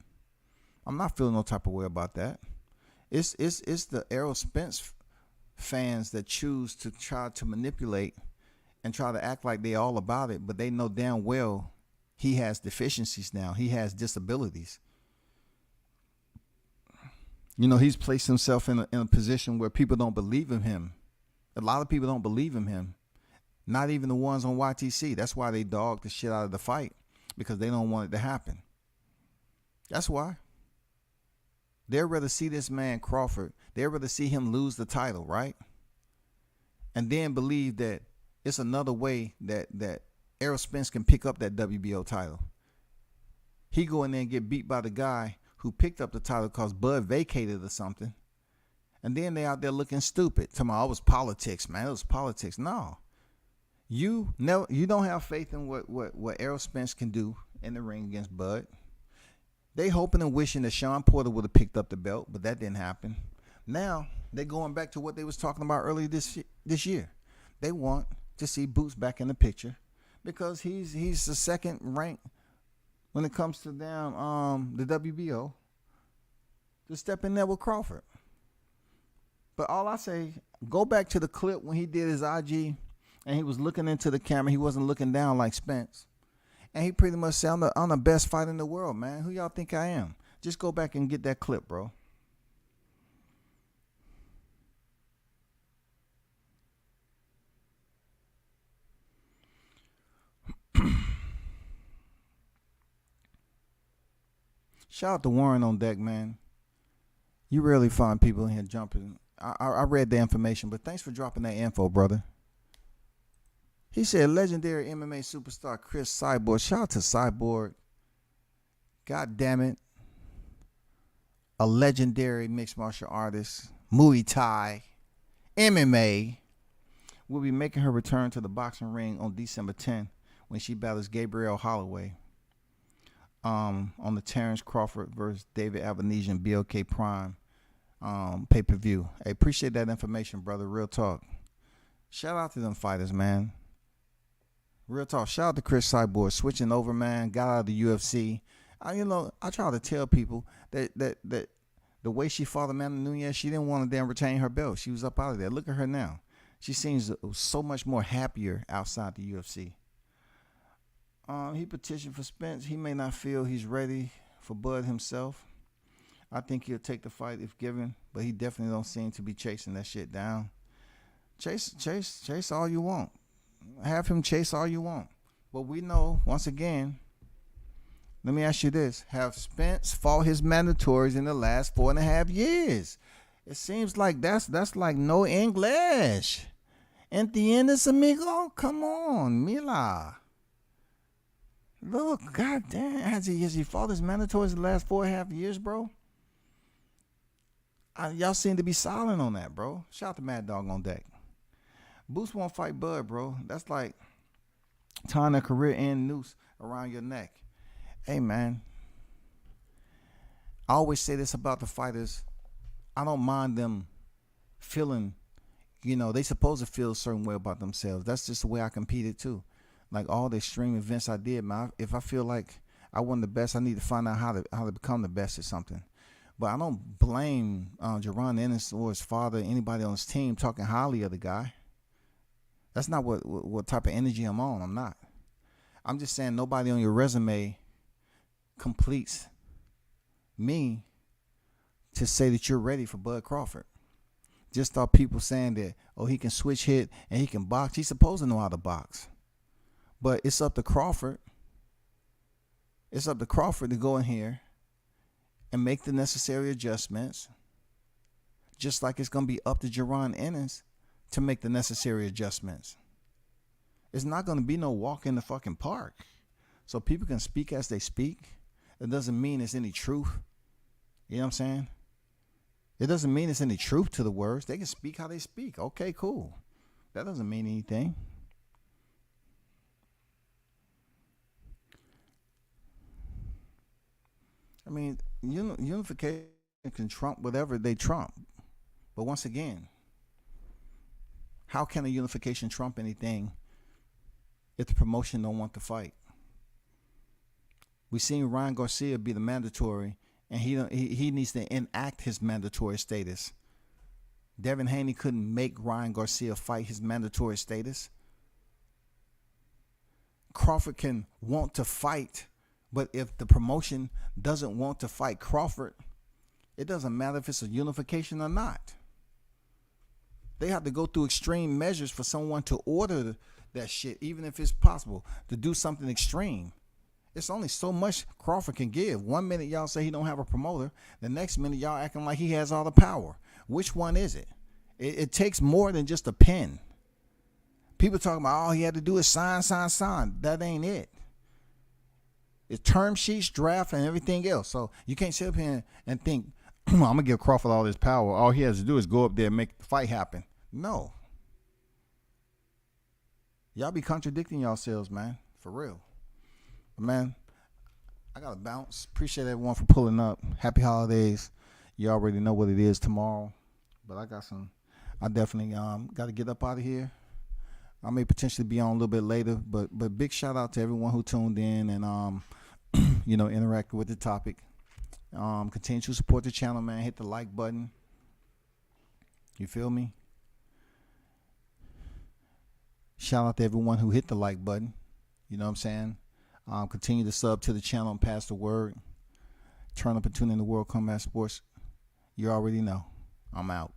Speaker 2: I'm not feeling no type of way about that. It's the Errol Spence fans that choose to try to manipulate and try to act like they all about it, but they know damn well he has deficiencies now. He has disabilities. You know, he's placed himself in a position where people don't believe in him. A lot of people don't believe in him. Not even the ones on YTC. That's why they dogged the shit out of the fight, because they don't want it to happen. That's why. They'd rather see this man Crawford. They'd rather see him lose the title, right? And then believe that it's another way that Errol Spence can pick up that WBO title. He go in there and get beat by the guy who picked up the title because Bud vacated or something. And then they out there looking stupid. Talking about, it was politics, man. It was politics. No. You don't have faith in what Errol Spence can do in the ring against Bud. They hoping and wishing that Sean Porter would have picked up the belt, but that didn't happen. Now they're going back to what they was talking about earlier this year. They want to see Boots back in the picture because he's the second rank when it comes to the WBO to step in there with Crawford. But all I say, go back to the clip when he did his IG and he was looking into the camera. He wasn't looking down like Spence. And he pretty much said, I'm the best fighter in the world, man. Who y'all think I am? Just go back and get that clip, bro. Shout out to Warren on deck, man. You rarely find people in here jumping. I read the information, but thanks for dropping that info, brother. He said legendary MMA superstar Chris Cyborg. Shout out to Cyborg. God damn it. A legendary mixed martial artist, Muay Thai, MMA, will be making her return to the boxing ring on December 10th when she battles Gabrielle Holloway on the Terrence Crawford versus David Avenesian BLK Prime pay-per-view. I appreciate that information, brother. Real talk. Shout out to them fighters, man. Real talk. Shout out to Chris Cyborg switching over, man. Got out of the UFC. I try to tell people that the way she fought Amanda Nunes, she didn't want to damn retain her belt. She was up out of there. Look at her now. She seems so much more happier outside the UFC. He petitioned for Spence. He may not feel he's ready for Bud himself. I think he'll take the fight if given, but he definitely don't seem to be chasing that shit down. Chase all you want. Have him chase all you want. But we know, once again, let me ask you this. Have Spence fought his mandatories in the last 4.5 years? It seems like that's like no English. ¿Entiendes, amigo? Come on, Mila. Look, goddamn, has he fought his mandatories in the last 4.5 years, bro? Y'all seem to be silent on that, bro. Shout out to Mad Dog on deck. Boots won't fight Bud, bro. That's like tying a career-end noose around your neck. Hey, man. I always say this about the fighters. I don't mind them feeling, they supposed to feel a certain way about themselves. That's just the way I competed too. Like all the extreme events I did, man. If I feel like I wasn't the best, I need to find out how to become the best at something. But I don't blame Jaron Ennis or his father, anybody on his team talking highly of the guy. That's not what type of energy I'm on. I'm not. I'm just saying nobody on your resume completes me to say that you're ready for Bud Crawford. Just thought people saying that, oh, he can switch hit and he can box. He's supposed to know how to box. But it's up to Crawford. It's up to Crawford to go in here and make the necessary adjustments. Just like it's going to be up to Jaron Ennis to make the necessary adjustments. It's not going to be no walk in the fucking park. So people can speak as they speak. It doesn't mean there's any truth. You know what I'm saying? It doesn't mean there's any truth to the words. They can speak how they speak. Okay, cool. That doesn't mean anything. I mean, unification can trump whatever they trump. But once again, how can a unification trump anything if the promotion don't want to fight? We seen Ryan Garcia be the mandatory, and he needs to enact his mandatory status. Devin Haney couldn't make Ryan Garcia fight his mandatory status. Crawford can want to fight, but if the promotion doesn't want to fight Crawford, it doesn't matter if it's a unification or not. They have to go through extreme measures for someone to order that shit, even if it's possible to do something extreme. It's only so much Crawford can give. 1 minute y'all say he don't have a promoter. The next minute y'all acting like he has all the power. Which one is it? It takes more than just a pen. People talking about all he had to do is sign. That ain't it. It's term sheets, draft, and everything else. So you can't sit up here and think, I'm going to give Crawford all this power. All he has to do is go up there and make the fight happen. No. Y'all be contradicting yourselves, man. For real. But man, I got to bounce. Appreciate everyone for pulling up. Happy holidays. You already know what it is tomorrow. But I definitely got to get up out of here. I may potentially be on a little bit later, but big shout out to everyone who tuned in and interacted with the topic. Continue to support the channel, man. Hit the like button. You feel me? Shout out to everyone who hit the like button. You know what I'm saying? Continue to sub to the channel and pass the word. Turn up and tune in to World Combat Sports. You already know. I'm out.